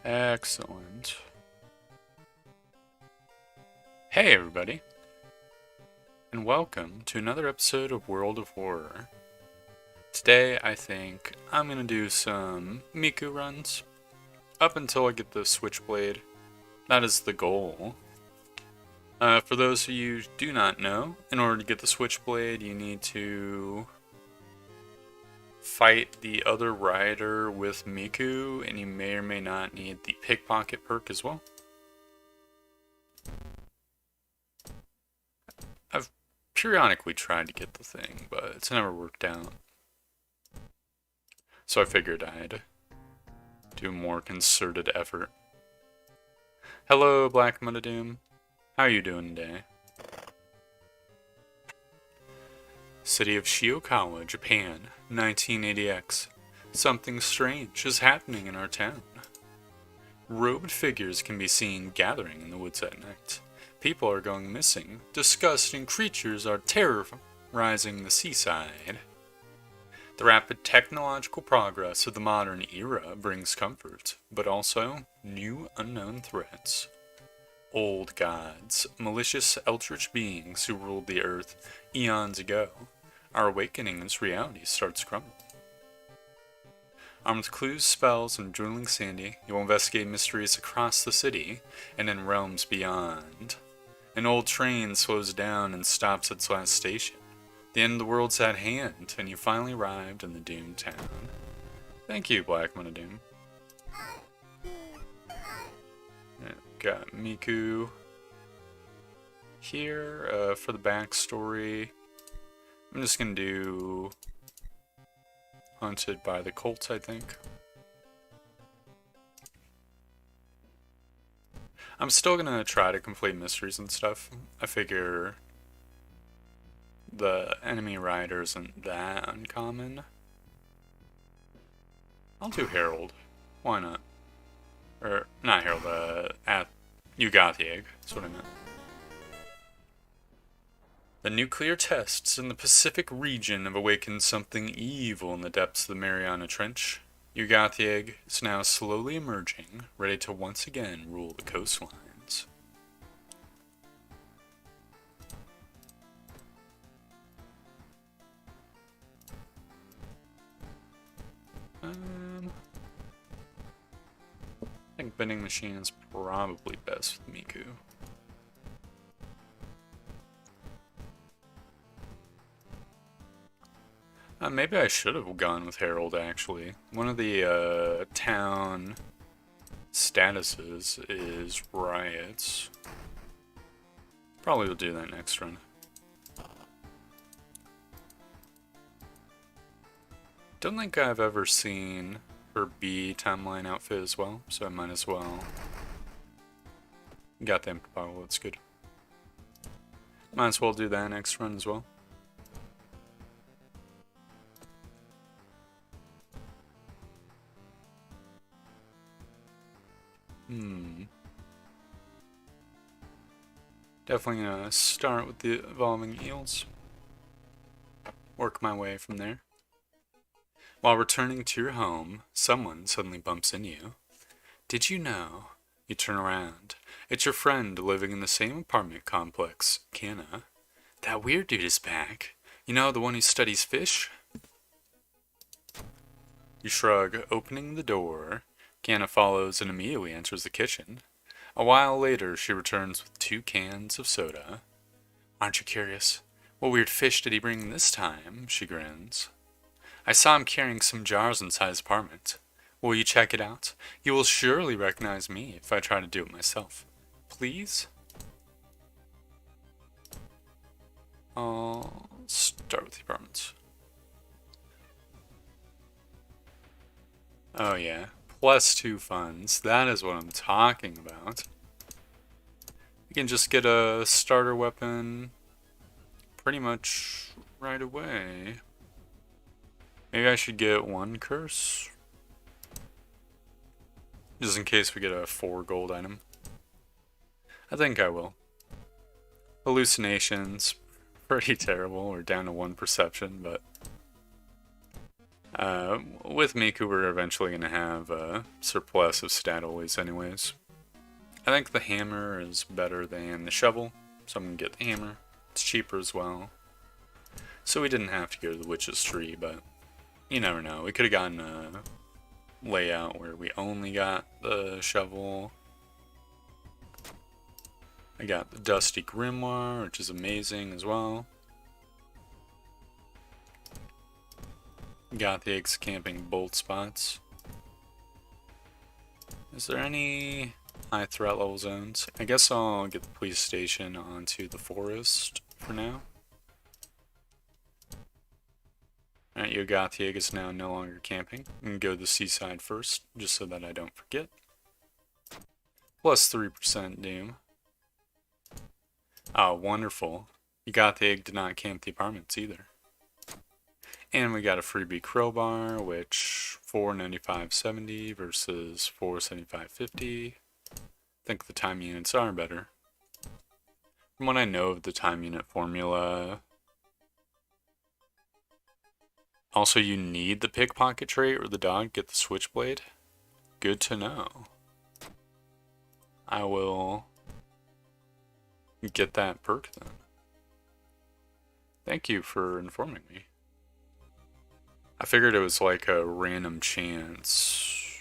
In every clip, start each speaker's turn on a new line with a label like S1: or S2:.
S1: Excellent. Hey everybody, and welcome to another episode of World of Horror. Today I think I'm gonna do some Miku runs, up until I get the Switchblade. That is the goal. For those of you who do not know, in order to get the Switchblade you need to fight the other rider with Miku, and you may or may not need the pickpocket perk as well. I've periodically tried to get the thing, but it's never worked out. So I figured I'd do a more concerted effort. Hello, Black Doom. How are you doing today? City of Shiokawa, Japan, 1980X. Something strange is happening in our town. Robed figures can be seen gathering in the woods at night. People are going missing. Disgusting creatures are terrorizing the seaside. The rapid technological progress of the modern era brings comfort, but also new unknown threats. Old gods, malicious eldritch beings who ruled the earth eons ago, are awakening as reality starts crumbling. Armed with clues, spells, and drooling sandy, you will investigate mysteries across the city and in realms beyond. An old train slows down and stops at its last station. The end of the world's at hand, and you finally arrived in the doomed town. Thank you, Black Doom. Got Miku here for the backstory. I'm just gonna do Hunted by the Colts, I think. I'm still gonna try to complete mysteries and stuff. I figure the enemy rider isn't that uncommon. I'll do Herald. Why not? Or, not Herald, You got the egg. That's what I meant. The nuclear tests in the Pacific region have awakened something evil in the depths of the Mariana Trench. Yugathieg is now slowly emerging, ready to once again rule the coastlines. I think vending machine is probably best with Miku. Maybe I should have gone with Herald, actually. One of the town statuses is riots. Probably will do that next run. Don't think I've ever seen her B timeline outfit as well, so I might as well. Got the empty bottle, that's good. Might as well do that next run as well. Definitely gonna start with the evolving eels. Work my way from there. While returning to your home, someone suddenly bumps into you. Did you know? You turn around. It's your friend living in the same apartment complex, Kana. That weird dude is back. You know, the one who studies fish? You shrug, opening the door. Kana follows and immediately enters the kitchen. A while later, she returns with 2 cans of soda. Aren't you curious? What weird fish did he bring this time? She grins. I saw him carrying some jars inside his apartment. Will you check it out? You will surely recognize me if I try to do it myself. Please? I'll start with the apartments. Oh yeah. +2 funds. That is what I'm talking about. You can just get a starter weapon pretty much right away. Maybe I should get 1 curse. Just in case we get a 4 gold item. I think I will. Hallucinations. Pretty terrible. We're down to 1 perception, but With Miku, we're eventually going to have a surplus of stat always anyways. I think the hammer is better than the shovel, so I'm going to get the hammer. It's cheaper as well. So we didn't have to go to the witch's tree, but you never know. We could have gotten a layout where we only got the shovel. I got the Dusty Grimoire, which is amazing as well. Got the eggs camping bolt spots. Is there any high threat level zones? I guess I'll get the police station onto the forest for now. Alright, Yogathieg is now no longer camping. I'm gonna go to the seaside first, just so that I don't forget. Plus 3% doom. Oh, wonderful. Yogathieg did not camp the apartments either. And we got a freebie crowbar, which 495.70 versus 475.50. I think the time units are better. From what I know of the time unit formula, also you need the pickpocket trait or the dog get the switchblade. Good to know. I will get that perk then. Thank you for informing me. I figured it was like a random chance.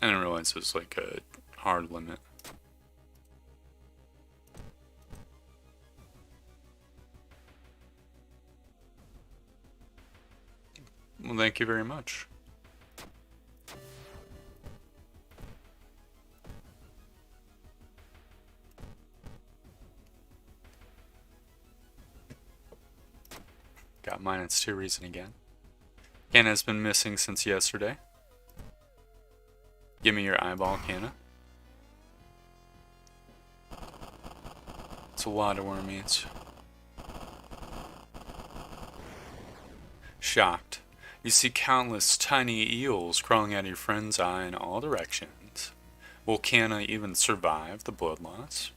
S1: I didn't realize it was like a hard limit. Well, thank you very much. Got -2 reason again. Canna has been missing since yesterday. Give me your eyeball, Canna. It's a lot of wormies. Shocked. You see countless tiny eels crawling out of your friend's eye in all directions. Will Canna even survive the blood loss?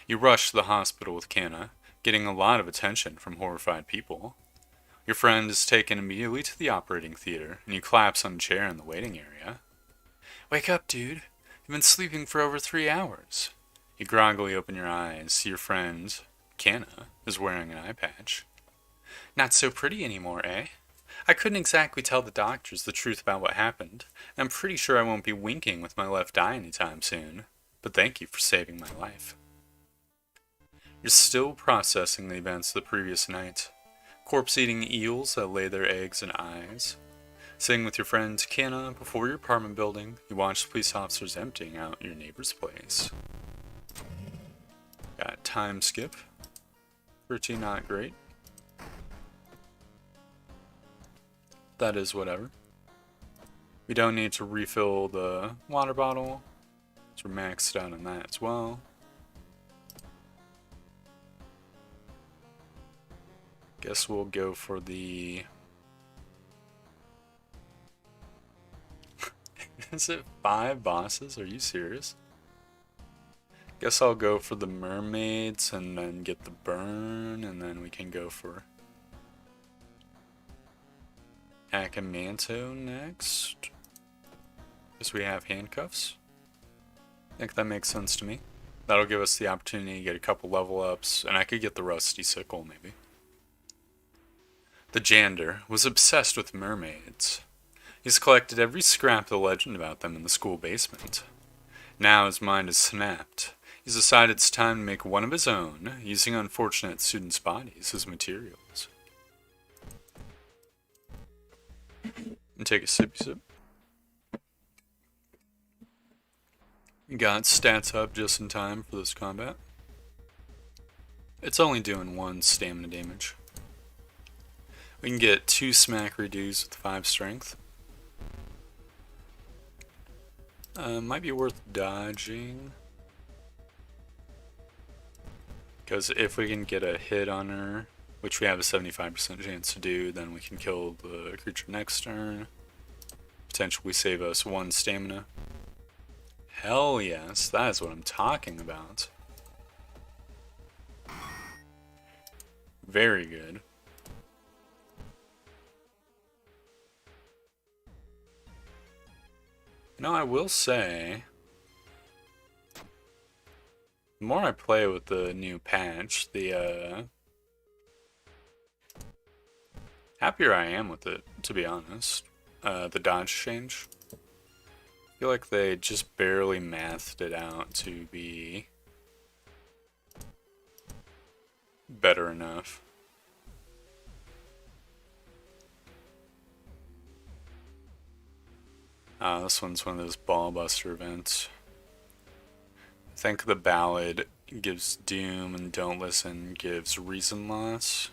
S1: You rush to the hospital with Canna, getting a lot of attention from horrified people. Your friend is taken immediately to the operating theater, and you collapse on a chair in the waiting area. Wake up, dude. You've been sleeping for over 3 hours. You groggily open your eyes, see your friend, Canna, is wearing an eye patch. Not so pretty anymore, eh? I couldn't exactly tell the doctors the truth about what happened, and I'm pretty sure I won't be winking with my left eye anytime soon. But thank you for saving my life. You're still processing the events of the previous night. Corpse-eating eels that lay their eggs in eyes. Sitting with your friend Canna before your apartment building, you watch the police officers emptying out your neighbor's place. Got time skip. Pretty not great. That is whatever. We don't need to refill the water bottle, so we're maxed out on that as well. Guess we'll go for the... Is it 5 bosses? Are you serious? Guess I'll go for the mermaids and then get the burn, and then we can go for Akamanto next. Guess we have handcuffs. I think that makes sense to me. That'll give us the opportunity to get a couple level ups, and I could get the rusty sickle maybe. The Jander was obsessed with mermaids. He's collected every scrap of the legend about them in the school basement. Now his mind is snapped. He's decided it's time to make one of his own, using unfortunate students' bodies as materials. And take a sippy sip. Got stats up just in time for this combat. It's only doing 1 stamina damage. We can get 2 smack redos with 5 strength. Might be worth dodging. Because if we can get a hit on her, which we have a 75% chance to do, then we can kill the creature next turn. Potentially save us 1 stamina. Hell yes, that is what I'm talking about. Very good. No, I will say, the more I play with the new patch, the happier I am with it, to be honest. The dodge change. I feel like they just barely mathed it out to be better enough. This one's one of those ball buster events. I think the ballad gives doom and don't listen gives reason loss.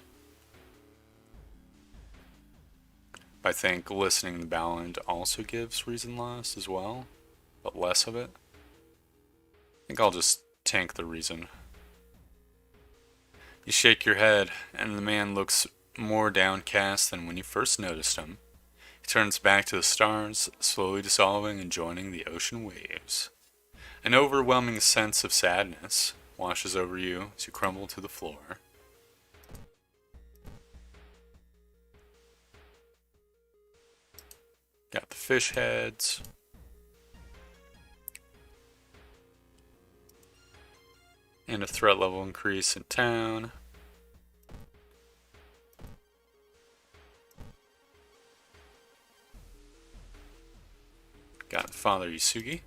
S1: I think listening to the ballad also gives reason loss as well, but less of it. I think I'll just tank the reason. You shake your head, and the man looks more downcast than when you first noticed him. He turns back to the stars, slowly dissolving and joining the ocean waves. An overwhelming sense of sadness washes over you as you crumble to the floor. Got the fish heads. And a threat level increase in town. Got Father Yusugi.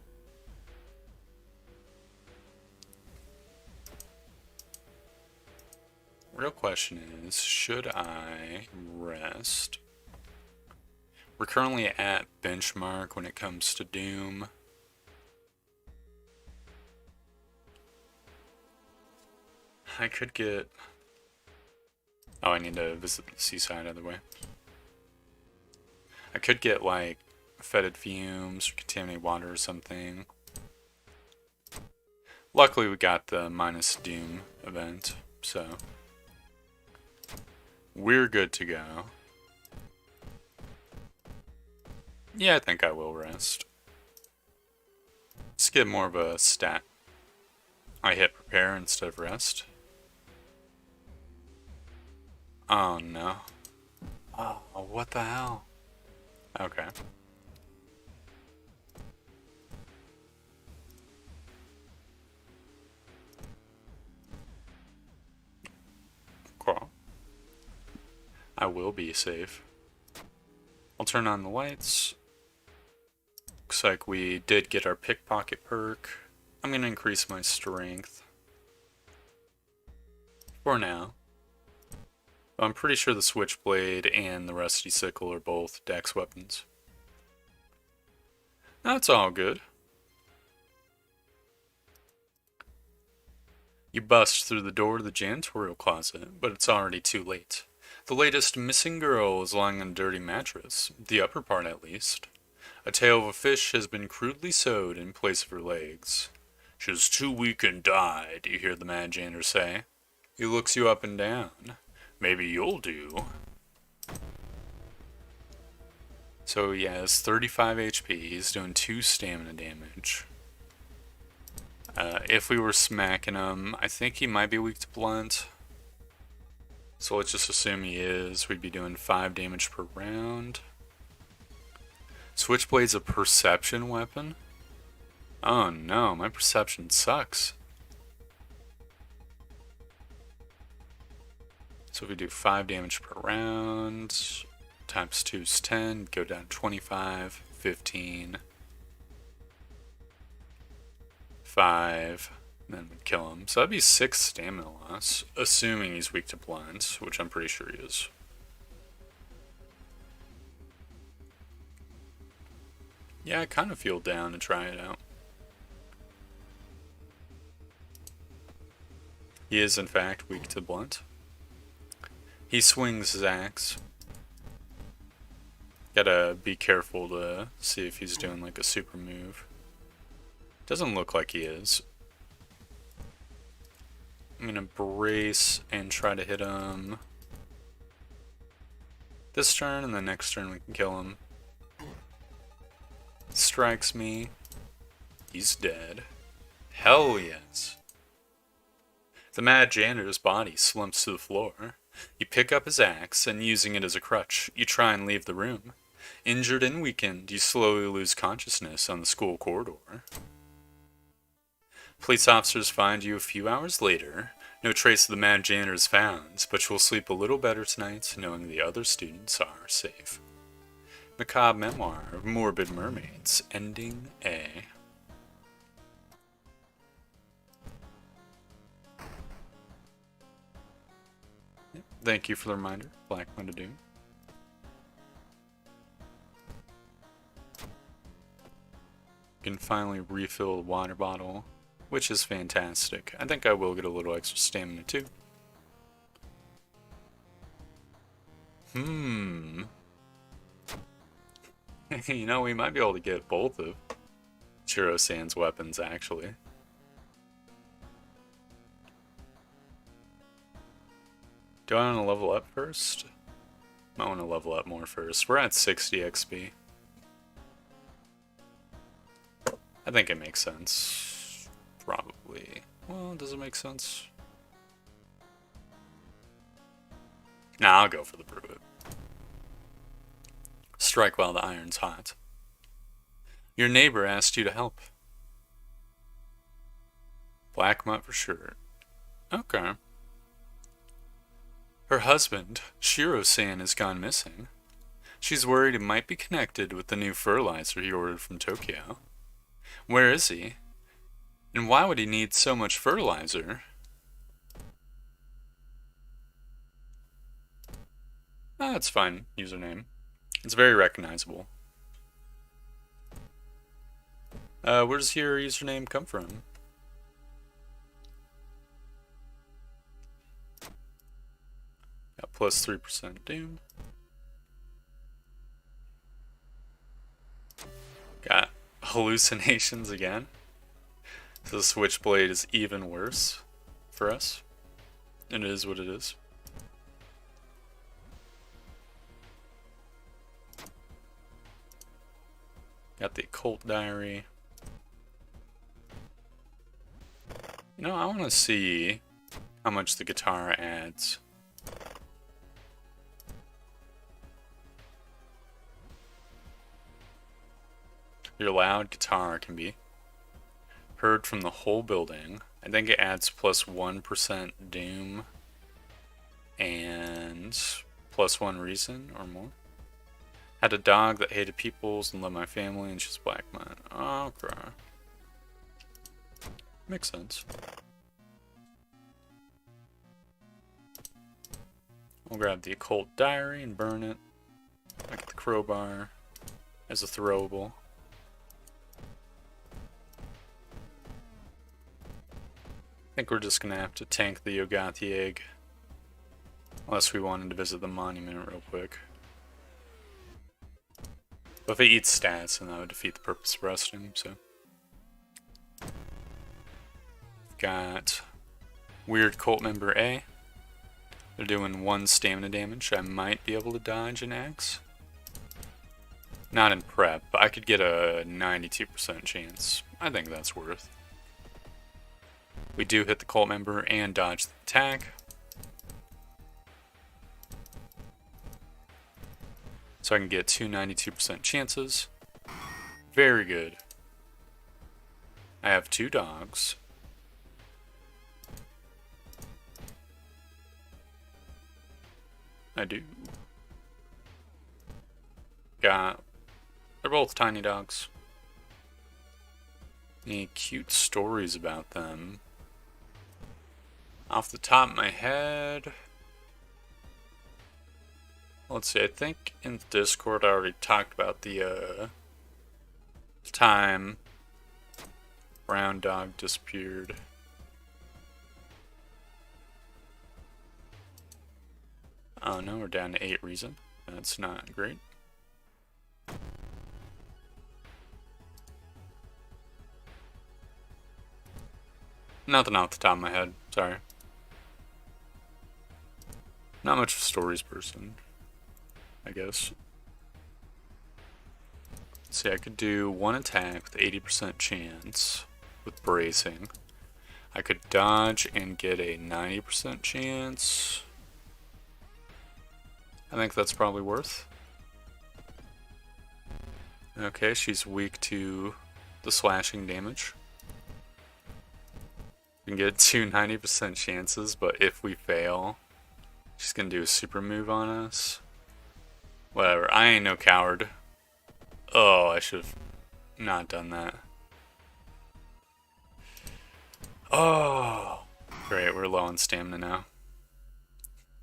S1: Real question is, should I rest? We're currently at benchmark when it comes to Doom. I could get... Oh, I need to visit the seaside other way. I could get, like, fetid fumes or contaminated water or something. Luckily, we got the minus Doom event, so... we're good to go. Yeah, I think I will rest. Let's get more of a stat. I hit prepare instead of rest. Oh no. Oh, what the hell? Okay. Cool. I will be safe. I'll turn on the lights. Looks like we did get our pickpocket perk. I'm gonna increase my strength. For now. I'm pretty sure the Switchblade and the Rusty Sickle are both dex weapons. That's all good. You bust through the door to the janitorial closet, but it's already too late. The latest missing girl is lying on a dirty mattress, the upper part at least. A tail of a fish has been crudely sewed in place of her legs. She's too weak and died, you hear the mad janitor say. He looks you up and down. Maybe you'll do. So he has 35 HP, he's doing 2 stamina damage. If we were smacking him, I think he might be weak to blunt. So let's just assume he is. We'd be doing 5 damage per round. Switchblade's a perception weapon? Oh no, my perception sucks. So if we do 5 damage per round, times 2 is 10, go down 25, 15, 5, and then we'd kill him. So that'd be 6 stamina loss, assuming he's weak to blunt, which I'm pretty sure he is. Yeah, I kind of feel down to try it out. He is, in fact, weak to blunt. He swings his axe. Gotta be careful to see if he's doing like a super move. Doesn't look like he is. I'm gonna brace and try to hit him this turn, and the next turn we can kill him. Strikes me. He's dead. Hell yes. The mad janitor's body slumps to the floor. You pick up his axe, and using it as a crutch, you try and leave the room. Injured and weakened, you slowly lose consciousness on the school corridor. Police officers find you a few hours later. No trace of the mad janitor is found, but you will sleep a little better tonight knowing the other students are safe. Macabre Memoir of Morbid Mermaids, Ending A. Thank you for the reminder, Black Widow Doom. You can finally refill the water bottle, which is fantastic. I think I will get a little extra stamina too. You know, we might be able to get both of Shiro-san's weapons, actually. Do I want to level up first? I want to level up more first. We're at 60 XP. I think it makes sense. Probably. Well, does it make sense? Nah, I'll go for the brew it. Strike while the iron's hot. Your neighbor asked you to help. Black mutt for sure. Okay. Her husband, Shiro-san, has gone missing. She's worried it might be connected with the new fertilizer he ordered from Tokyo. Where is he? And why would he need so much fertilizer? Ah, that's fine, username. It's very recognizable. Where does your username come from? Got plus 3% doom. Got hallucinations again. So the Switchblade is even worse for us. It is what it is. Got the occult diary. You know, I want to see how much the guitar adds. Your loud guitar can be heard from the whole building. I think it adds plus 1% doom and plus 1 reason or more. Had a dog that hated peoples and loved my family, and she's black man. Oh, okay. Makes sense. We'll grab the occult diary and burn it. Like the crowbar as a throwable. I think we're just gonna have to tank the Yogati egg. Unless we wanted to visit the monument real quick. But if it eats stats, then that would defeat the purpose of resting, so. Got weird cult member A. They're doing 1 stamina damage. I might be able to dodge an axe. Not in prep, but I could get a 92% chance. I think that's worth. We do hit the cult member and dodge the attack. So I can get 2 92% chances. Very good. I have 2 dogs. I do. They're both tiny dogs. Any cute stories about them? Off the top of my head, let's see, I think in Discord I already talked about the time brown dog disappeared. Oh no, we're down to 8 reason. That's not great. Nothing off the top of my head, sorry. Not much of a stories person, I guess. Let's see, I could do 1 attack with 80% chance with bracing. I could dodge and get a 90% chance. I think that's probably worth. Okay, she's weak to the slashing damage. We can get two 90% chances, but if we fail, she's gonna do a super move on us. Whatever, I ain't no coward. Oh, I should have not done that. Oh, great, we're low on stamina now.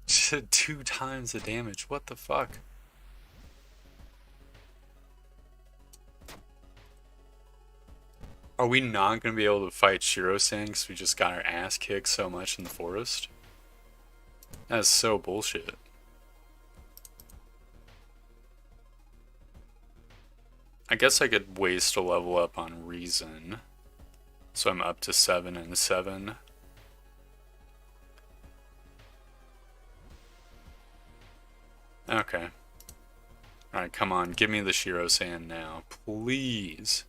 S1: She did 2 times the damage, what the fuck? Are we not going to be able to fight Shiro-san because we just got our ass kicked so much in the forest? That is so bullshit. I guess I could waste a level up on Reason. So I'm up to 7 and 7. Okay. Alright, come on. Give me the Shiro-san now. Please.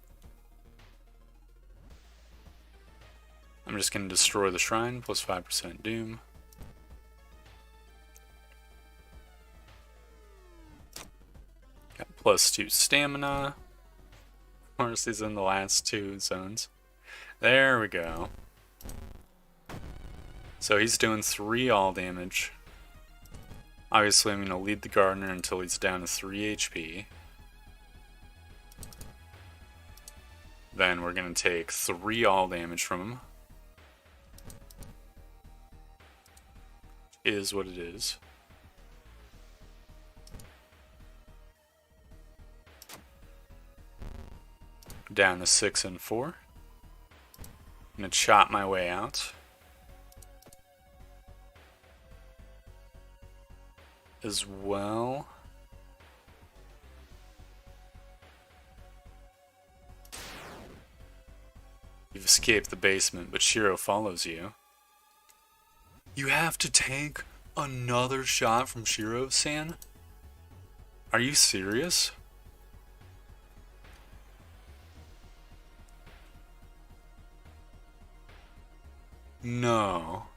S1: I'm just going to destroy the shrine, plus 5% doom. Got plus 2 stamina. Of course, he's in the last 2 zones. There we go. So he's doing 3 all damage. Obviously, I'm going to lead the gardener until he's down to 3 HP. Then we're going to take 3 all damage from him. Is what it is. Down to 6 and 4. I'm going to chop my way out. As well. You've escaped the basement, but Shiro follows you. You have to tank another shot from Shiro-san? Are you serious? No.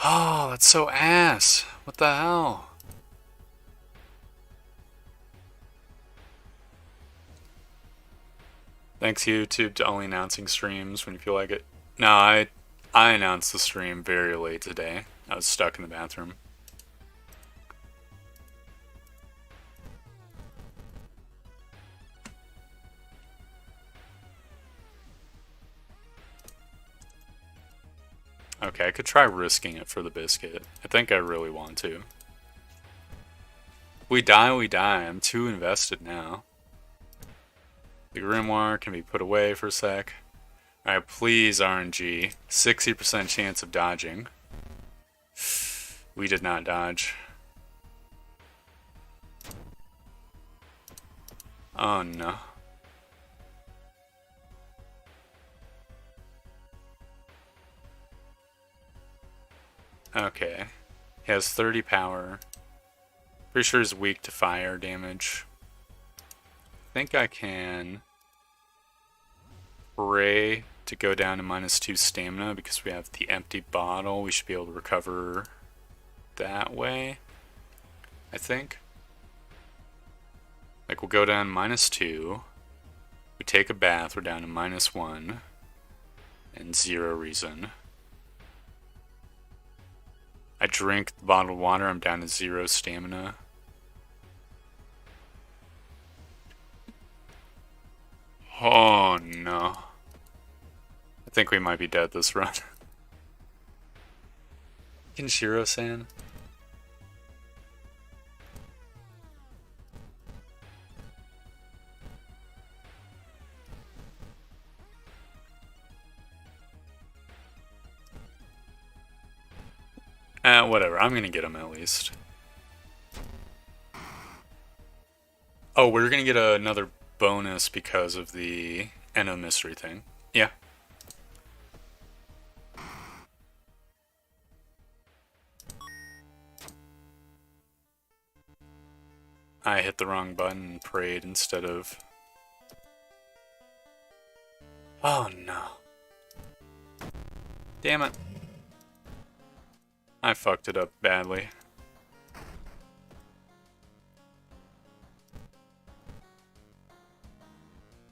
S1: Oh, that's so ass. What the hell? Thanks YouTube to only announcing streams when you feel like it. No, I announced the stream very late today. I was stuck in the bathroom. Okay, I could try risking it for the biscuit. I think I really want to. We die, we die. I'm too invested now. The grimoire can be put away for a sec. Alright, please RNG. 60% chance of dodging. We did not dodge. Oh no. Okay. He has 30 power. Pretty sure he's weak to fire damage. I think I can pray to go down to -2 stamina because we have the empty bottle. We should be able to recover that way, I think. Like, we'll go down -2. We take a bath, we're down to -1. And 0 reason. I drink the bottled water, I'm down to 0 stamina. Oh no. I think we might be dead this run. Kenshiro-san? Whatever, I'm gonna get him at least. Oh, we're gonna get another bonus because of the end of the mystery thing. Yeah. I hit the wrong button and prayed instead of... Oh no. Damn it. I fucked it up badly.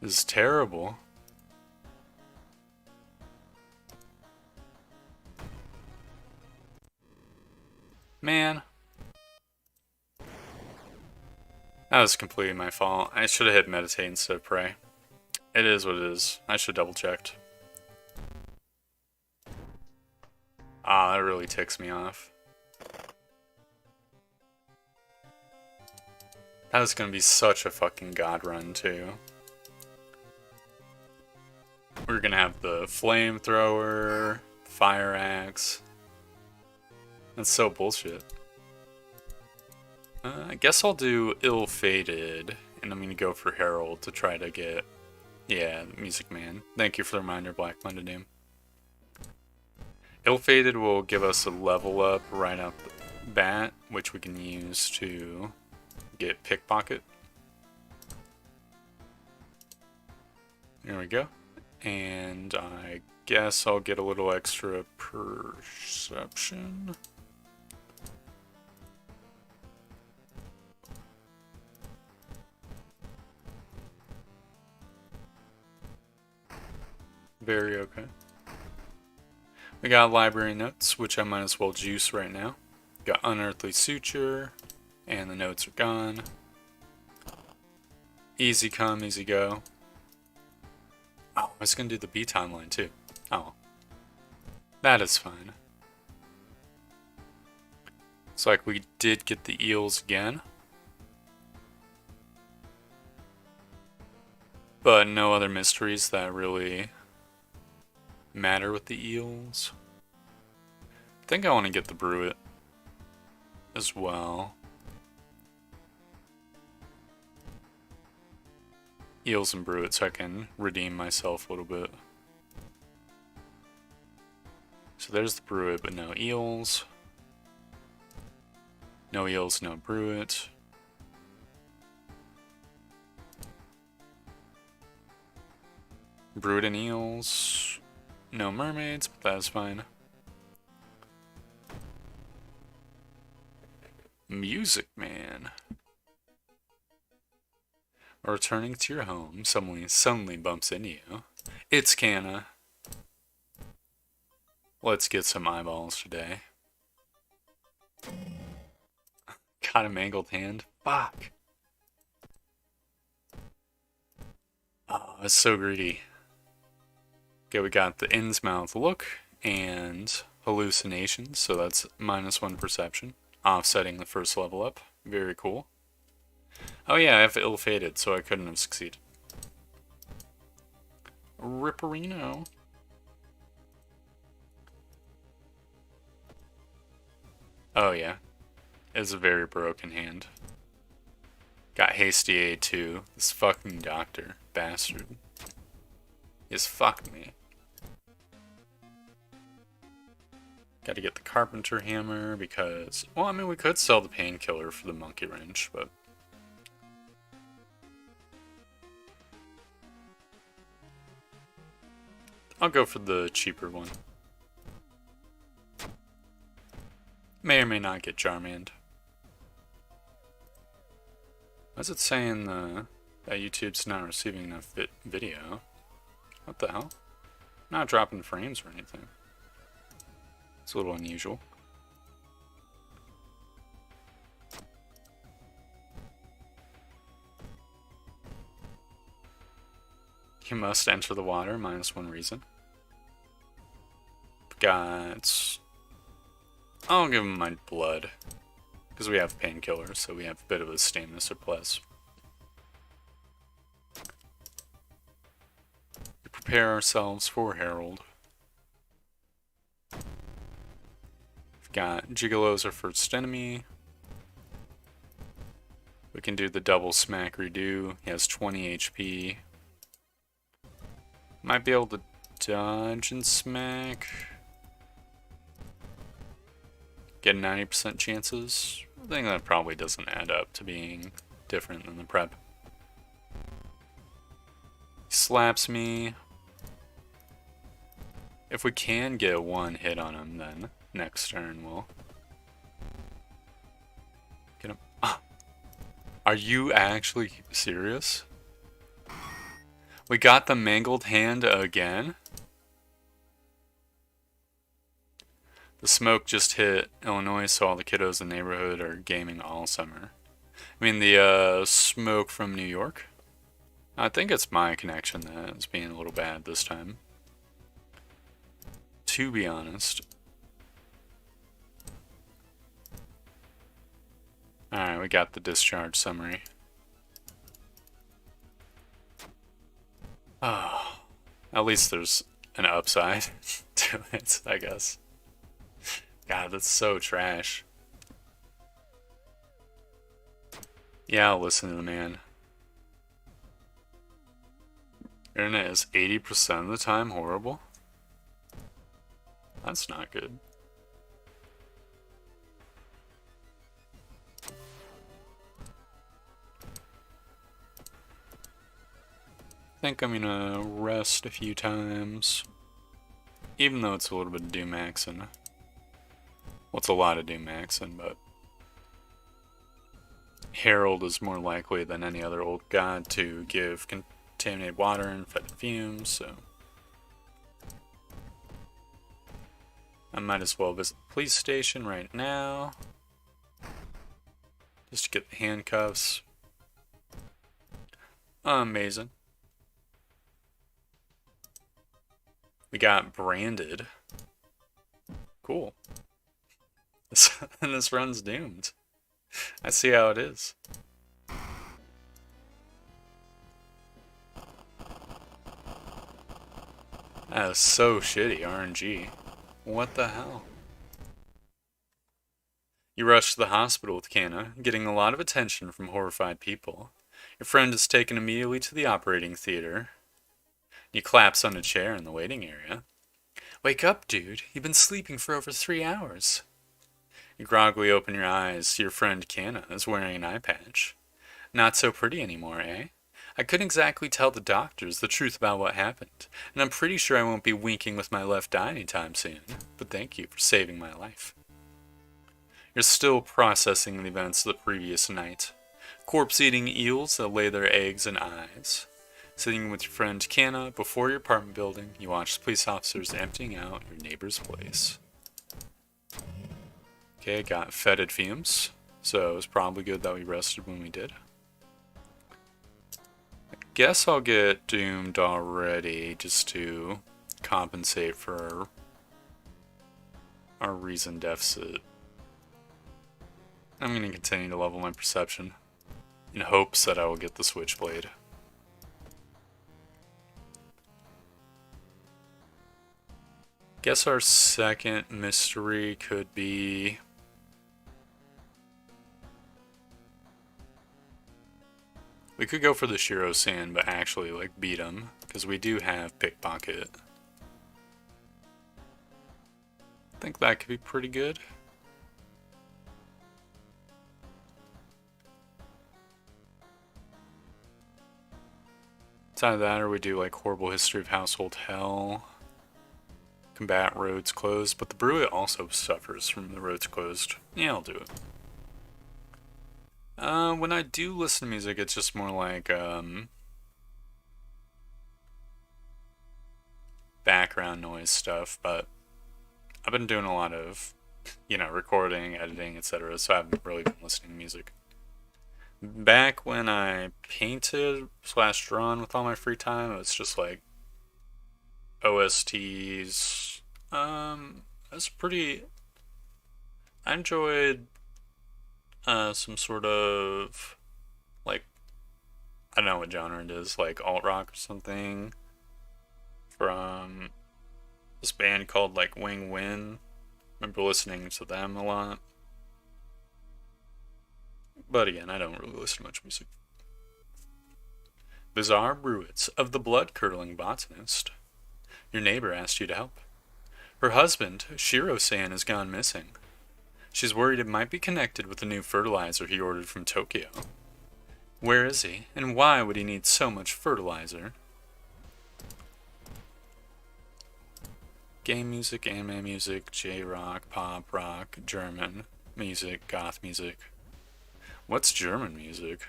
S1: This is terrible. Man. That was completely my fault. I should have hit meditate instead of pray. It is what it is. I should have double checked. Ah, that really ticks me off. That was gonna be such a fucking god run too. We're gonna have the flamethrower, fire axe. That's so bullshit. I guess I'll do ill-fated, and I'm gonna go for Herald to try to get, yeah, Music Man. Thank you for the reminder, Black Monday Doom. Ill-fated will give us a level up right off the bat, which we can use to get Pickpocket. There we go. And I guess I'll get a little extra perception. Very okay. We got library notes, which I might as well juice right now. Got unearthly suture, and the notes are gone. Easy come, easy go. Oh, I was gonna do the B timeline too. Oh. That is fine. It's like we did get the eels again. But no other mysteries that really matter with the eels. I think I want to get the Bruit as well. Eels and Bruit so I can redeem myself a little bit. So there's the Bruit, but no eels. No eels, no Bruit. Bruit and eels. No mermaids, but that's fine. Music Man. Returning to your home, someone suddenly bumps into you. It's Canna. Let's get some eyeballs today. Got a mangled hand. Fuck. Oh, that's so greedy. Okay, we got the Innsmouth look and hallucinations, so that's -1 perception, offsetting the first level up. Very cool. Oh yeah, I have ill-fated, so I couldn't have succeeded. Ripperino. Oh yeah, it's a very broken hand. Got hasty aid too. This fucking doctor, bastard, is fucking me. Gotta get the carpenter hammer because, well, I mean, we could sell the painkiller for the monkey wrench, but I'll go for the cheaper one. May or may not get Jarmand. Why is it saying that YouTube's not receiving enough video? What the hell? Not dropping frames or anything. It's a little unusual. You must enter the water, -1 reason. Got... I'll give him my blood. Because we have painkillers, so we have a bit of a stamina surplus. We prepare ourselves for Herald. We've got Gigolo's our first enemy. We can do the double smack redo. He has 20 HP. Might be able to dodge and smack. Get 90% chances. I think that probably doesn't add up to being different than the prep. He slaps me. If we can get one hit on him, then next turn we'll get him. Ah, are you actually serious? We got the mangled hand again. The smoke just hit Illinois, so all the kiddos in the neighborhood are gaming all summer. I mean, the smoke from New York? I think it's my connection that's being a little bad this time. To be honest. Alright, we got the discharge summary. Oh, at least there's an upside to it, I guess. God, that's so trash. Yeah, I'll listen to the man. Internet is 80% of the time horrible? That's not good. I think I'm gonna rest a few times. Even though it's a little bit of Doom maxing. Well, it's a lot of Doom maxing, but Harold is more likely than any other old god to give contaminated water and fetid fumes, so I might as well visit the police station right now. Just to get the handcuffs. Amazing. We got branded. Cool. This run's doomed. I see how it is. That was so shitty, RNG. What the hell? You rush to the hospital with Kana, getting a lot of attention from horrified people. Your friend is taken immediately to the operating theater. You collapse on a chair in the waiting area. Wake up, dude. You've been sleeping for over 3 hours. You groggily open your eyes. Your friend Kana is wearing an eye patch. Not so pretty anymore, eh? I couldn't exactly tell the doctors the truth about what happened, and I'm pretty sure I won't be winking with my left eye anytime soon, but thank you for saving my life. You're still processing the events of the previous night. Corpse-eating eels that lay their eggs in eyes. Sitting with your friend Kana before your apartment building, you watch the police officers emptying out your neighbor's place. Okay, got fetid fumes, so it was probably good that we rested when we did. I guess I'll get doomed already just to compensate for our reason deficit. I'm going to continue to level my perception in hopes that I will get the Switchblade. Guess our second mystery could be we could go for the Shiro-san, but actually like beat him, because we do have pickpocket. I think that could be pretty good. It's either that or we do like horrible history of household hell. Combat roads closed, but the Bruit also suffers from the roads closed. Yeah, I'll do it. When I do listen to music, it's just more like background noise stuff, but I've been doing a lot of, recording, editing, etc., so I haven't really been listening to music. Back when I painted / drawn with all my free time, it was just like OSTs. That's pretty. I enjoyed some sort of like, I don't know what genre it is, like alt rock or something from this band called like Wing Win. Remember listening to them a lot. But again, I don't really listen to much music. Bizarre Bruits of the blood-curdling botanist. Your neighbor asked you to help. Her husband, Shiro-san, has gone missing. She's worried it might be connected with the new fertilizer he ordered from Tokyo. Where is he, and why would he need so much fertilizer? Game music, anime music, J-rock, pop rock, German music, goth music. What's German music?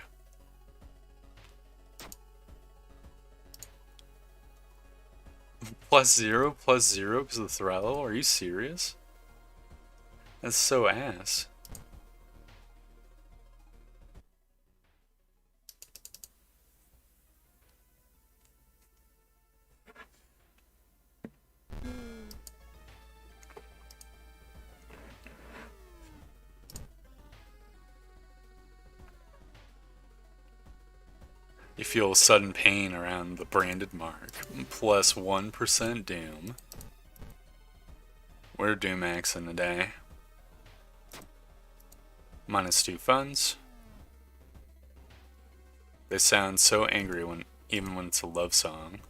S1: +0, +0 because of the Thrello? Are you serious? That's so ass. You feel sudden pain around the branded mark. +1% Doom. We're Doomax in the day. -2 funds. They sound so angry even when it's a love song.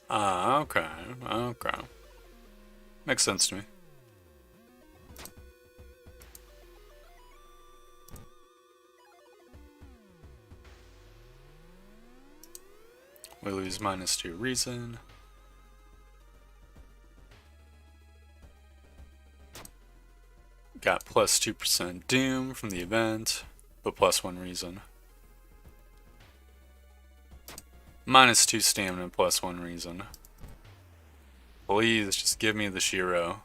S1: Ah, okay, okay. Makes sense to me. We lose -2 reason. Got +2% Doom from the event, but +1 reason. -2 stamina, +1 reason. Please, just give me the Shiro.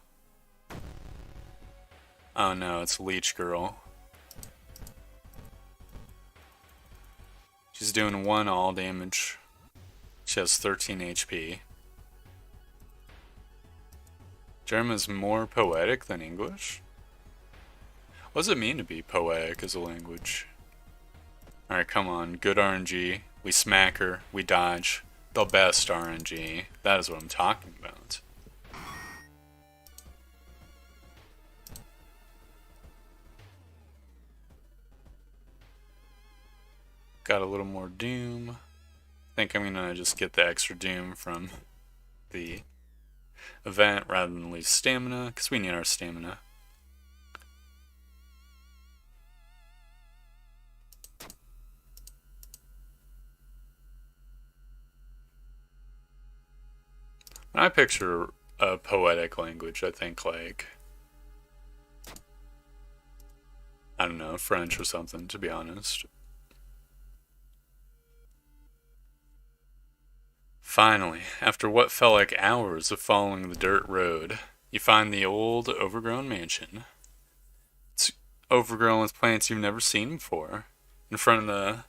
S1: Oh no, it's Leech Girl. She's doing 1 all damage. She has 13 HP. German is more poetic than English? What does it mean to be poetic as a language? Alright, come on. Good RNG. We smack her. We dodge. The best RNG. That is what I'm talking about. Got a little more Doom. I think I'm gonna just get the extra Doom from the event rather than lose stamina, because we need our stamina. When I picture a poetic language, I think like, I don't know, French or something, to be honest. Finally, after what felt like hours of following the dirt road, you find the old, overgrown mansion. It's overgrown with plants you've never seen before. In front of the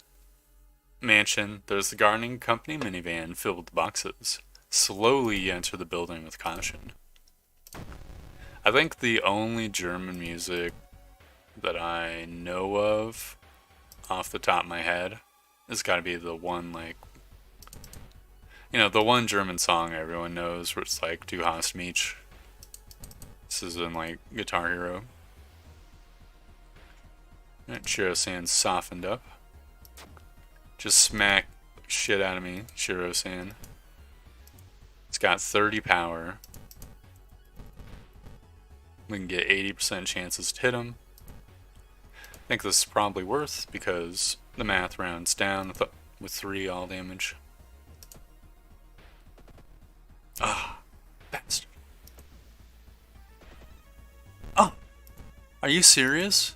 S1: mansion, there's the gardening company minivan filled with boxes. Slowly you enter the building with caution. I think the only German music that I know of off the top of my head has got to be the one, like, you know, the one German song everyone knows where it's like, Du hast mich. This is in, like, Guitar Hero. That Shiro-san softened up. Just smack shit out of me, Shiro-san. It's got 30 power. We can get 80% chances to hit him. I think this is probably worth because the math rounds down with 3 all damage. Ah, bastard. Oh, are you serious?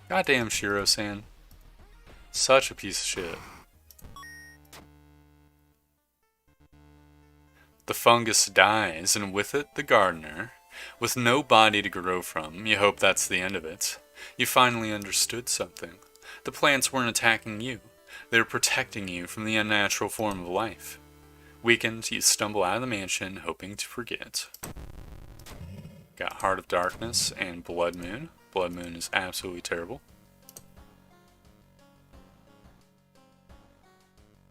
S1: Goddamn Shiro-san. Such a piece of shit. The fungus dies, and with it, the gardener. With no body to grow from, you hope that's the end of it. You finally understood something. The plants weren't attacking you. They were protecting you from the unnatural form of life. Weakened, you stumble out of the mansion, hoping to forget. Got Heart of Darkness and Blood Moon. Blood Moon is absolutely terrible.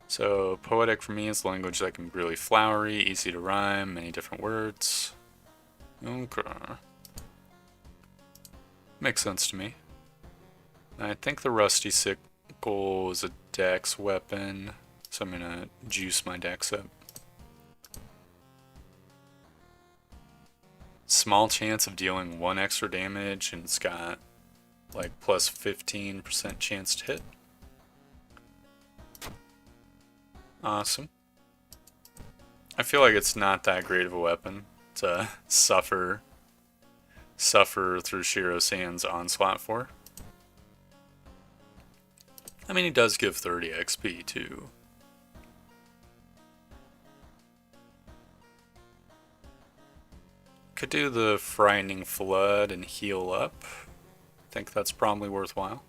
S1: So, poetic for me is language that can be really flowery, easy to rhyme, many different words. Okay. Makes sense to me. I think the Rusty Sickle is a dex weapon, so I'm gonna juice my dex up. Small chance of dealing 1 extra damage, and it's got like plus 15% chance to hit. Awesome. I feel like it's not that great of a weapon to suffer suffer through Shiro-san's onslaught for. I mean, he does give 30 XP too. Could do the Frightening Flood and heal up. I think that's probably worthwhile.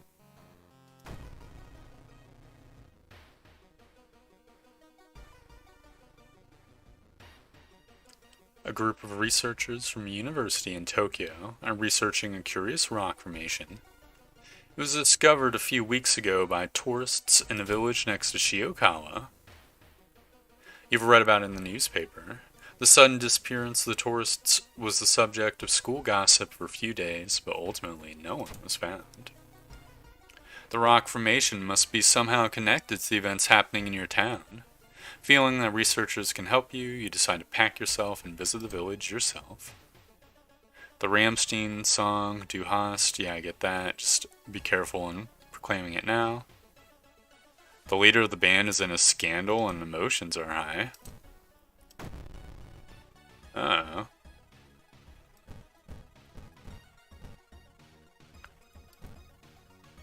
S1: A group of researchers from a university in Tokyo are researching a curious rock formation. It was discovered a few weeks ago by tourists in a village next to Shiokawa. You've read about it in the newspaper. The sudden disappearance of the tourists was the subject of school gossip for a few days, but ultimately no one was found. The rock formation must be somehow connected to the events happening in your town. Feeling that researchers can help you, you decide to pack yourself and visit the village yourself. The Rammstein song, Du hast, yeah, I get that. Just be careful in proclaiming it now. The leader of the band is in a scandal and emotions are high. Uh-oh.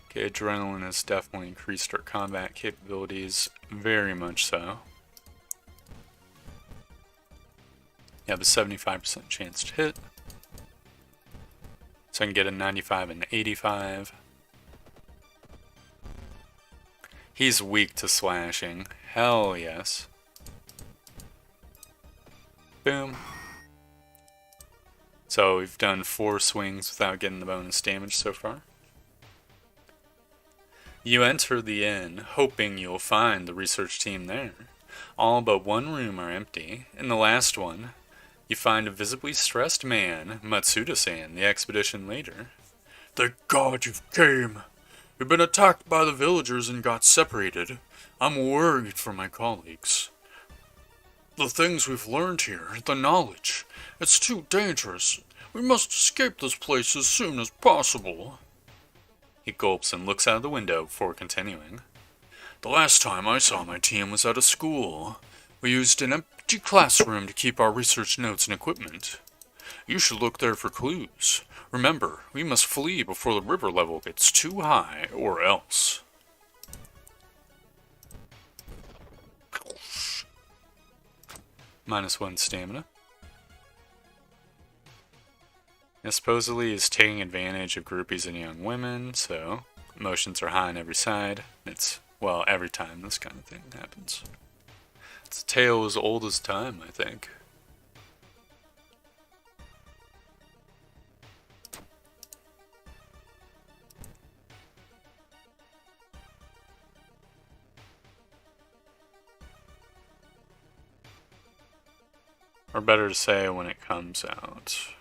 S1: Okay, adrenaline has definitely increased our combat capabilities, very much so. You have a 75% chance to hit. So I can get a 95 and 85. He's weak to slashing. Hell yes. Boom. So we've done 4 swings without getting the bonus damage so far. You enter the inn, hoping you'll find the research team there. All but one room are empty. In the last one, you find a visibly stressed man, Matsuda-san, the expedition leader. Thank God you came. We've been attacked by the villagers and got separated. I'm worried for my colleagues. The things we've learned here, the knowledge, it's too dangerous. We must escape this place as soon as possible. He gulps and looks out of the window before continuing. The last time I saw my team was at a school. We used an empty classroom to keep our research notes and equipment. You should look there for clues. Remember, we must flee before the river level gets too high, or else. -1 stamina. Now, supposedly he's taking advantage of groupies and young women, so emotions are high on every side. It's, well, every time this kind of thing happens. It's a tale as old as time, I think. Or better to say, when it comes out.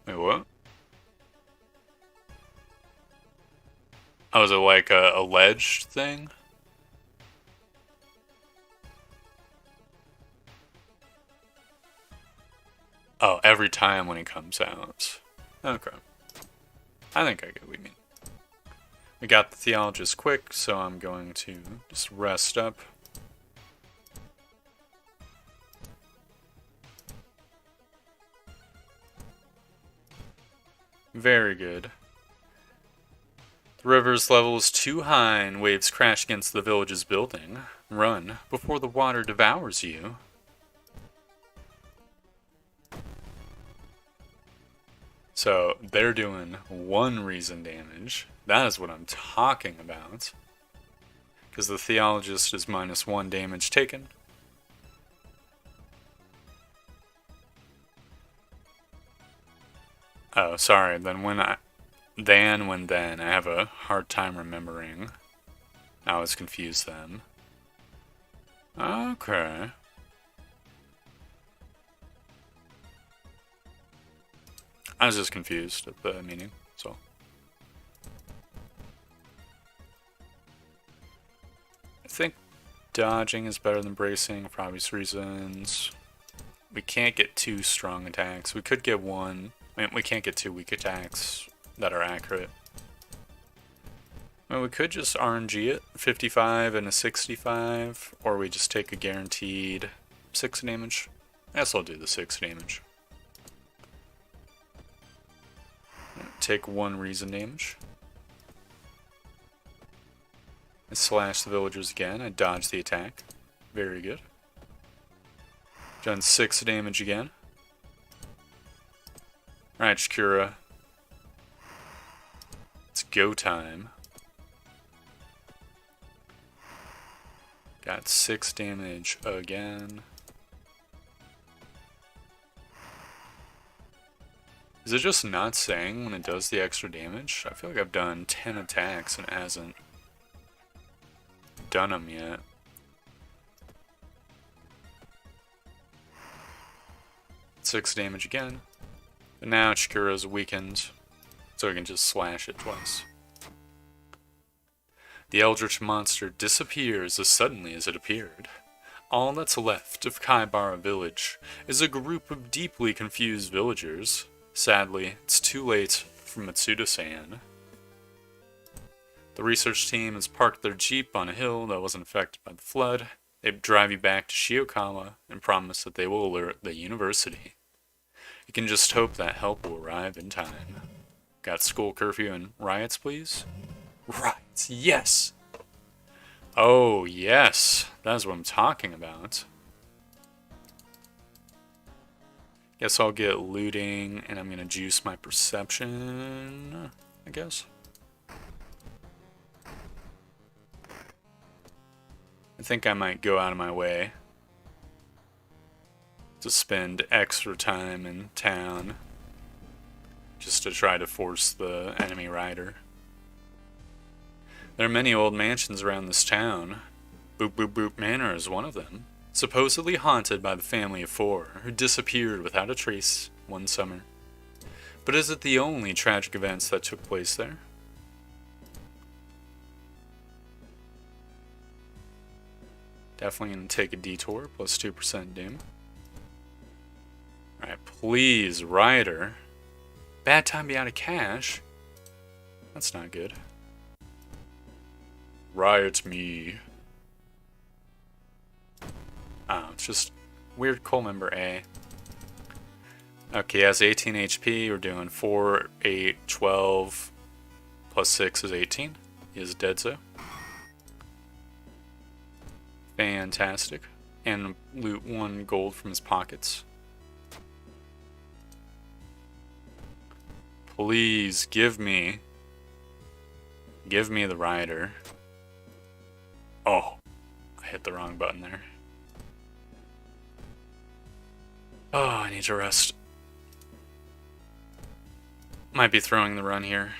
S1: Wait, what? Oh, is it like a alleged thing? Oh, every time when it comes out. Okay. I think I get what you mean. We got the theologist quick, so I'm going to just rest up. Very good. The river's level is too high and waves crash against the village's building. Run before the water devours you. So they're doing 1 reason damage. That is what I'm talking about. Because the theologist is -1 damage taken. Oh, sorry. Then I have a hard time remembering. I was confused then. Okay. I was just confused at the meaning, so. I think dodging is better than bracing for obvious reasons. We can't get 2 strong attacks. We could get 1. I mean, we can't get 2 weak attacks that are accurate. Well, we could just RNG it, 55 and a 65, or we just take a guaranteed 6 damage. Guess I'll do the 6 damage. Take 1 reason damage. I slash the villagers again. I dodge the attack. Very good. Done 6 damage again. Alright, Shakura. It's go time. Got 6 damage again. Is it just not saying when it does the extra damage? I feel like I've done 10 attacks and it hasn't done them yet. Six damage again. But now Chikura's weakened, so we can just slash it twice. The eldritch monster disappears as suddenly as it appeared. All that's left of Kaibara village is a group of deeply confused villagers. Sadly, it's too late for Matsuda-san. The research team has parked their jeep on a hill that wasn't affected by the flood. They drive you back to Shiokawa and promise that they will alert the university. You can just hope that help will arrive in time. Got school curfew and riots, please? Riots, yes! Oh, yes. That's what I'm talking about. Guess I'll get looting, and I'm gonna juice my perception, I guess. I think I might go out of my way to spend extra time in town just to try to force the enemy rider. There are many old mansions around this town. Boop Boop Boop Manor is one of them, supposedly haunted by the family of 4 who disappeared without a trace one summer. But is it the only tragic events that took place there? Definitely going to take a detour, plus 2% doom. Alright, please, rider. Bad time to be out of cash. That's not good. Riot me. Oh, it's just weird coal member A. Okay, he has 18 HP. We're doing 4, 8, 12, plus 6 is 18. He is dead, so. Fantastic. And loot 1 gold from his pockets. Please give me the rider. Oh, I hit the wrong button there. Oh, I need to rest. Might be throwing the run here.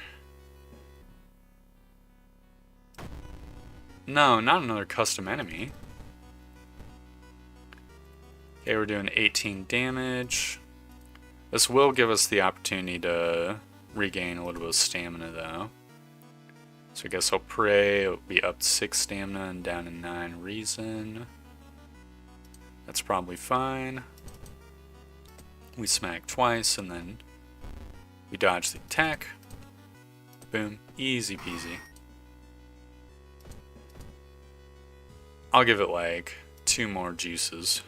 S1: No, not another custom enemy. Okay, we're doing 18 damage. This will give us the opportunity to regain a little bit of stamina, though. So I guess I'll pray. It'll be up to 6 stamina and down to 9 reason. That's probably fine. We smack twice and then we dodge the attack. Boom. Easy peasy. I'll give it like 2 more juices.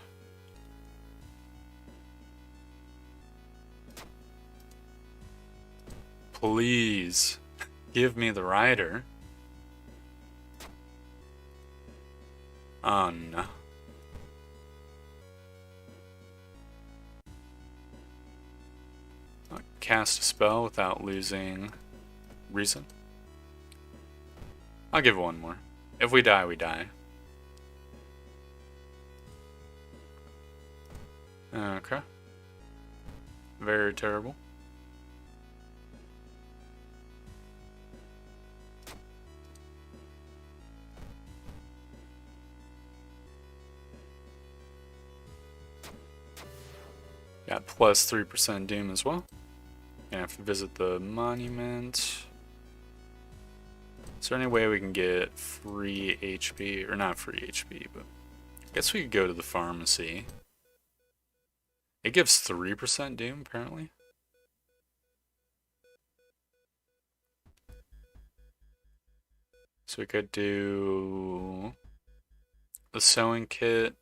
S1: Please, give me the rider. Oh no. I'll cast a spell without losing reason. I'll give it 1 more. If we die, we die. Okay. Very terrible. Got plus 3% doom as well. Gonna have to visit the monument. Is there any way we can get free HP? Or not free HP, but I guess we could go to the pharmacy. It gives 3% doom, apparently. So we could do the sewing kit.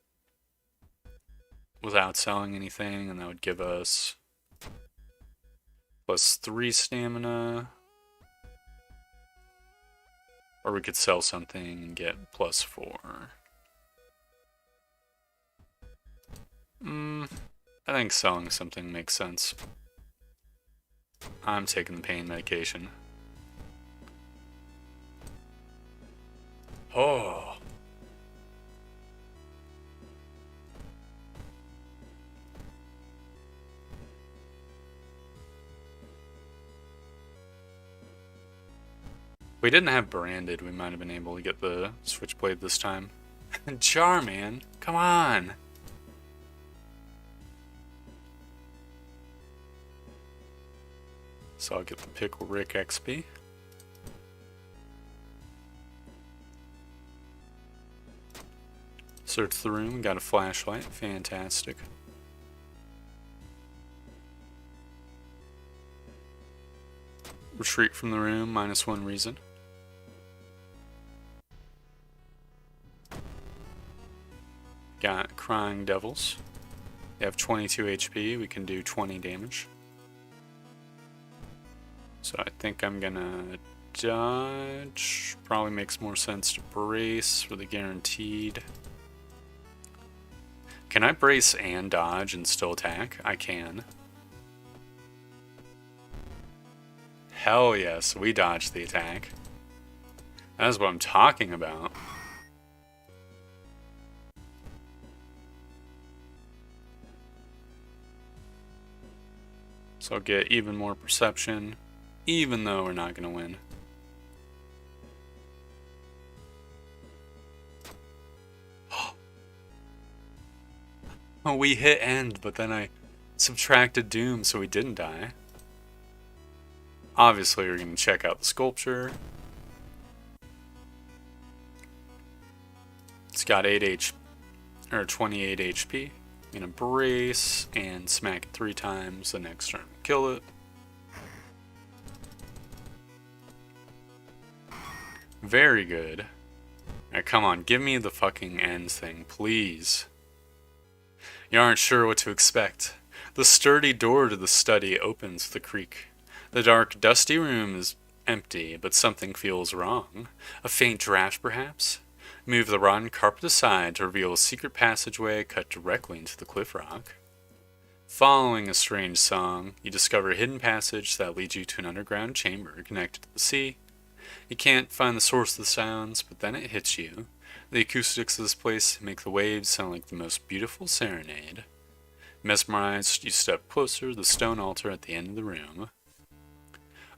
S1: without selling anything, and that would give us +3 stamina. Or we could sell something and get +4. I think selling something makes sense. I'm taking the pain medication. Oh. If we didn't have branded, we might have been able to get the Switchblade this time. Jar, man. Come on. So I'll get the Pickle Rick XP. Search the room, got a flashlight. Fantastic. Retreat from the room, -1 reason. Got Crying Devils. They have 22 HP, we can do 20 damage. So I think I'm gonna dodge. Probably makes more sense to brace for the guaranteed. Can I brace and dodge and still attack? I can. Hell yes, we dodged the attack. That's what I'm talking about. So I'll get even more perception, even though we're not going to win. Oh, we hit end, but then I subtracted doom so we didn't die. Obviously, we're going to check out the sculpture. It's got 28 HP. I'm going to brace and smack it 3 times the next turn. Kill it. Very good. Alright, come on, give me the fucking ends thing, please. You aren't sure what to expect. The sturdy door to the study opens with a creak. The dark, dusty room is empty, but something feels wrong. A faint draft, perhaps? Move the rotten carpet aside to reveal a secret passageway cut directly into the cliff rock. Following a strange song, you discover a hidden passage that leads you to an underground chamber connected to the sea. You can't find the source of the sounds, but then it hits you. The acoustics of this place make the waves sound like the most beautiful serenade. Mesmerized, you step closer to the stone altar at the end of the room.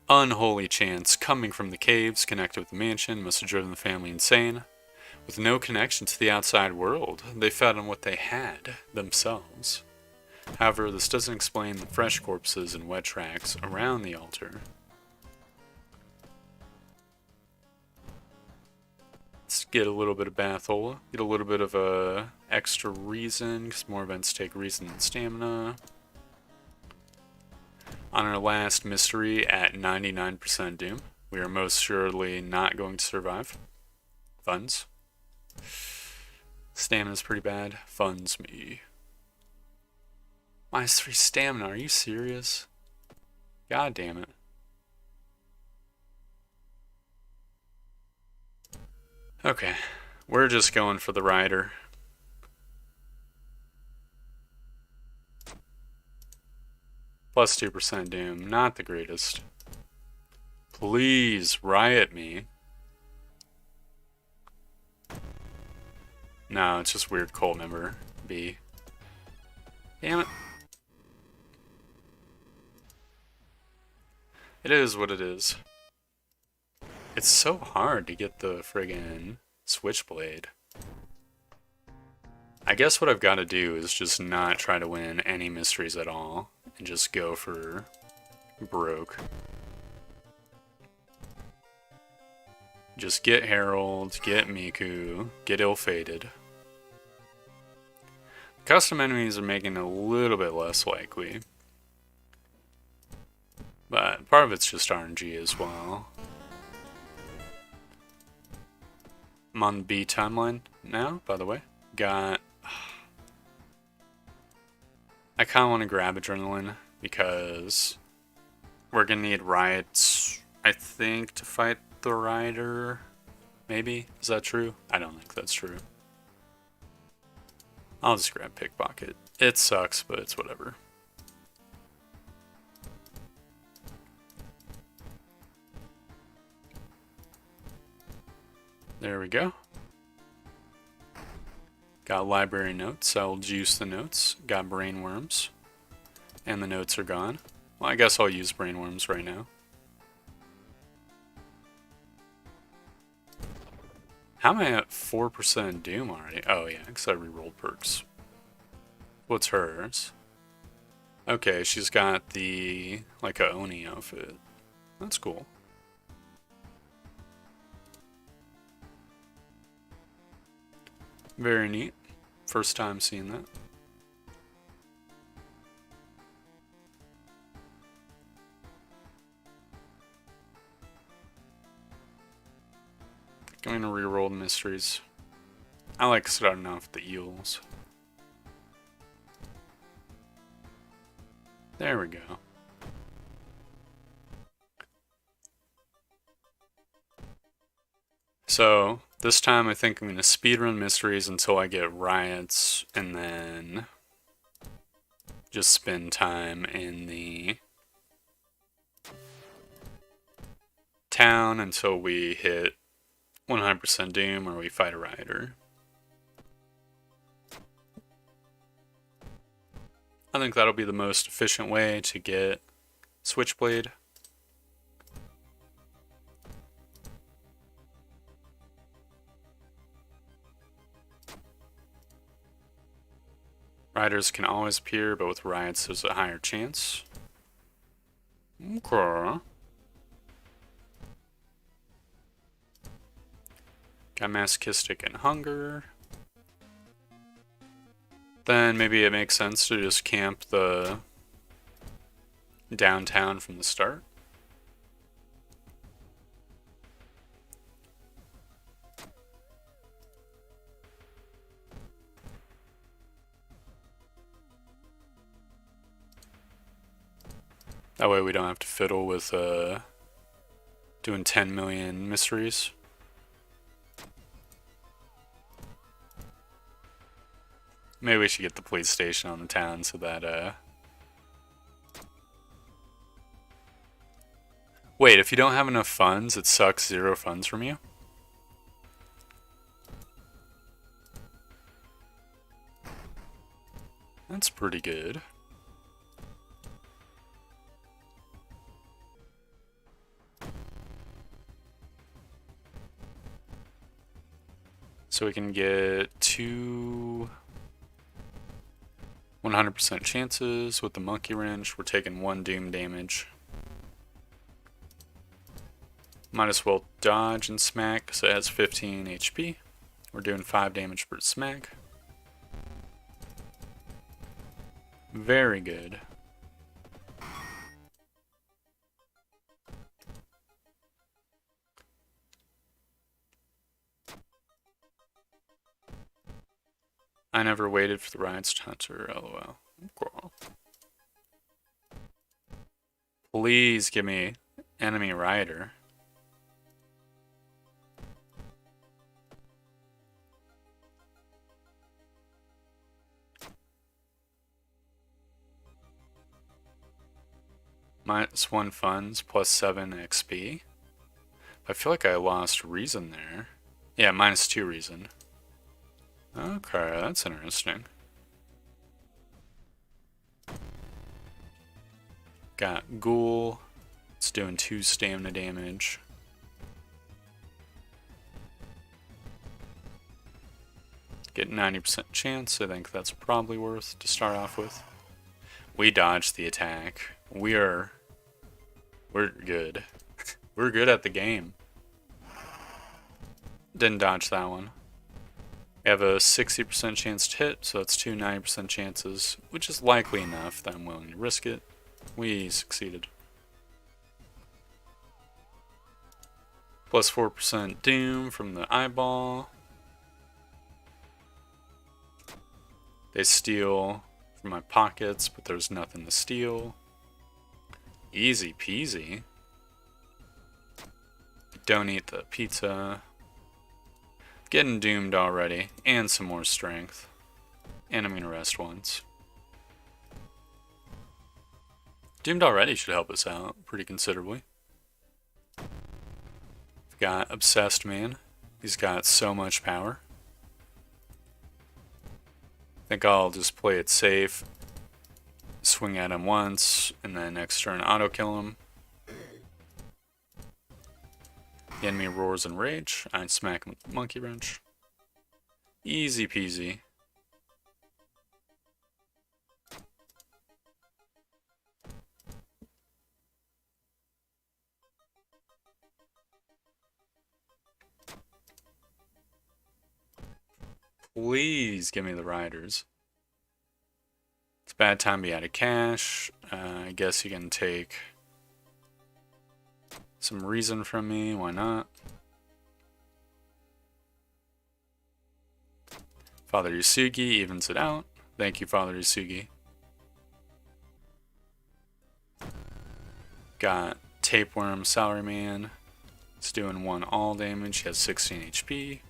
S1: Unholy chants coming from the caves connected with the mansion must have driven the family insane. With no connection to the outside world, they fed on what they had, themselves. However, this doesn't explain the fresh corpses and wet tracks around the altar. Let's get a little bit of Bathola, get a little bit of extra reason, because more events take reason than stamina. On our last mystery at 99% doom, we are most surely not going to survive. Funds. Stamina's pretty bad. Funds me. -3 stamina, are you serious? God damn it. Okay, we're just going for the rider. +2% doom, not the greatest. Please riot me. No, it's just weird cult member B. Damn it. It is what it is. It's so hard to get the friggin' Switchblade. I guess what I've got to do is just not try to win any mysteries at all, and just go for broke. Just get Herald, get Miku, get Ill-Fated. Custom enemies are making it a little bit less likely. But part of it's just RNG as well. I'm on the B timeline now, by the way. Got I kind of want to grab Adrenaline because we're going to need Riots, I think, to fight the Rider. Maybe? Is that true? I don't think that's true. I'll just grab Pickpocket. It sucks, but it's whatever. There we go. Got library notes. I'll juice the notes. Got brainworms. And the notes are gone. Well, I guess I'll use brainworms right now. How am I at 4% Doom already? Oh yeah, because I rerolled perks. What's hers? Okay, she's got the, like, a Oni outfit. That's cool. Very neat. First time seeing that. I'm gonna reroll the mysteries. I like starting off with the eels. There we go. So, this time I think I'm going to speedrun mysteries until I get riots, and then just spend time in the town until we hit 100% Doom or we fight a rioter. I think that'll be the most efficient way to get Switchblade. Riders can always appear, but with riots there's a higher chance. Okay. Got masochistic and hunger. Then maybe it makes sense to just camp the downtown from the start. That way we don't have to fiddle with doing 10 million mysteries. Maybe we should get the police station on the town so that, Wait, if you don't have enough funds, it sucks 0 funds from you? That's pretty good. So we can get 2 100% chances with the monkey wrench. We're taking 1 doom damage. Might as well dodge and smack because it has 15 HP. We're doing 5 damage per smack. Very good. I never waited for the riots to hunter, lol. Cool. Please give me enemy rioter. -1 funds, +7 XP. I feel like I lost reason there. Yeah, -2 reason. Okay, that's interesting. Got Ghoul. It's doing 2 stamina damage. Get 90% chance. I think that's probably worth to start off with. We dodged the attack. We're good. We're good at the game. Didn't dodge that one. We have a 60% chance to hit, so that's 2 90% chances, which is likely enough that I'm willing to risk it. We succeeded. +4% Doom from the eyeball. They steal from my pockets, but there's nothing to steal. Easy peasy. Don't eat the pizza. Getting doomed already, and some more strength. And I'm gonna rest once. Doomed already should help us out pretty considerably. We've got Obsessed Man. He's got so much power. I think I'll just play it safe. Swing at him once, and then next turn auto kill him. The enemy roars in rage. I smack him with the monkey wrench. Easy peasy. Please give me the riders. It's a bad time to be out of cash. I guess you can take some reason from me. Why not? Father Yasugi evens it out. Thank you, Father Yasugi. Got Tapeworm Salaryman. It's doing 1 all damage. He has 16 HP.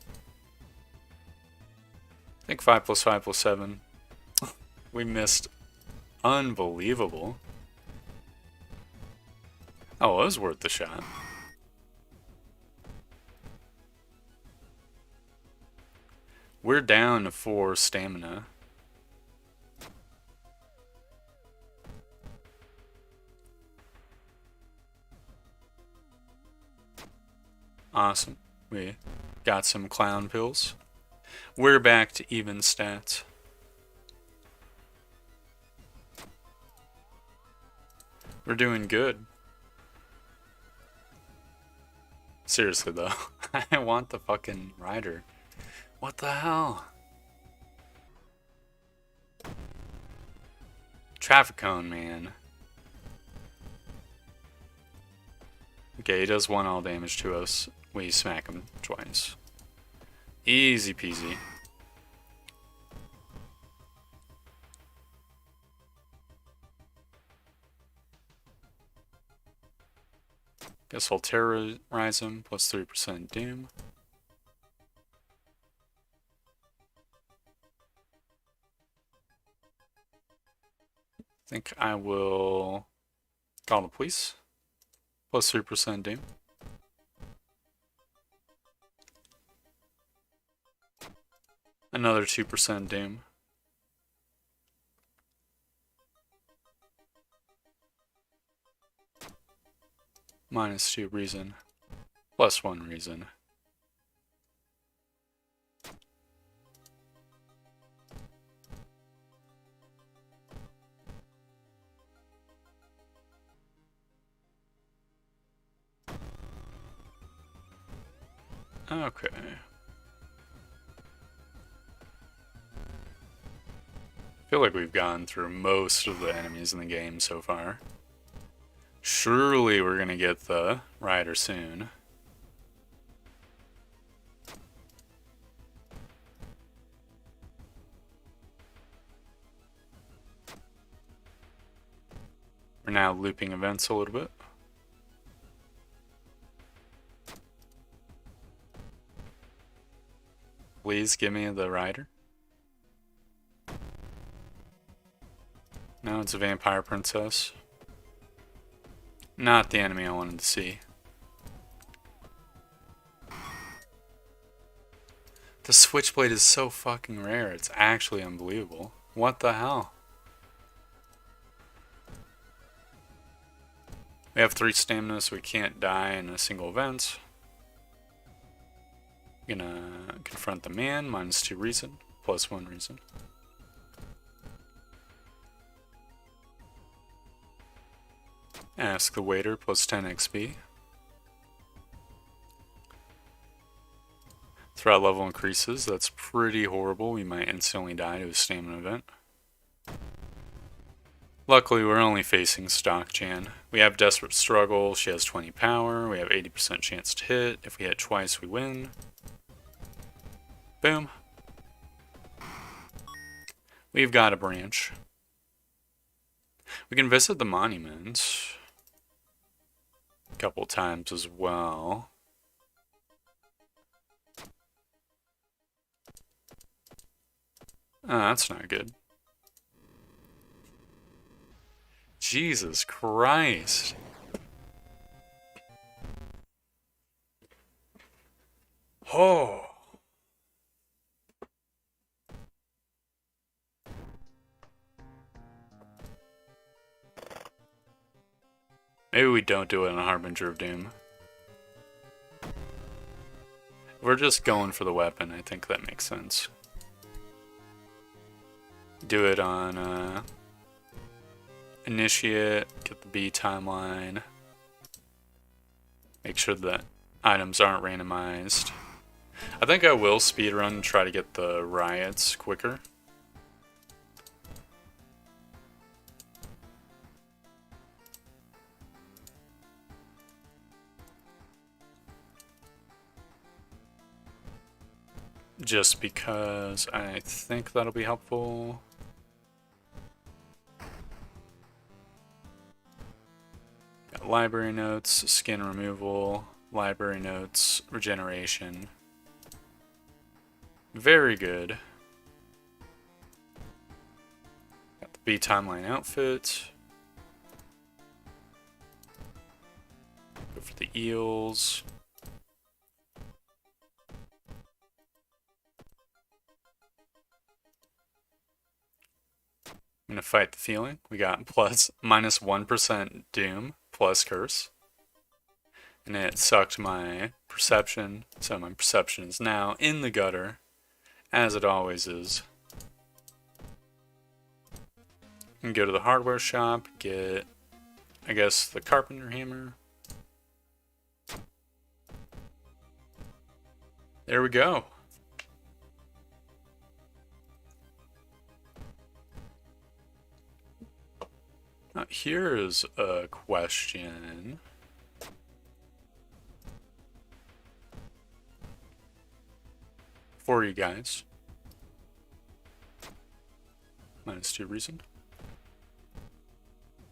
S1: I think 5 + 5 + 7. We missed. Unbelievable. Oh, it was worth the shot. We're down to 4 stamina. Awesome. We got some clown pills. We're back to even stats. We're doing good. Seriously though, I want the fucking rider. What the hell? Traffic cone, man. Okay, he does 1 all damage to us. We smack him twice. Easy peasy. Guess I'll terrorize him, plus 3% doom. I think I will call the police, plus 3% doom. Another 2% doom. -2 reason. +1 reason. Okay. I feel like we've gone through most of the enemies in the game so far. Surely we're gonna get the rider soon. We're now looping events a little bit. Please give me the rider. No, it's a vampire princess. Not the enemy I wanted to see. The Switchblade is so fucking rare. It's actually unbelievable. What the hell? We have 3 stamina, so we can't die in a single event. Gonna confront the man, -2 reason, +1 reason. Ask the waiter, +10 XP. Threat level increases, that's pretty horrible. We might instantly die to a stamina event. Luckily, we're only facing Stock Jan. We have Desperate Struggle, she has 20 power, we have 80% chance to hit. If we hit twice, we win. Boom. We've got a branch. We can visit the monument a couple times as well. Oh, that's not good. Jesus Christ. Oh. Maybe we don't do it on a Harbinger of Doom. We're just going for the weapon. I think that makes sense. Do it on Initiate, get the B timeline. Make sure that items aren't randomized. I think I will speedrun and try to get the riots quicker. Just because I think that'll be helpful. Got library notes, skin removal, library notes, regeneration. Very good. Got the B timeline outfit. Go for the eels. I'm gonna fight the feeling. We got minus 1% doom plus curse. And it sucked my perception, so my perception is now in the gutter, as it always is. And go to the hardware shop, get, I guess, the carpenter hammer. There we go. Now, here's a question. For you guys. -2 reason.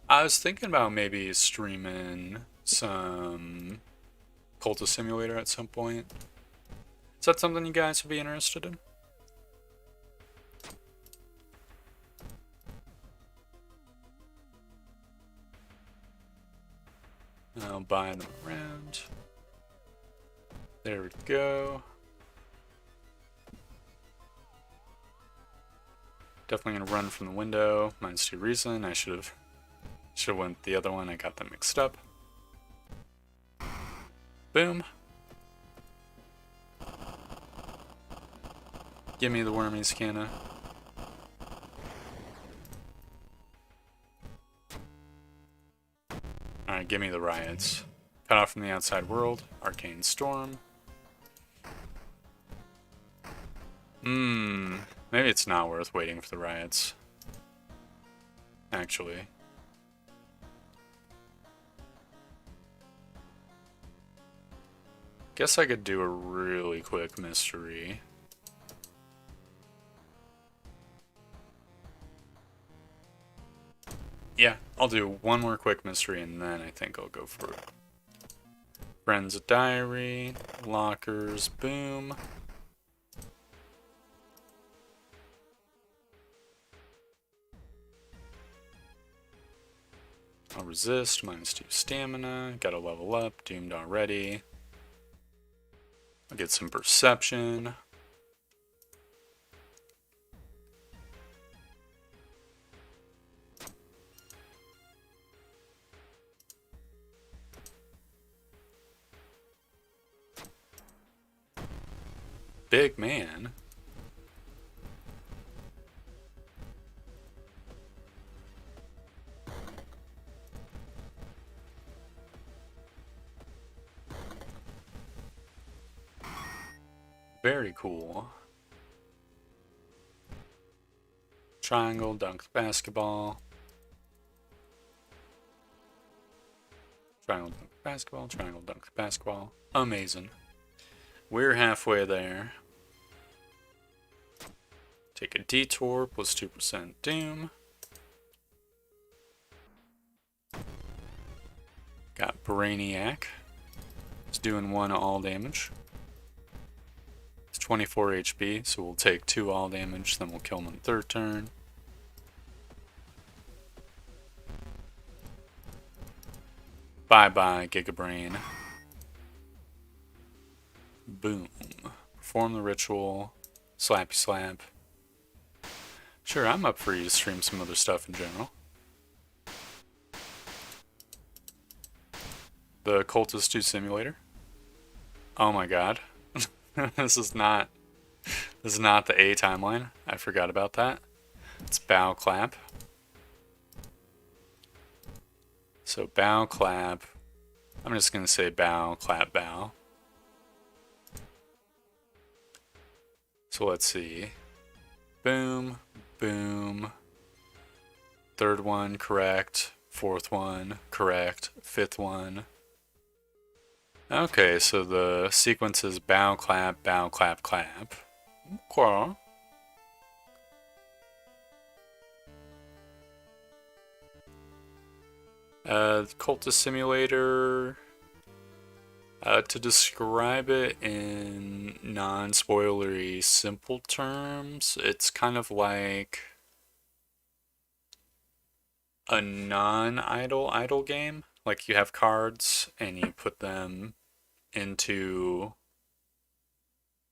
S1: I was thinking about maybe streaming some Cultist Simulator at some point. Is that something you guys would be interested in? I'll buy them around. There we go. Definitely gonna run from the window. -2 reason. I should have went the other one. I got them mixed up. Boom. Give me the wormy scanner. Alright, give me the riots. Cut off from the outside world. Arcane Storm. Maybe it's not worth waiting for the riots. Actually. Guess I could do a really quick mystery. Yeah, I'll do one more quick mystery and then I think I'll go for it. Friend's Diary, lockers, boom. I'll resist, -2 stamina, gotta level up, doomed already. I'll get some perception. Big man. Very cool. Triangle, dunk the basketball. Triangle, dunk the basketball, triangle, dunk the basketball. Amazing. We're halfway there. Take a detour, plus 2% doom. Got Brainiac. It's doing 1 all damage. It's 24 HP, so we'll take 2 all damage, then we'll kill him on the 3rd turn. Bye-bye, Gigabrain. Boom. Perform the ritual. Slappy slap. Sure, I'm up for you to stream some other stuff in general. The Cultist 2 Simulator. Oh my god. This is not the A timeline. I forgot about that. It's bow clap. So bow clap. I'm just gonna say bow clap bow. So let's see. Boom, boom. 3rd one, correct. 4th one, correct. 5th one. Okay, so the sequence is bow, clap, clap. Okay. Cultist Simulator. To describe it in non-spoilery simple terms, it's kind of like a non-idle game. Like you have cards and you put them into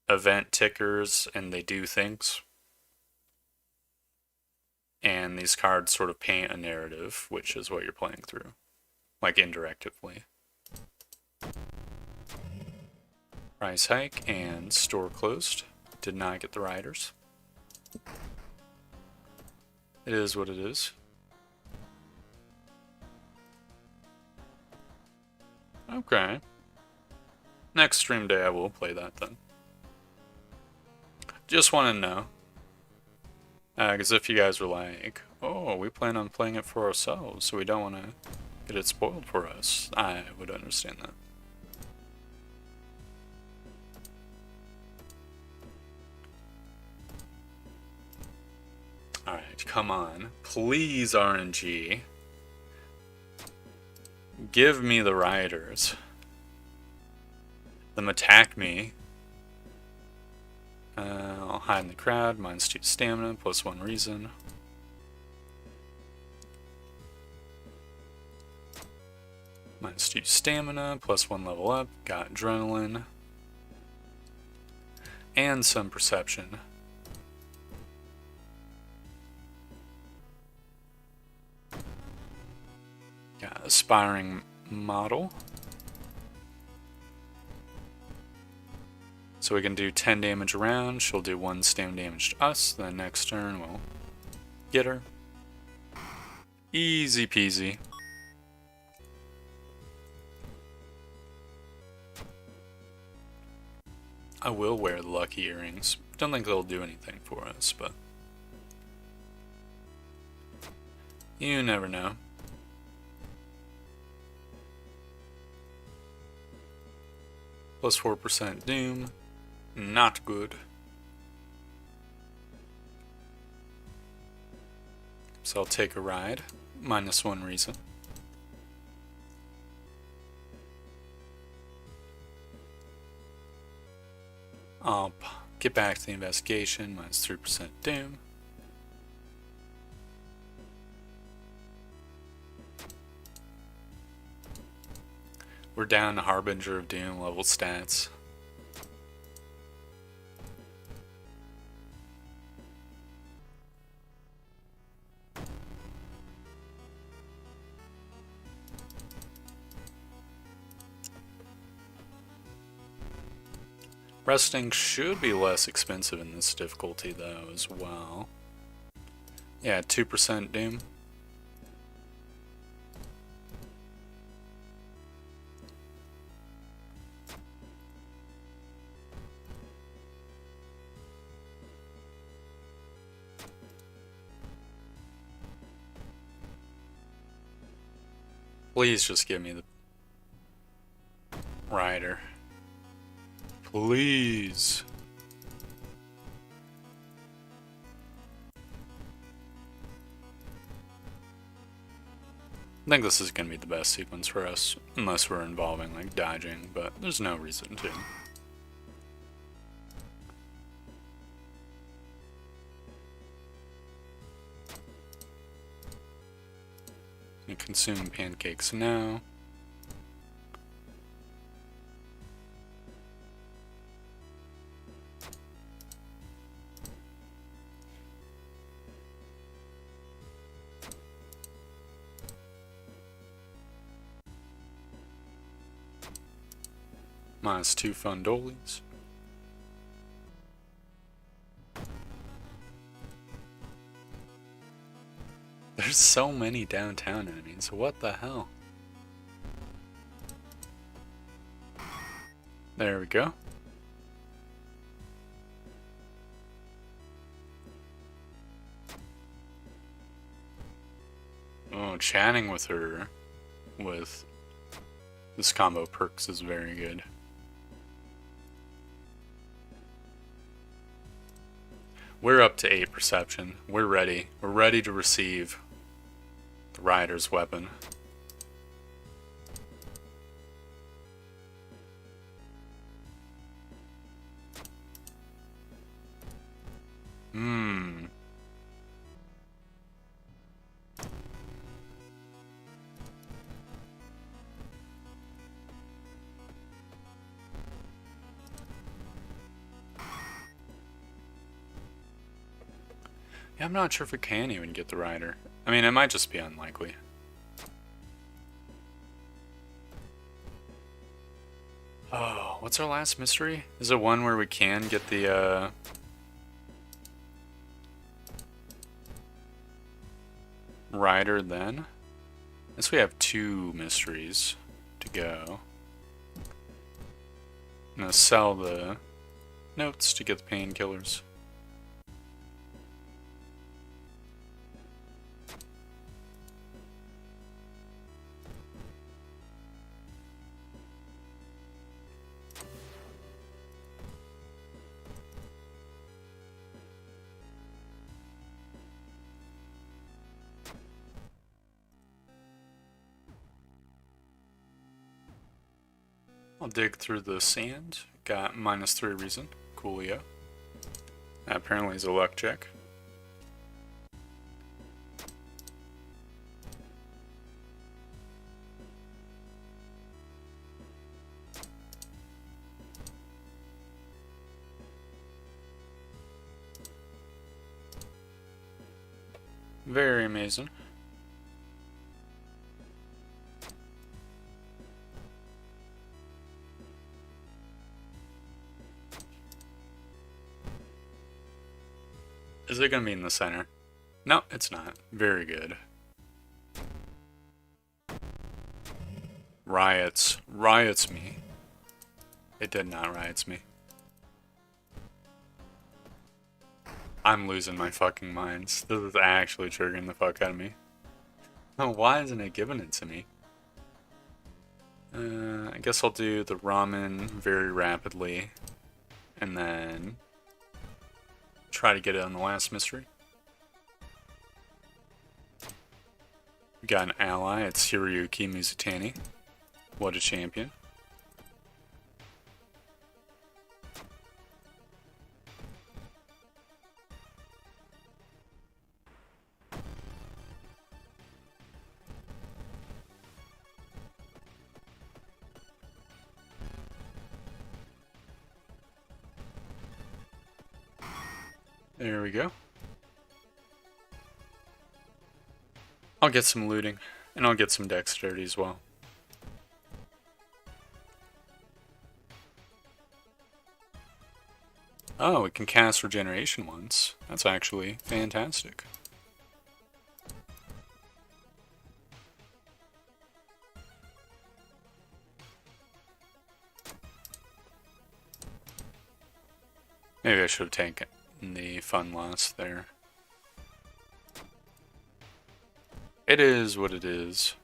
S1: event tickers and they do things. And these cards sort of paint a narrative, which is what you're playing through. Like indirectly. Price hike and store closed. Did not get the riders. It is what it is. Okay. Next stream day I will play that then. Just want to know. Because if you guys were like, oh, we plan on playing it for ourselves, so we don't want to get it spoiled for us, I would understand that. Alright, come on. Please, RNG. Give me the riders. Them attack me. I'll hide in the crowd. -2 stamina, +1 reason. -2 stamina, +1 level up. Got adrenaline. And some perception. Got aspiring model. So we can do 10 damage around. She'll do 1 stam damage to us. Then next turn we'll get her. Easy peasy. I will wear the lucky earrings. Don't think they'll do anything for us, but you never know. +4% doom. Not good. So I'll take a ride. -1 reason. I'll get back to the investigation. -3% doom. We're down to Harbinger of Doom level stats. Resting should be less expensive in this difficulty though as well. Yeah, 2% Doom. Please just give me the rider. Please. I think this is going to be the best sequence for us, unless we're involving like dodging, but there's no reason to. You consume pancakes now. -2 Fundolis. There's so many downtown enemies, what the hell? There we go. Oh, chatting with her with this combo perks is very good. We're up to 8 perception. We're ready. We're ready to receive the rider's weapon. Yeah, I'm not sure if we can even get the rider. I mean, it might just be unlikely. Oh, what's our last mystery? Is it one where we can get the, rider then? I guess we have 2 mysteries to go. I'm gonna sell the notes to get the painkillers. I'll dig through the sand. Got -3 reason. Coolio. That apparently is a luck check. Very amazing. Is it going to be in the center? No, it's not. Very good. Riots. Riots me. It did not riots me. I'm losing my fucking minds. This is actually triggering the fuck out of me. Oh, why isn't it giving it to me? I guess I'll do the ramen very rapidly. And then try to get it on the last mystery. We got an ally, it's Hiroyuki Mizutani. What a champion. There we go. I'll get some looting, and I'll get some dexterity as well. Oh, we can cast regeneration once. That's actually fantastic. Maybe I should have taken the fun loss there. It is what it is.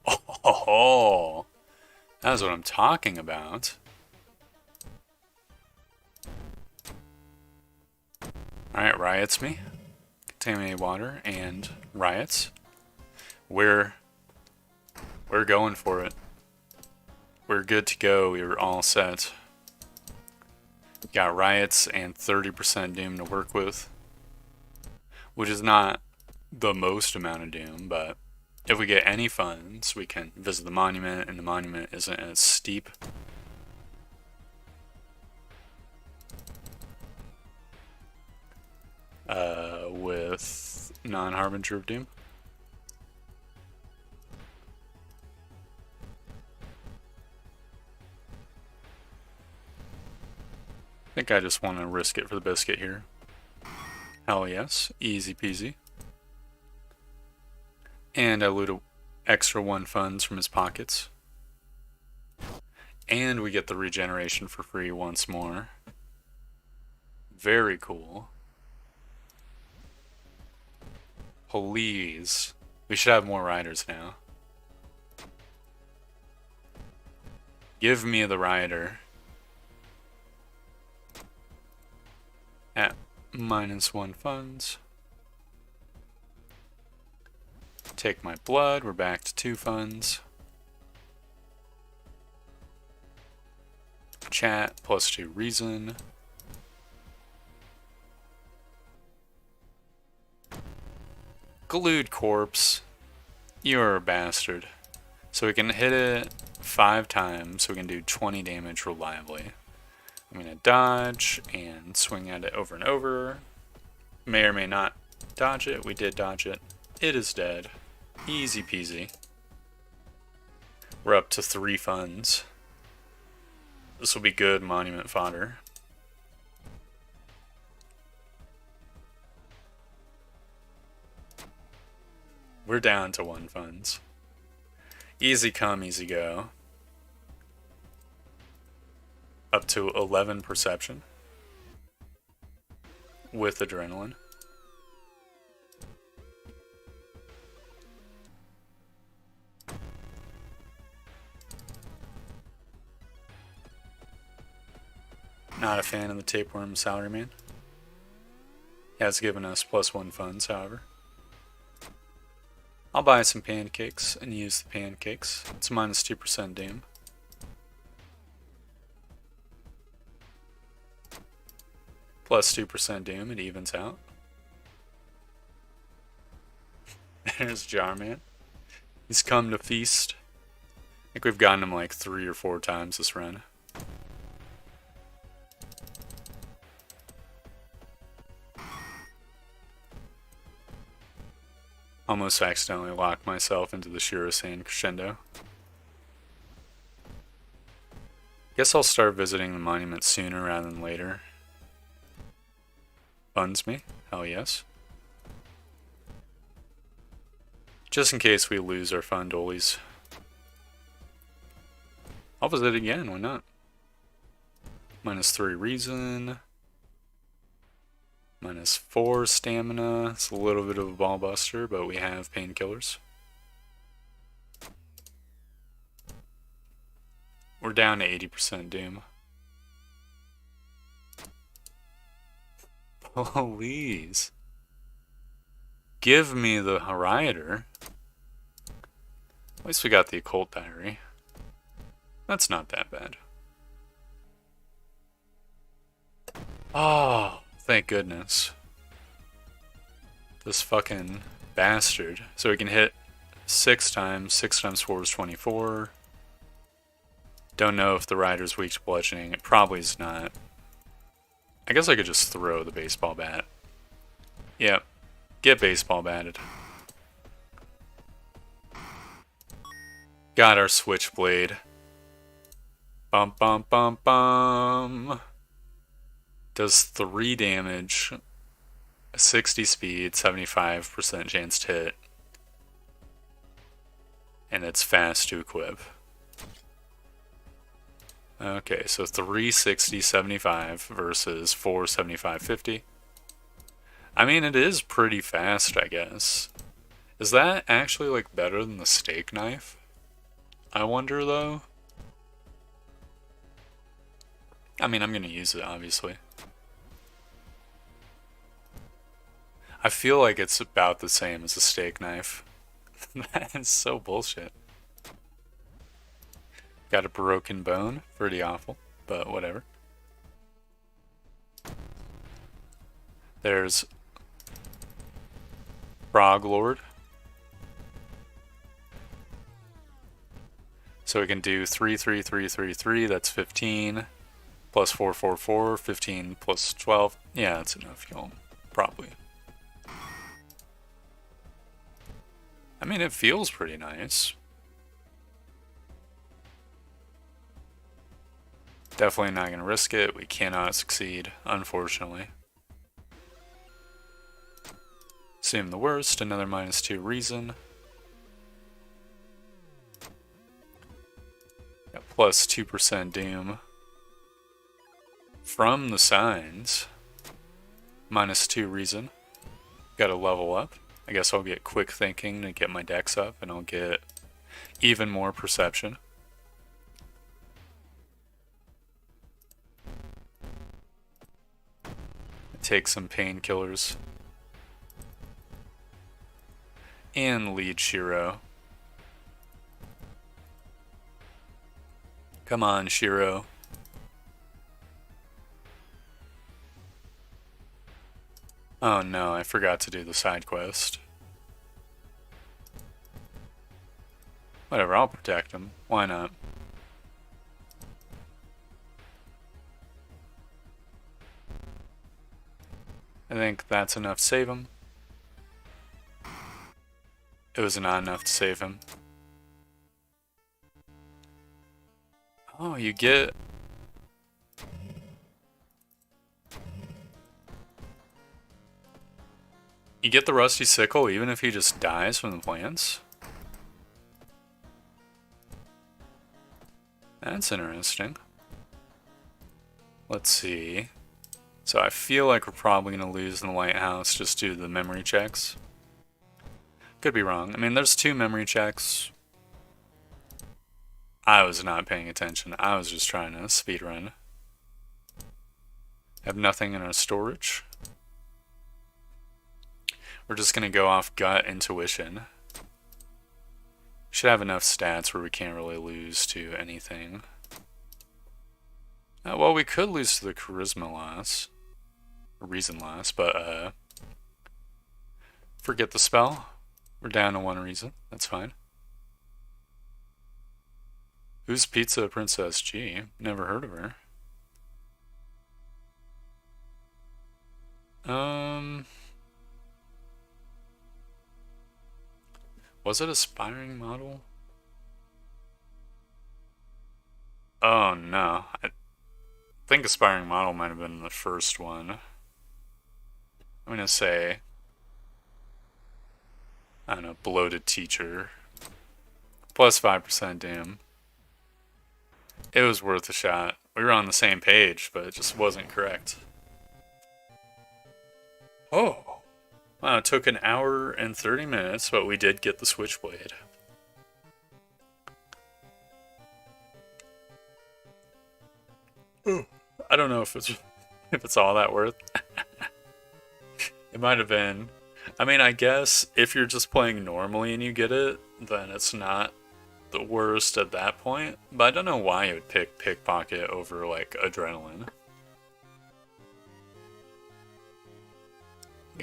S1: Oh, that's what I'm talking about. Alright, riots me. contaminated water, and riots. We're going for it. We're good to go. We were all set. Got riots and 30% doom to work with, which is not the most amount of doom, but if we get any funds, we can visit the monument, and the monument isn't as steep. With non-harbinger of doom. I think I just want to risk it for the biscuit here. Hell yes, easy peasy. And I loot extra 1 funds from his pockets. And we get the regeneration for free once more. Very cool. Please. We should have more riders now. Give me the rider. At -1 funds. Take my blood. We're back to 2 funds. Chat +2 reason. Glued corpse. You're a bastard. So we can hit it 5 times, so we can do 20 damage reliably. I'm gonna dodge and swing at it over and over. May or may not dodge it. We did dodge it. It is dead. Easy peasy. We're up to 3 funds. This will be good monument fodder. We're down to 1 funds. Easy come, easy go. Up to 11 perception. With adrenaline. Not a fan of the tapeworm salaryman. He has given us +1 funds, however. I'll buy some pancakes and use the pancakes. It's -2% doom. +2% doom, it evens out. There's Jarman. He's come to feast. I think we've gotten him like 3 or 4 times this run. Almost accidentally locked myself into the Shiro-san crescendo. Guess I'll start visiting the monument sooner rather than later. Funds me? Hell yes. Just in case we lose our fund ollies. I'll visit again, why not? -3 reason. -4 stamina. It's a little bit of a ball buster, but we have painkillers. We're down to 80% doom. Please. Give me the rioter. At least we got the occult diary. That's not that bad. Oh, thank goodness. This fucking bastard. So we can hit 6 times. 6 times 4 is 24. Don't know if the rider's weak to bludgeoning. It probably is not. I guess I could just throw the baseball bat. Yep. Get baseball batted. Got our Switchblade. Bum bum bum bum. Does 3 damage. 60 speed, 75% chance to hit. And it's fast to equip. Okay, so 360, 75 versus 475, 50. I mean, it is pretty fast, I guess. Is that actually, like, better than the steak knife? I wonder, though. I mean, I'm gonna use it, obviously. I feel like it's about the same as a steak knife. That is so bullshit. Got a broken bone. Pretty awful, but whatever. There's Frog Lord. So we can do 3, 3, 3, 3, 3. That's 15. Plus 4, 4, 4. 15 plus 12. Yeah, that's enough, y'all. Probably. I mean, it feels pretty nice. Definitely not going to risk it. We cannot succeed, unfortunately. Assume the worst. Another -2 reason. Got plus 2% doom. From the signs. -2 reason. Gotta level up. I guess I'll get quick thinking to get my dex up, and I'll get even more perception. Take some painkillers. And lead Shiro. Come on, Shiro. Oh no, I forgot to do the side quest. Whatever, I'll protect him. Why not? I think that's enough to save him. It was not enough to save him. Oh, you get... You get the Rusty Sickle even if he just dies from the plants? That's interesting. Let's see. So I feel like we're probably going to lose in the Lighthouse just due to the memory checks. Could be wrong. I mean, there's 2 memory checks. I was not paying attention. I was just trying to speedrun. Have nothing in our storage. We're just going to go off gut intuition. Should have enough stats where we can't really lose to anything. Well, we could lose to the charisma loss. Reason loss, but forget the spell. We're down to 1 reason. That's fine. Who's Pizza Princess G? Never heard of her. Was it aspiring model? Oh no. I think aspiring model might have been the first one. I'm gonna say, I don't know, bloated teacher. Plus 5% doom. It was worth a shot. We were on the same page, but it just wasn't correct. Oh. Wow, it took 1 hour and 30 minutes, but we did get the Switchblade. I don't know if it's all that worth. It might have been. I mean, I guess if you're just playing normally and you get it, then it's not the worst at that point. But I don't know why you would pick Pickpocket over, like, Adrenaline.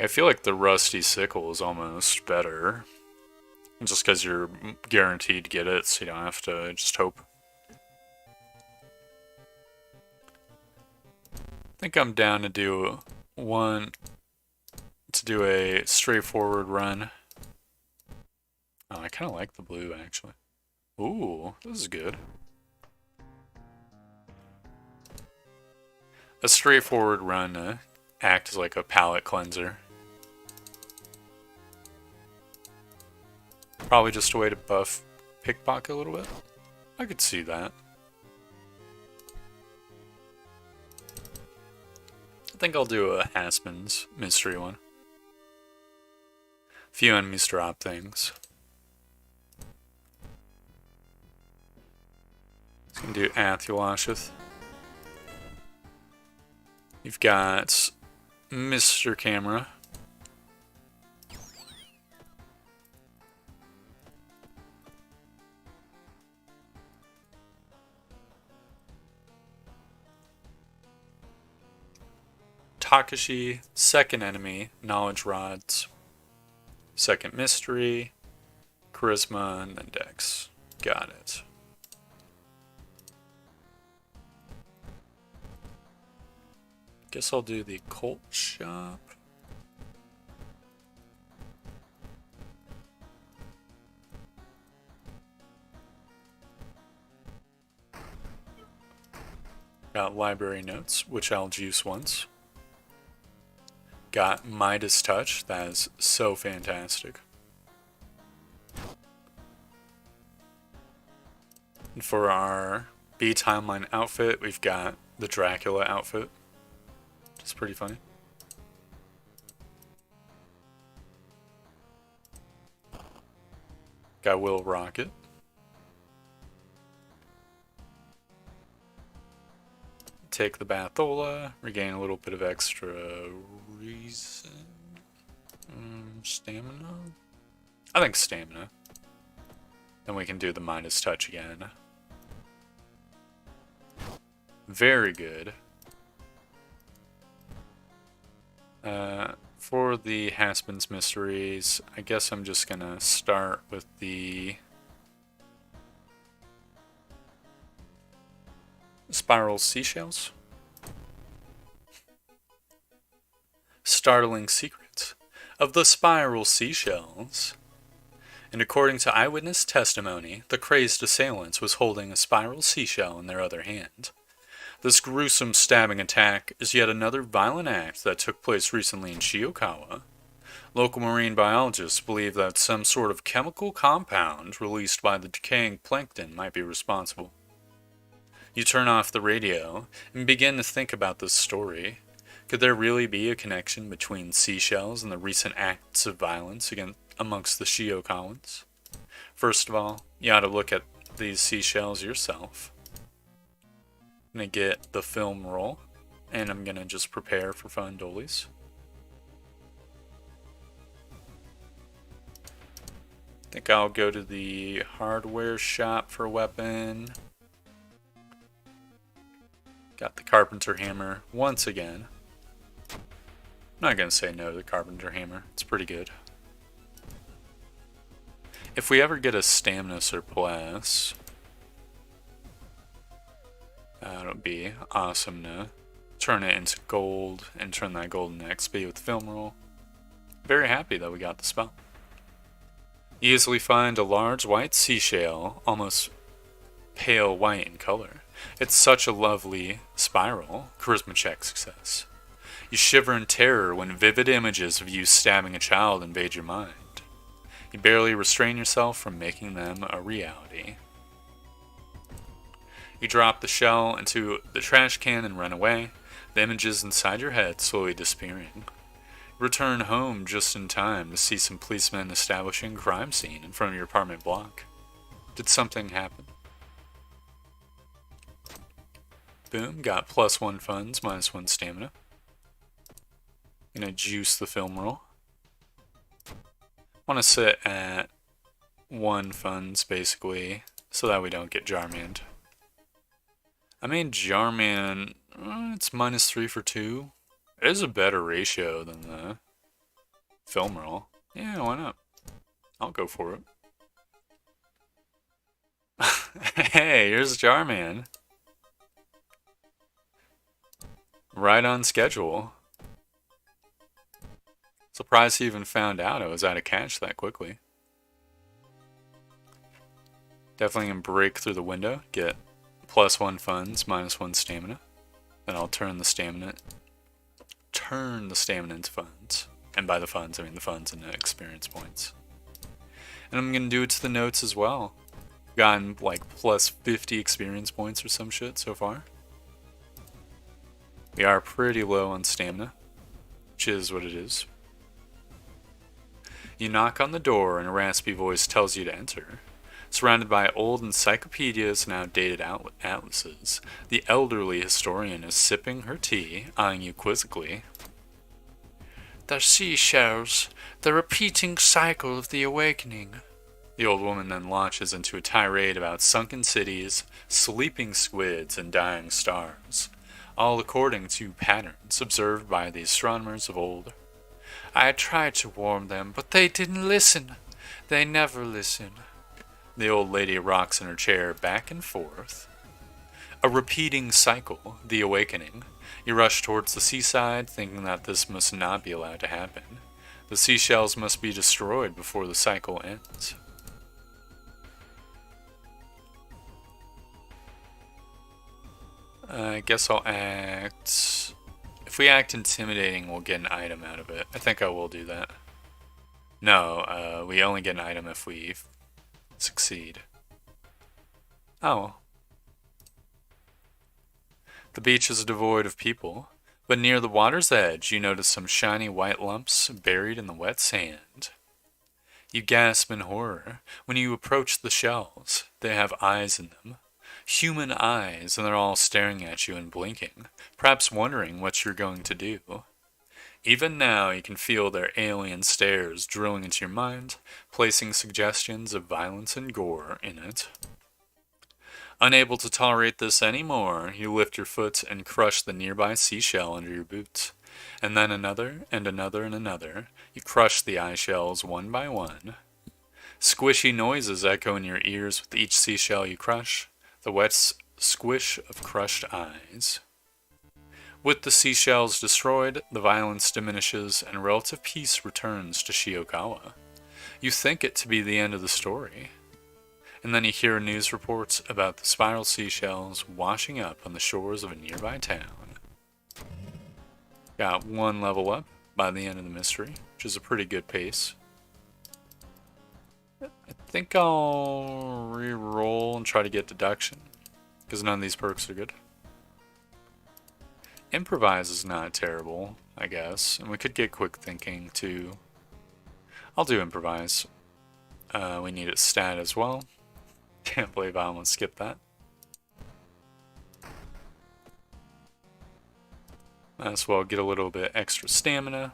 S1: I feel like the Rusty Sickle is almost better. Just because you're guaranteed to get it, so you don't have to just hope. I think I'm down to do a straightforward run. Oh, I kind of like the blue, actually. Ooh, this is good. A straightforward run to act as like a palate cleanser. Probably just a way to buff Pickpocket a little bit. I could see that. I think I'll do a Haspin's mystery one. Few enemies drop things. It's gonna do Athulasheth. You've got Mr. Camera. Takashi, second enemy, knowledge rods, second mystery, charisma, and then dex. Got it. Guess I'll do the occult shop. Got library notes, which I'll juice once. Got Midas Touch, that is so fantastic. And for our B timeline outfit, we've got the Dracula outfit. It's pretty funny. Got Will Rocket. Take the Bathola, regain a little bit of extra reason. Stamina? I think stamina. Then we can do the Midas Touch again. Very good. For the Haspin's Mysteries, I guess I'm just gonna start with the Spiral Seashells. Startling secrets of the Spiral Seashells. And according to eyewitness testimony, the crazed assailants was holding a spiral seashell in their other hand. This gruesome stabbing attack is yet another violent act that took place recently in Shiokawa. Local marine biologists believe that some sort of chemical compound released by the decaying plankton might be responsible. You turn off the radio and begin to think about this story. Could there really be a connection between seashells and the recent acts of violence amongst the Shiokawans? First of all, you ought to look at these seashells yourself. I'm going to get the film roll, and I'm going to just prepare for fun dolies. I think I'll go to the hardware shop for a weapon. Got the carpenter hammer once again. I'm not going to say no to the carpenter hammer. It's pretty good. If we ever get a stamina surplus, that would be awesome to turn it into gold and turn that gold into XP with the film roll. Very happy that we got the spell. Easily find a large white seashell, almost pale white in color. It's such a lovely spiral. Charisma check success. You shiver in terror when vivid images of you stabbing a child invade your mind. You barely restrain yourself from making them a reality. You drop the shell into the trash can and run away, the images inside your head slowly disappearing. Return home just in time to see some policemen establishing a crime scene in front of your apartment block. Did something happen? Boom, got +1 funds, -1 stamina. Gonna juice the film roll. Want to sit at 1 funds basically, so that we don't get Jarmanned. I mean, Jarman, it's -3 for 2. It is a better ratio than the film roll. Yeah, why not? I'll go for it. Hey, here's Jarman. Right on schedule. Surprised he even found out I was out of cash that quickly. Definitely gonna break through the window, get +1 funds, -1 stamina. Then I'll turn the stamina into funds. And by the funds, I mean the funds into experience points. And I'm gonna do it to the notes as well. Gotten like +50 experience points or some shit so far. We are pretty low on stamina, which is what it is. You knock on the door and a raspy voice tells you to enter. Surrounded by old encyclopedias and outdated atlases, the elderly historian is sipping her tea, eyeing you quizzically. The seashells, the repeating cycle of the awakening. The old woman then launches into a tirade about sunken cities, sleeping squids, and dying stars. all according to patterns observed by the astronomers of old. I tried to warn them, but they didn't listen. They never listen. The old lady rocks in her chair back and forth. A repeating cycle, the awakening. You rush towards the seaside, thinking that this must not be allowed to happen. The seashells must be destroyed before the cycle ends. I guess I'll act... If we act intimidating, we'll get an item out of it. I think I will do that. No, we only get an item if we succeed. Oh. The beach is devoid of people, but near the water's edge you notice some shiny white lumps buried in the wet sand. You gasp in horror when you approach the shells. They have eyes in them. Human eyes, and they're all staring at you and blinking, perhaps wondering what you're going to do. Even now you can feel their alien stares drilling into your mind, placing suggestions of violence and gore in it. Unable to tolerate this anymore, you lift your foot and crush the nearby seashell under your boot. And then another, and another, and another. You crush the eye shells one by one. Squishy noises echo in your ears with each seashell you crush. The wet squish of crushed eyes. With the seashells destroyed, the violence diminishes and relative peace returns to Shiokawa. You think it to be the end of the story. And then you hear news reports about the spiral seashells washing up on the shores of a nearby town. Got one level up by the end of the mystery, which is a pretty good pace. I think I'll re-roll and try to get deduction, because none of these perks are good. Improvise is not terrible, I guess, and we could get quick thinking too. I'll do improvise. We need it stat as well. Can't believe I almost skipped that. Might as well get a little bit extra stamina.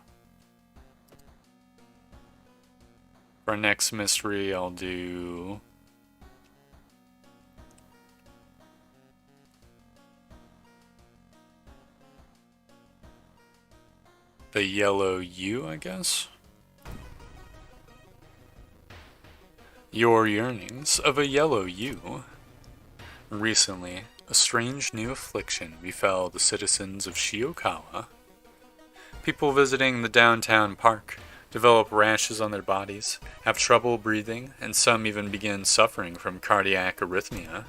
S1: For our next mystery, I'll do... the yellow U, I guess? Your yearnings of a yellow U. Recently, a strange new affliction befell the citizens of Shiokawa. People visiting the downtown park develop rashes on their bodies, have trouble breathing, and some even begin suffering from cardiac arrhythmia.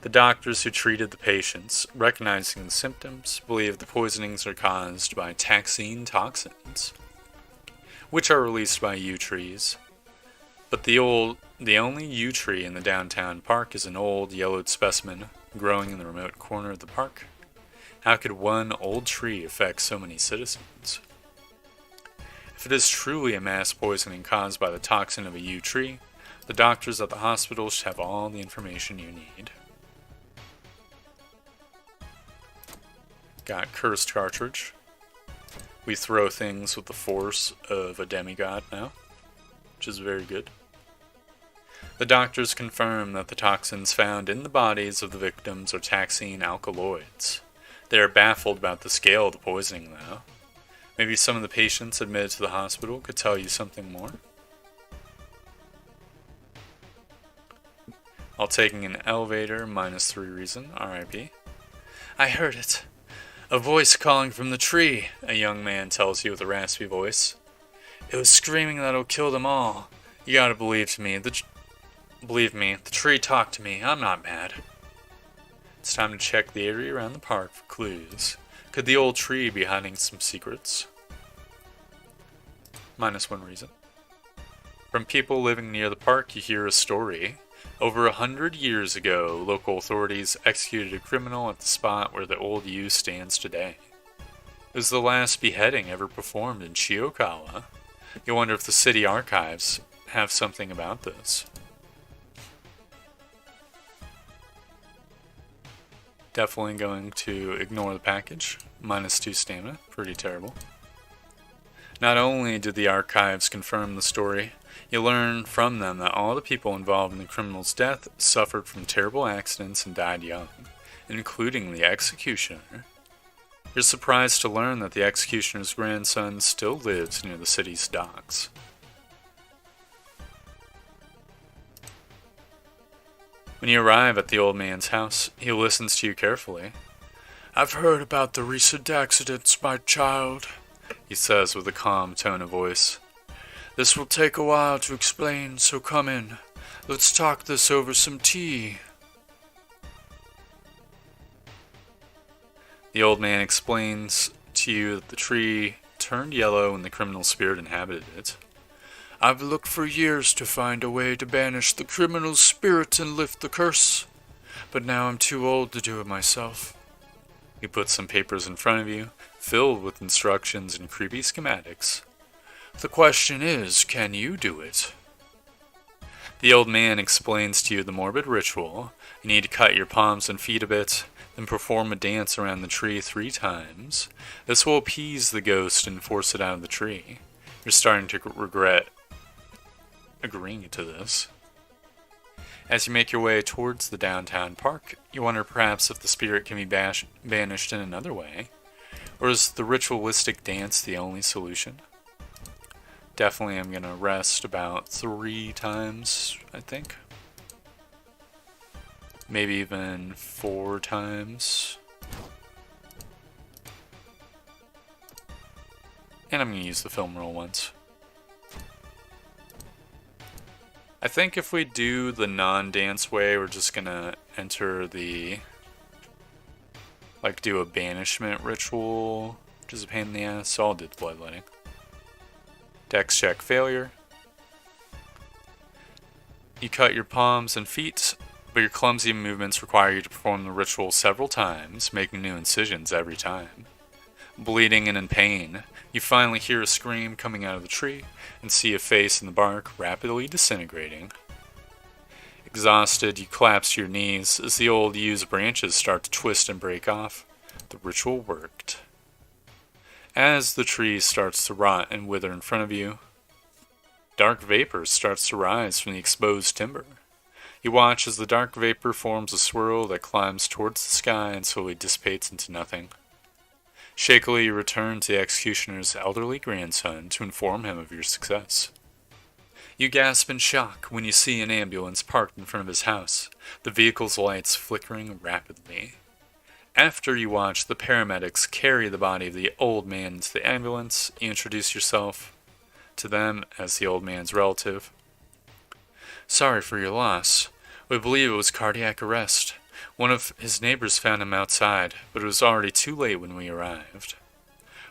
S1: The doctors who treated the patients, recognizing the symptoms, believe the poisonings are caused by taxine toxins, which are released by yew trees. But the only yew tree in the downtown park is an old, yellowed specimen growing in the remote corner of the park. How could one old tree affect so many citizens? If it is truly a mass poisoning caused by the toxin of a yew tree, the doctors at the hospital should have all the information you need. Got Cursed Cartridge. We throw things with the force of a demigod now, which is very good. The doctors confirm that the toxins found in the bodies of the victims are taxine alkaloids. They are baffled about the scale of the poisoning, though. Maybe some of the patients admitted to the hospital could tell you something more. While taking an elevator, -3 reason, RIP. I heard it. A voice calling from the tree, a young man tells you with a raspy voice. It was screaming that it'll kill them all. You gotta believe me, the tree talked to me. I'm not mad. It's time to check the area around the park for clues. Could the old tree be hiding some secrets? -1 reason. From people living near the park, you hear a story. Over 100 years ago, local authorities executed a criminal at the spot where the old yew stands today. It was the last beheading ever performed in Shiokawa. You wonder if the city archives have something about this. Definitely going to ignore the package. -2 stamina. Pretty terrible. Not only did the archives confirm the story, you learn from them that all the people involved in the criminal's death suffered from terrible accidents and died young. including the executioner. You're surprised to learn that the executioner's grandson still lives near the city's docks. When you arrive at the old man's house, he listens to you carefully. "I've heard about the recent accidents, my child," he says with a calm tone of voice. "This will take a while to explain, so come in. Let's talk this over some tea." The old man explains to you that the tree turned yellow when the criminal spirit inhabited it. "I've looked for years to find a way to banish the criminal spirit and lift the curse, but now I'm too old to do it myself." He puts some papers in front of you, filled with instructions and creepy schematics. "The question is, can you do it?" The old man explains to you the morbid ritual. You need to cut your palms and feet a bit, then perform a dance around the tree 3 times. This will appease the ghost and force it out of the tree. You're starting to regret agreeing to this. As you make your way towards the downtown park, you wonder perhaps if the spirit can be banished in another way. Or is the ritualistic dance the only solution? Definitely I'm going to rest about 3 times, I think. Maybe even 4 times. And I'm going to use the film roll once. I think if we do the non-dance way, we're just going to enter the... do a banishment ritual, which is a pain in the ass, so I'll do the bloodletting. Dex check failure. You cut your palms and feet, but your clumsy movements require you to perform the ritual several times, making new incisions every time. Bleeding and in pain, you finally hear a scream coming out of the tree and see a face in the bark rapidly disintegrating. Exhausted, you collapse to your knees as the old used branches start to twist and break off. The ritual worked. As the tree starts to rot and wither in front of you, dark vapor starts to rise from the exposed timber. You watch as the dark vapor forms a swirl that climbs towards the sky and slowly dissipates into nothing. Shakily, you return to the executioner's elderly grandson to inform him of your success. You gasp in shock when you see an ambulance parked in front of his house, the vehicle's lights flickering rapidly. After you watch the paramedics carry the body of the old man into the ambulance, you introduce yourself to them as the old man's relative. "Sorry for your loss. We believe it was cardiac arrest. One of his neighbors found him outside, but it was already too late when we arrived."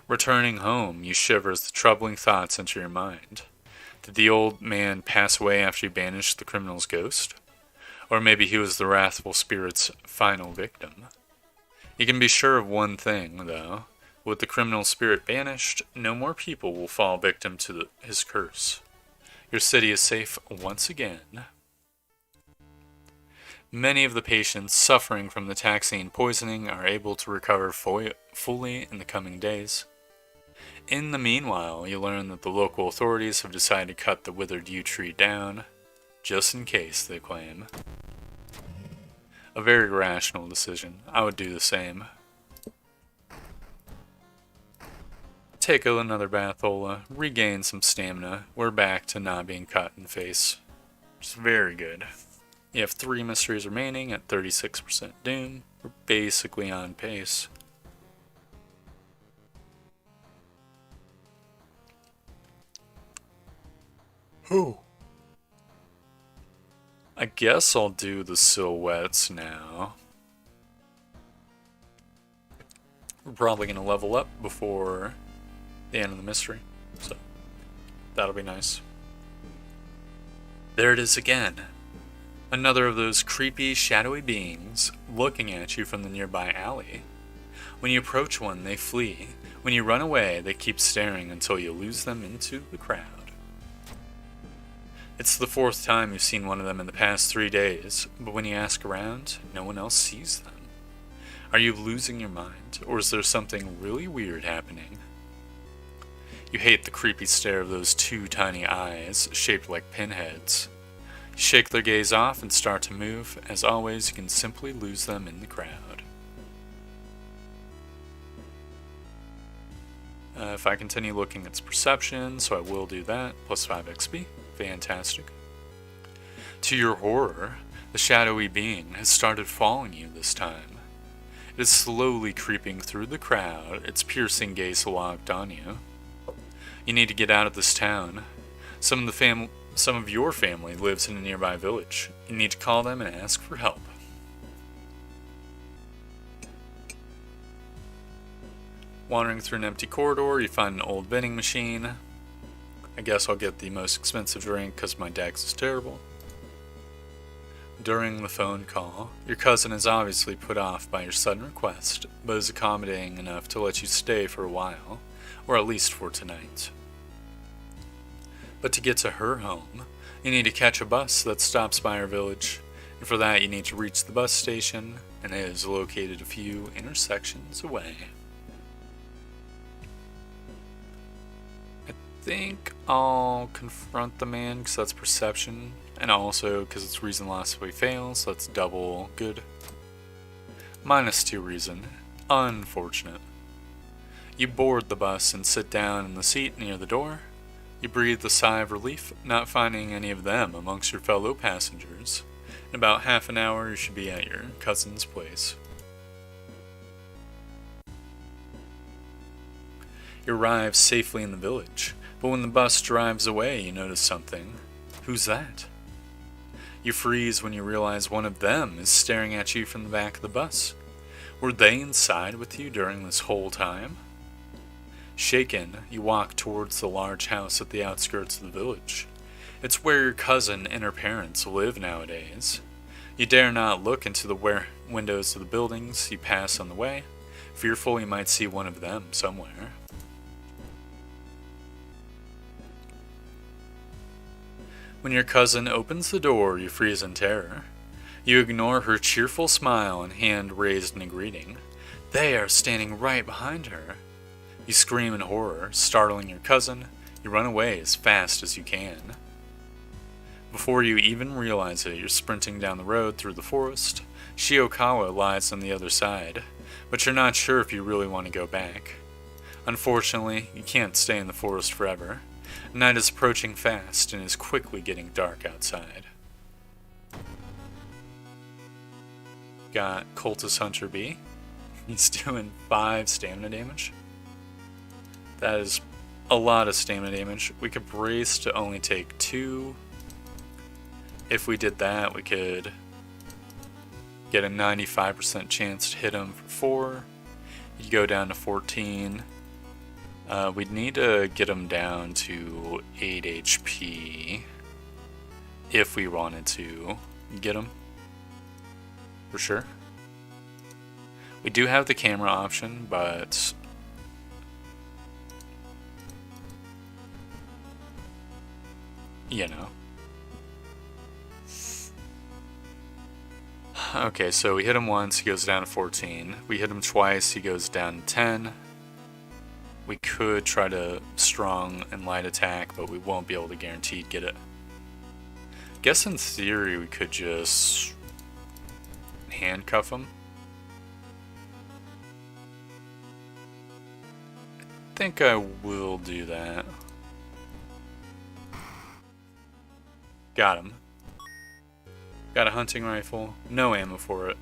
S1: Returning home, you shiver as the troubling thoughts enter your mind. Did the old man pass away after you banished the criminal's ghost? Or maybe he was the wrathful spirit's final victim. You can be sure of one thing, though. With the criminal spirit banished, no more people will fall victim to his curse. Your city is safe once again. Many of the patients suffering from the taxine poisoning are able to recover fully in the coming days. In the meanwhile, you learn that the local authorities have decided to cut the withered yew tree down, just in case, they claim. A very rational decision. I would do the same. Take another bath, Ola. Regain some stamina. We're back to not being cut in the face. It's very good. You have 3 mysteries remaining at 36% doom. We're basically on pace. Oh. I guess I'll do the silhouettes now. We're probably going to level up before the end of the mystery, so that'll be nice. There it is again. Another of those creepy, shadowy beings looking at you from the nearby alley. When you approach one, they flee. When you run away, they keep staring until you lose them into the crowd. It's the 4th time you've seen one of them in the past 3 days, but when you ask around, no one else sees them. Are you losing your mind, or is there something really weird happening? You hate the creepy stare of those 2 tiny eyes, shaped like pinheads. You shake their gaze off and start to move. As always, you can simply lose them in the crowd. If I continue looking, it's perception, so I will do that. Plus 5 XP. Fantastic. To your horror, the shadowy being has started following you this time. It is slowly creeping through the crowd, its piercing gaze locked on you. You need to get out of this town. Some of your family lives in a nearby village. You need to call them and ask for help. Wandering through an empty corridor, you find an old vending machine. I guess I'll get the most expensive drink because my dex is terrible. During the phone call, your cousin is obviously put off by your sudden request, but is accommodating enough to let you stay for a while, or at least for tonight. But to get to her home, you need to catch a bus that stops by her village, and for that you need to reach the bus station, and it is located a few intersections away. I think I'll confront the man because that's perception, and also because it's reason lost if we fail, so that's double good. -2 reason. Unfortunate. You board the bus and sit down in the seat near the door. You breathe a sigh of relief, not finding any of them amongst your fellow passengers. In about half an hour, you should be at your cousin's place. You arrive safely in the village, but when the bus drives away, you notice something. Who's that? You freeze when you realize one of them is staring at you from the back of the bus. Were they inside with you during this whole time? Shaken, you walk towards the large house at the outskirts of the village. It's where your cousin and her parents live nowadays. You dare not look into the windows of the buildings you pass on the way, fearful you might see one of them somewhere. When your cousin opens the door, you freeze in terror. You ignore her cheerful smile and hand raised in a greeting. They are standing right behind her. You scream in horror, startling your cousin. You run away as fast as you can. Before you even realize it, you're sprinting down the road through the forest. Shiokawa lies on the other side, but you're not sure if you really want to go back. Unfortunately, you can't stay in the forest forever. Night is approaching fast and is quickly getting dark outside. Got Cultist Hunter B. He's doing 5 stamina damage. That is a lot of stamina damage. We could brace to only take 2. If we did that, we could get a 95% chance to hit him for 4. You'd go down to 14. We'd need to get him down to 8 HP if we wanted to get him. For sure. We do have the camera option, but you know. Okay, so we hit him once, he goes down to 14. We hit him twice, he goes down to 10. We could try to strong and light attack, but we won't be able to guaranteed get it. Guess in theory we could just handcuff him. I think I will do that. Got him. Got a hunting rifle. No ammo for it.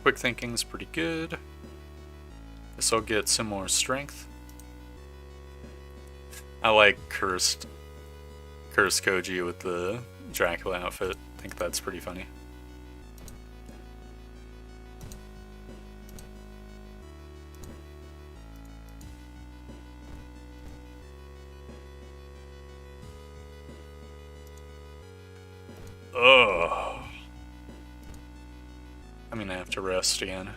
S1: Quick thinking's pretty good. Guess I'll get some more strength. I like Cursed Koji with the Dracula outfit. I think that's pretty funny. Ugh. I'm gonna have to rest again.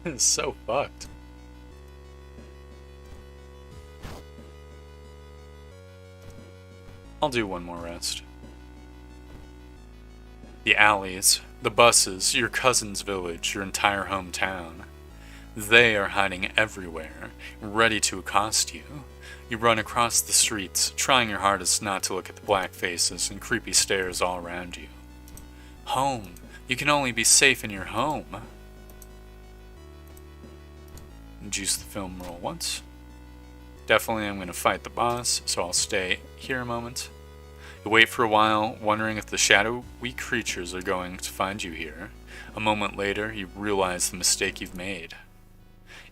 S1: It's so fucked. I'll do one more rest. The alleys, the buses, your cousin's village, your entire hometown. They are hiding everywhere, ready to accost you. You run across the streets, trying your hardest not to look at the black faces and creepy stares all around you. Home, You can only be safe in your home. Juice the film roll once. Definitely I'm going to fight the boss, so I'll stay here a moment. You wait for a while, wondering if the shadowy creatures are going to find you here. A moment later, you realize the mistake you've made.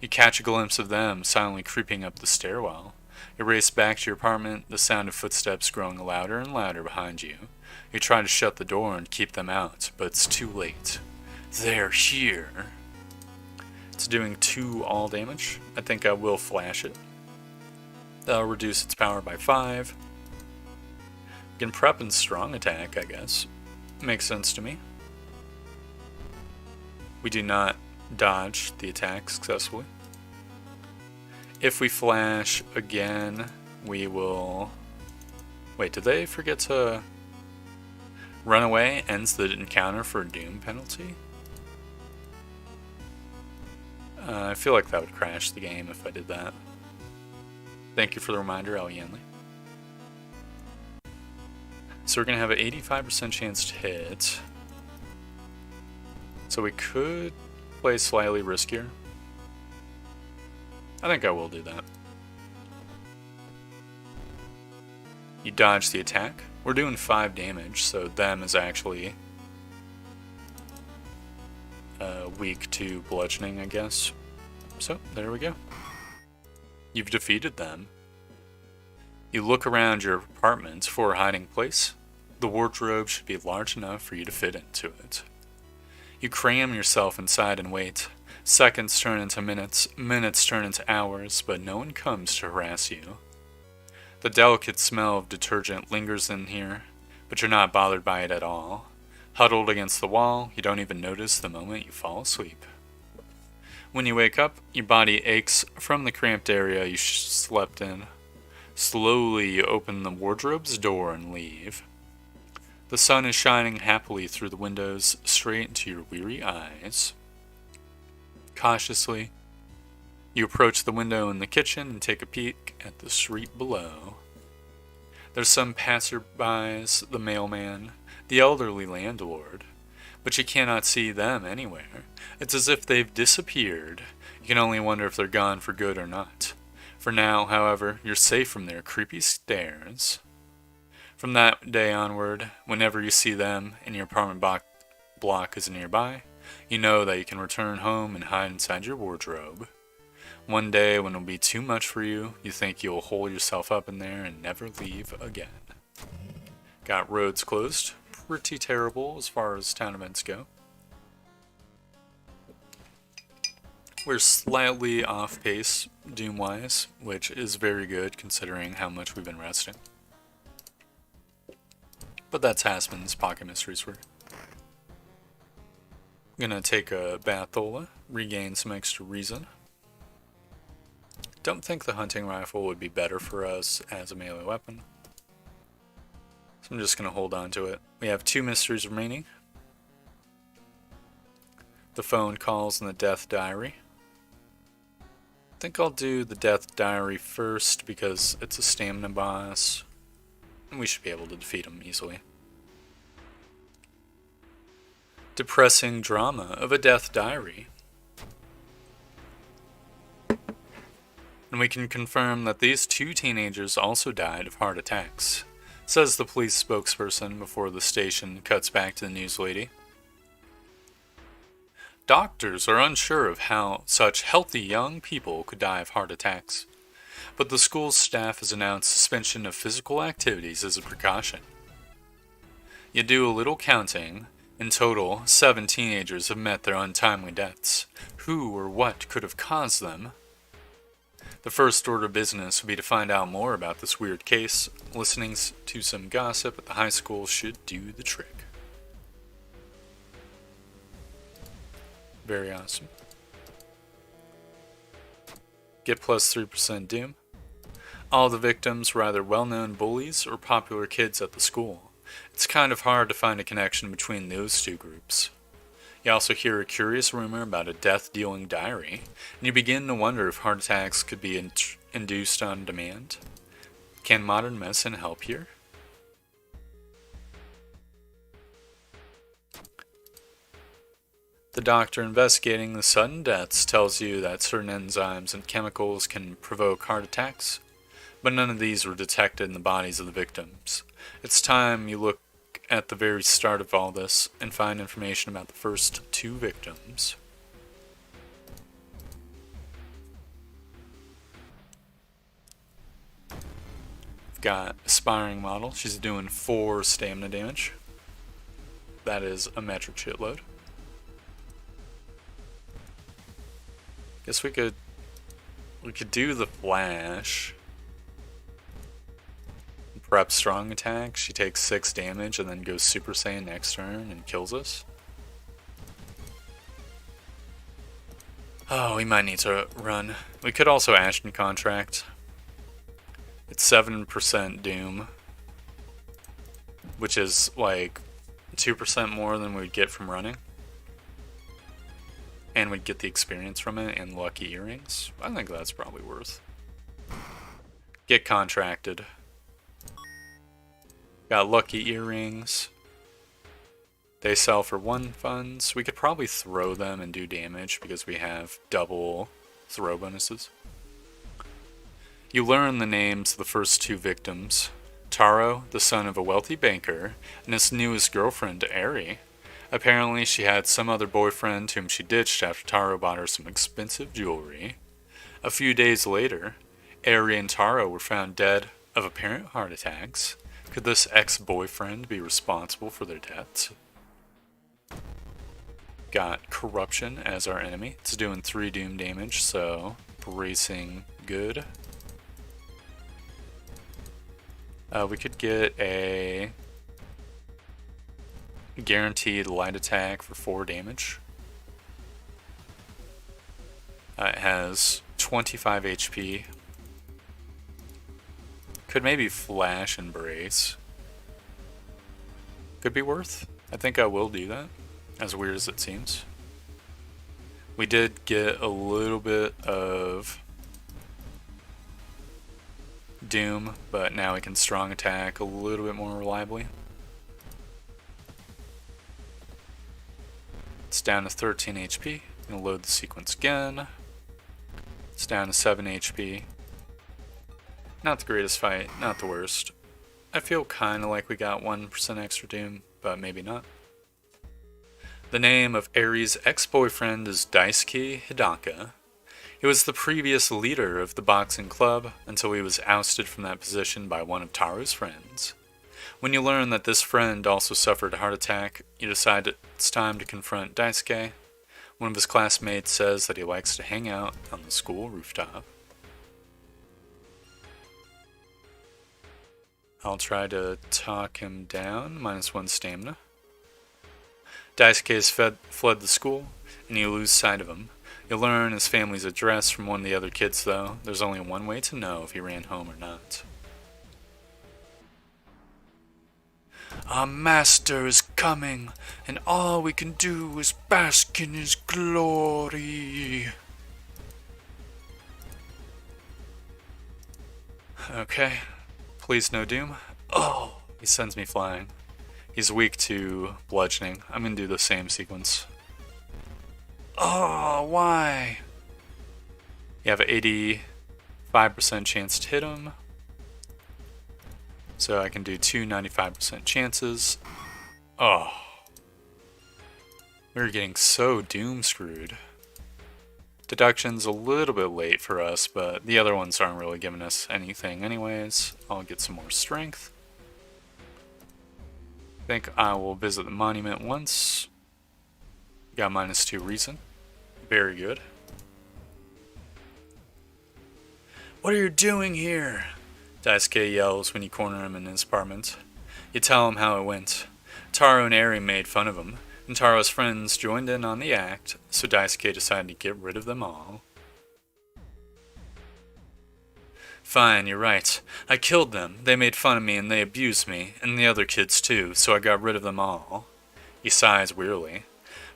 S1: You catch a glimpse of them silently creeping up the stairwell. You race back to your apartment, the sound of footsteps growing louder and louder behind you. You try to shut the door and keep them out, but it's too late. They're here. It's doing 2 all damage. I think I will flash it. That'll reduce its power by 5. You can prep and strong attack, I guess. Makes sense to me. We do not dodge the attack successfully. If we flash again, we will... Wait, did they forget to... Run away ends the encounter for a doom penalty? I feel like that would crash the game if I did that. Thank you for the reminder, El Yenli. So we're going to have an 85% chance to hit. So we could play slightly riskier. I think I will do that. You dodge the attack. We're doing 5 damage, so them is actually weak to bludgeoning, I guess. So, there we go. You've defeated them. You look around your apartment for a hiding place. The wardrobe should be large enough for you to fit into it. You cram yourself inside and wait. Seconds turn into minutes, minutes turn into hours, but no one comes to harass you. The delicate smell of detergent lingers in here, but you're not bothered by it at all. Huddled against the wall, you don't even notice the moment you fall asleep. When you wake up, your body aches from the cramped area you slept in. Slowly, you open the wardrobe's door and leave. The sun is shining happily through the windows, straight into your weary eyes. Cautiously, you approach the window in the kitchen and take a peek at the street below. There's some passerbys, the mailman, the elderly landlord, but you cannot see them anywhere. It's as if they've disappeared. You can only wonder if they're gone for good or not. For now, however, you're safe from their creepy stares. From that day onward, whenever you see them and your apartment block is nearby, you know that you can return home and hide inside your wardrobe. One day, when it'll be too much for you, you think you'll hole yourself up in there and never leave again. Got roads closed. Pretty terrible as far as town events go. We're slightly off pace, Doom-wise, which is very good considering how much we've been resting. But that's Hasman's Pocket Mysteries work. I'm gonna take a Bathola, regain some extra reason. Don't think the hunting rifle would be better for us as a melee weapon. So I'm just going to hold on to it. We have 2 mysteries remaining. The phone calls and the death diary. I think I'll do the death diary first because it's a stamina boss. And we should be able to defeat him easily. Depressing drama of a death diary. And we can confirm that these 2 teenagers also died of heart attacks, says the police spokesperson before the station cuts back to the news lady. Doctors are unsure of how such healthy young people could die of heart attacks, but the school's staff has announced suspension of physical activities as a precaution. You do a little counting. In total, 7 teenagers have met their untimely deaths. Who or what could have caused them? The first order of business would be to find out more about this weird case. Listening to some gossip at the high school should do the trick. Very awesome. Get plus 3% Doom. All the victims were either well-known bullies or popular kids at the school. It's kind of hard to find a connection between those 2 groups. You also hear a curious rumor about a death-dealing diary, and you begin to wonder if heart attacks could be induced on demand. Can modern medicine help here? The doctor investigating the sudden deaths tells you that certain enzymes and chemicals can provoke heart attacks, but none of these were detected in the bodies of the victims. It's time you look at the very start of all this and find information about the first 2 victims. We've got Aspiring Model. She's doing 4 stamina damage. That is a metric shitload. Guess we could do the Flash. Prep strong attack. She takes 6 damage and then goes Super Saiyan next turn and kills us. Oh, we might need to run. We could also Ashton Contract. It's 7% Doom, which is like 2% more than we'd get from running. And we'd get the experience from it and lucky earrings. I think that's probably worth. Get contracted. Got lucky earrings. They sell for 1 funds. We could probably throw them and do damage because we have double throw bonuses. You learn the names of the first 2 victims. Taro, the son of a wealthy banker, and his newest girlfriend, Ari. Apparently, she had some other boyfriend whom she ditched after Taro bought her some expensive jewelry. A few days later, Ari and Taro were found dead of apparent heart attacks. Could this ex-boyfriend be responsible for their deaths? Got Corruption as our enemy. It's doing 3 doom damage, so bracing good. We could get a guaranteed light attack for 4 damage. It has 25 HP. Could maybe Flash and Brace. Could be worth. I think I will do that, as weird as it seems. We did get a little bit of Doom, but now we can strong attack a little bit more reliably. It's down to 13 HP. I'm gonna load the sequence again. It's down to 7 HP. Not the greatest fight, not the worst. I feel kinda like we got 1% extra Doom, but maybe not. The name of Ari's ex-boyfriend is Daisuke Hidaka. He was the previous leader of the boxing club until he was ousted from that position by one of Taro's friends. When you learn that this friend also suffered a heart attack, you decide it's time to confront Daisuke. One of his classmates says that he likes to hang out on the school rooftop. I'll try to talk him down, -1 stamina. Daisuke has fled the school, and you lose sight of him. You'll learn his family's address from one of the other kids, though. There's only one way to know if he ran home or not. Our master is coming, and all we can do is bask in his glory. Okay. Please no doom. Oh, he sends me flying. He's weak to bludgeoning. I'm gonna do the same sequence. Oh, why? You have an 85% chance to hit him. So I can do 2 95% chances. Oh. We're getting so doom screwed. Deduction's a little bit late for us, but the other ones aren't really giving us anything anyways. I'll get some more strength. I think I will visit the monument once. Got -2 reason. Very good. What are you doing here? Daisuke yells when you corner him in his apartment. You tell him how it went. Taro and Ari made fun of him, and Taro's friends joined in on the act, so Daisuke decided to get rid of them all. Fine, you're right. I killed them. They made fun of me and they abused me, and the other kids too, so I got rid of them all. He sighs wearily.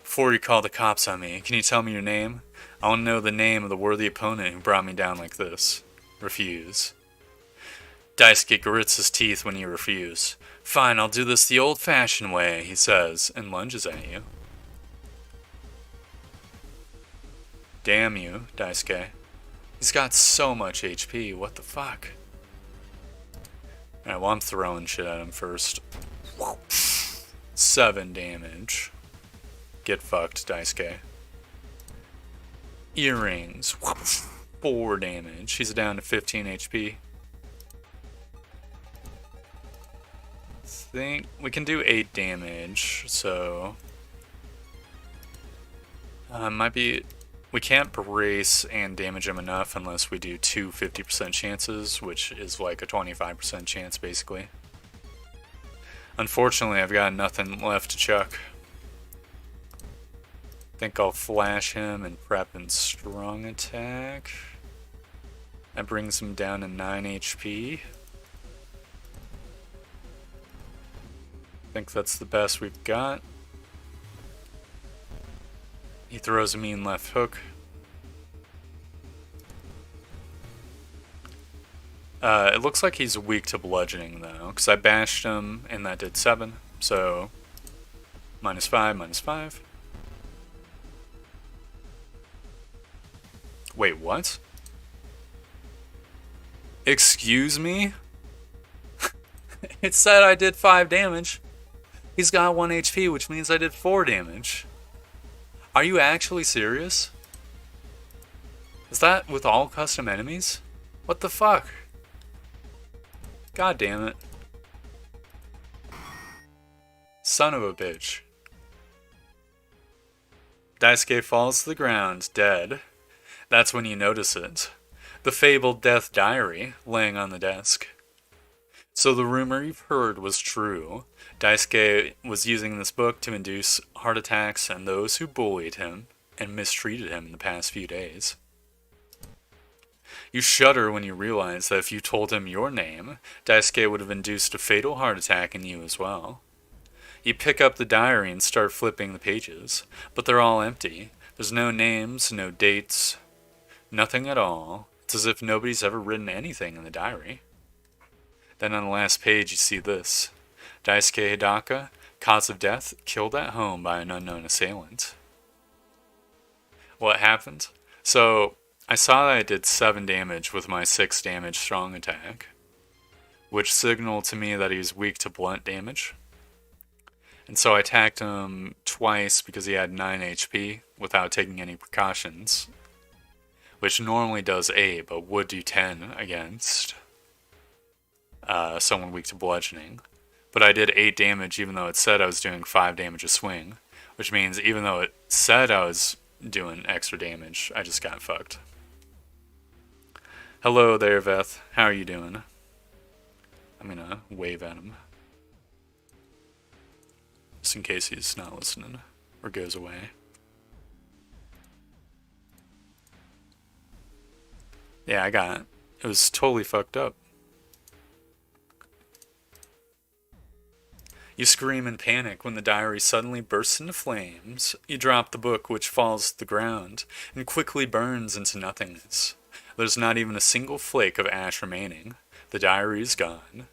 S1: Before you call the cops on me, can you tell me your name? I want to know the name of the worthy opponent who brought me down like this. Refuse. Daisuke grits his teeth when you refuse. Fine, I'll do this the old-fashioned way, he says, and lunges at you. Damn you, Daisuke. He's got so much HP, what the fuck? Alright, well I'm throwing shit at him first. 7 damage. Get fucked, Daisuke. Earrings. 4 damage. He's down to 15 HP. Think we can do 8 damage, so might be. We can't brace and damage him enough unless we do 2 50% chances, which is like a 25% chance basically. Unfortunately, I've got nothing left to chuck. Think I'll flash him and prep and strong attack. That brings him down to 9 HP. Think that's the best we've got. He throws a mean left hook. It looks like he's weak to bludgeoning though, because I bashed him and that did 7, so -5, -5. Wait, what? Excuse me? It said I did 5 damage. He's got 1 HP, which means I did 4 damage. Are you actually serious? Is that with all custom enemies? What the fuck? God damn it. Son of a bitch. Daisuke falls to the ground, dead. That's when you notice it. The fabled death diary laying on the desk. So the rumor you've heard was true. Daisuke was using this book to induce heart attacks and those who bullied him and mistreated him in the past few days. You shudder when you realize that if you told him your name, Daisuke would have induced a fatal heart attack in you as well. You pick up the diary and start flipping the pages, but they're all empty. There's no names, no dates, nothing at all. It's as if nobody's ever written anything in the diary. Then on the last page you see this. Daisuke Hidaka, cause of death, killed at home by an unknown assailant. What happened? So, I saw that I did 7 damage with my 6 damage strong attack, which signaled to me that he was weak to blunt damage. And so I attacked him twice because he had 9 HP without taking any precautions, which normally does 8 but would do 10 against someone weak to bludgeoning. But I did 8 damage even though it said I was doing 5 damage a swing, which means even though it said I was doing extra damage, I just got fucked. Hello there, Veth. How are you doing? I'm gonna wave at him, just in case he's not listening or goes away. Yeah, I got it. It was totally fucked up. You scream in panic when the diary suddenly bursts into flames. You drop the book, which falls to the ground and quickly burns into nothingness. There's not even a single flake of ash remaining. The diary is gone.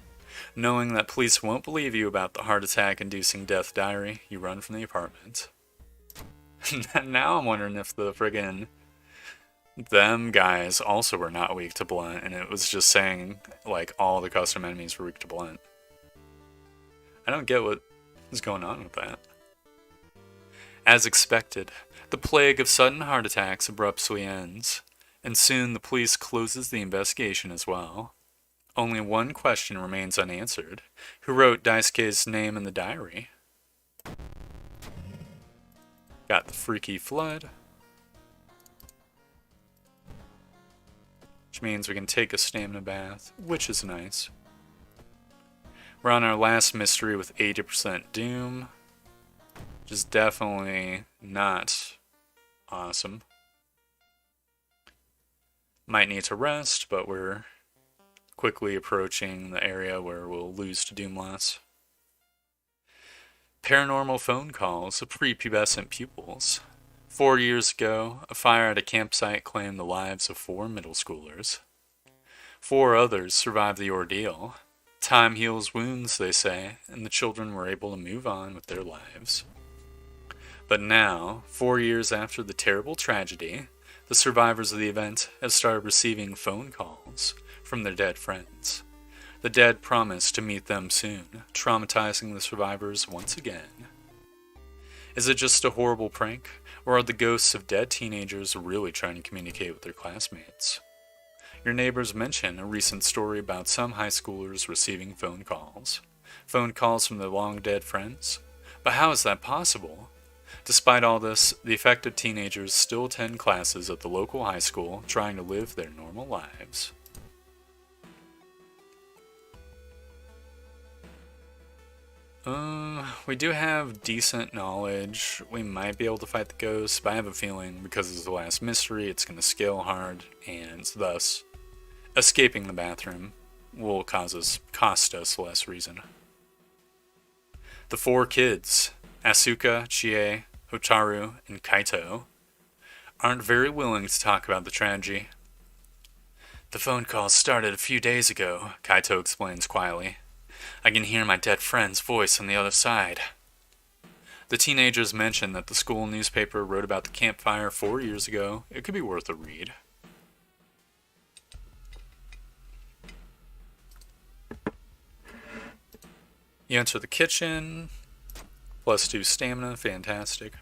S1: Knowing that police won't believe you about the heart attack-inducing death diary, you run from the apartment. Now I'm wondering if the friggin' them guys also were not weak to blunt, and it was just saying, like, all the custom enemies were weak to blunt. I don't get what is going on with that. As expected, the plague of sudden heart attacks abruptly ends, and soon the police closes the investigation as well. Only one question remains unanswered. Who wrote Daisuke's name in the diary? Got the freaky flood, which means we can take a stamina bath, which is nice. We're on our last mystery with 80% doom, which is definitely not awesome. Might need to rest, but we're quickly approaching the area where we'll lose to doom loss. Paranormal phone calls of prepubescent pupils. 4 years ago, a fire at a campsite claimed the lives of 4 middle schoolers. 4 others survived the ordeal. Time heals wounds, they say, and the children were able to move on with their lives. But now, 4 years after the terrible tragedy, The survivors of the event have started receiving phone calls from their dead friends. The dead promise to meet them soon, traumatizing the survivors once again. Is it just a horrible prank, or are the ghosts of dead teenagers really trying to communicate with their classmates? Your neighbors mention a recent story about some high schoolers receiving phone calls. Phone calls from their long-dead friends? But how is that possible? Despite all this, the affected teenagers still attend classes at the local high school, trying to live their normal lives. We do have decent knowledge. We might be able to fight the ghosts, but I have a feeling because it's the last mystery, it's going to scale hard, and thus, escaping the bathroom will cost us less reason. The four kids, Asuka, Chie, Hotaru, and Kaito, aren't very willing to talk about the tragedy. The phone call started a few days ago, Kaito explains quietly. I can hear my dead friend's voice on the other side. The teenagers mention that the school newspaper wrote about the campfire 4 years ago. It could be worth a read. You enter the kitchen. +2 stamina, fantastic.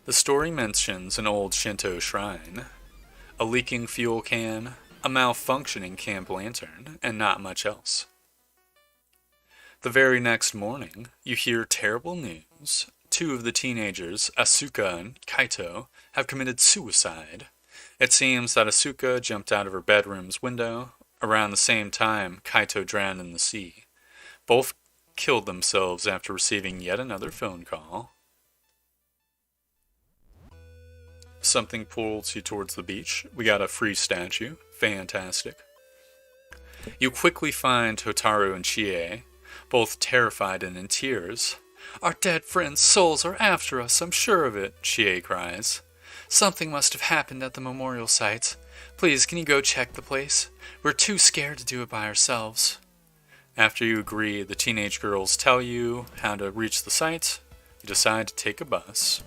S1: The story mentions an old Shinto shrine, a leaking fuel can, a malfunctioning camp lantern, and not much else. The very next morning, you hear terrible news. 2 of the teenagers, Asuka and Kaito, have committed suicide. It seems that Asuka jumped out of her bedroom's window. Around the same time, Kaito drowned in the sea. Both killed themselves after receiving yet another phone call. Something pulls you towards the beach. We got a free statue. Fantastic. You quickly find Hotaru and Chie, both terrified and in tears. Our dead friends' souls are after us, I'm sure of it, Chie cries. Something must have happened at the memorial site. Please, can you go check the place? We're too scared to do it by ourselves. After you agree, the teenage girls tell you how to reach the site. You decide to take a bus.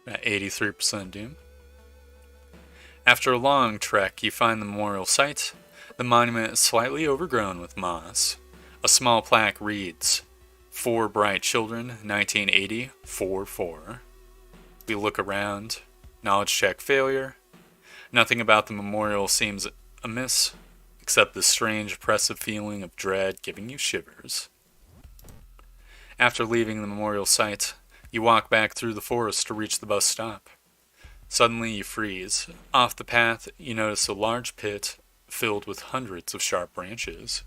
S1: At 83% doom. After a long trek, you find the memorial site. The monument is slightly overgrown with moss. A small plaque reads, 4 bright children, 1980, 4-4. We look around. Knowledge check failure. Nothing about the memorial seems amiss, except the strange oppressive feeling of dread giving you shivers. After leaving the memorial site, you walk back through the forest to reach the bus stop. Suddenly you freeze. Off the path, you notice a large pit filled with hundreds of sharp branches,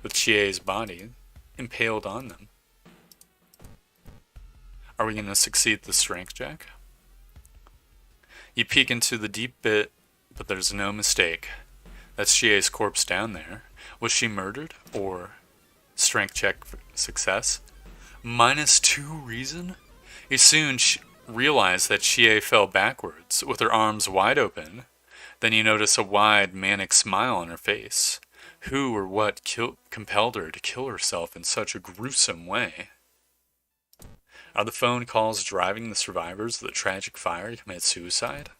S1: with Chie's body impaled on them. Are we going to succeed the strength check? You peek into the deep pit, but there's no mistake. That's Chie's corpse down there. Was she murdered, or strength check success? -2 reason? You soon realize that Chie fell backwards, with her arms wide open. Then you notice a wide, manic smile on her face. Who or what compelled her to kill herself in such a gruesome way? Are the phone calls driving the survivors of the tragic fire to commit suicide?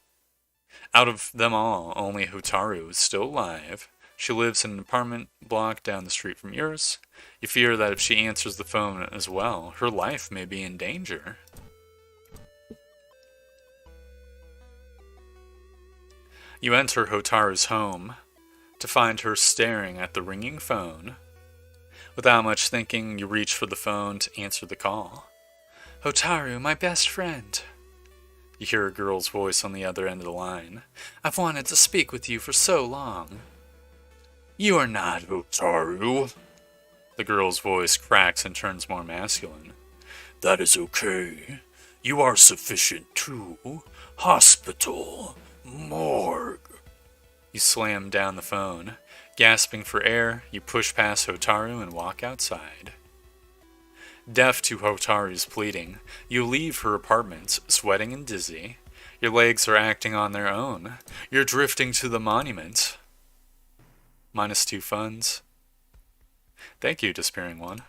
S1: Out of them all, only Hotaru is still alive. She lives in an apartment block down the street from yours. You fear that if she answers the phone as well, her life may be in danger. You enter Hotaru's home to find her staring at the ringing phone. Without much thinking, you reach for the phone to answer the call. Hotaru, my best friend. You hear a girl's voice on the other end of the line. I've wanted to speak with you for so long. You are not Hotaru. The girl's voice cracks and turns more masculine. That is okay. You are sufficient too. Hospital. Morgue. You slam down the phone. Gasping for air, you push past Hotaru and walk outside. Deaf to Hotaru's pleading, you leave her apartment, sweating and dizzy. Your legs are acting on their own. You're drifting to the monument. -2 funds. Thank you, Despairing One.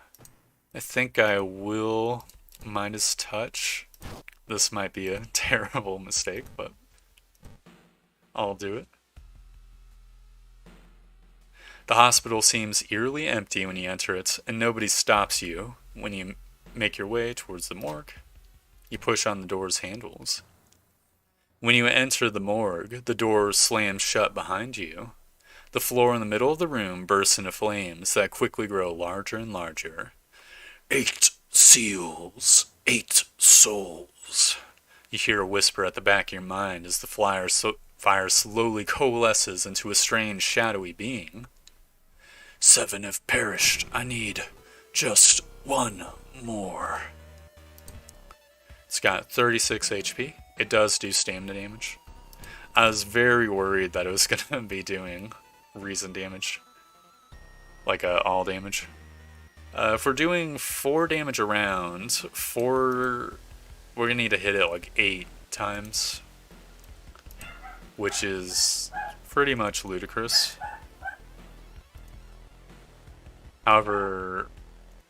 S1: I think I will Midas touch. This might be a terrible mistake, but I'll do it. The hospital seems eerily empty when you enter it, and nobody stops you when you make your way towards the morgue. You push on the door's handles. When you enter the morgue, the door slams shut behind you. The floor in the middle of the room bursts into flames that quickly grow larger and larger. 8 seals, 8 souls. You hear a whisper at the back of your mind as the fire slowly coalesces into a strange, shadowy being. 7 have perished. I need just 1 more. It's got 36 HP. It does do stamina damage. I was very worried that it was going to be doing reason damage. Like all damage. If we're doing 4 damage around, we're going to need to hit it like 8 times. Which is pretty much ludicrous. However,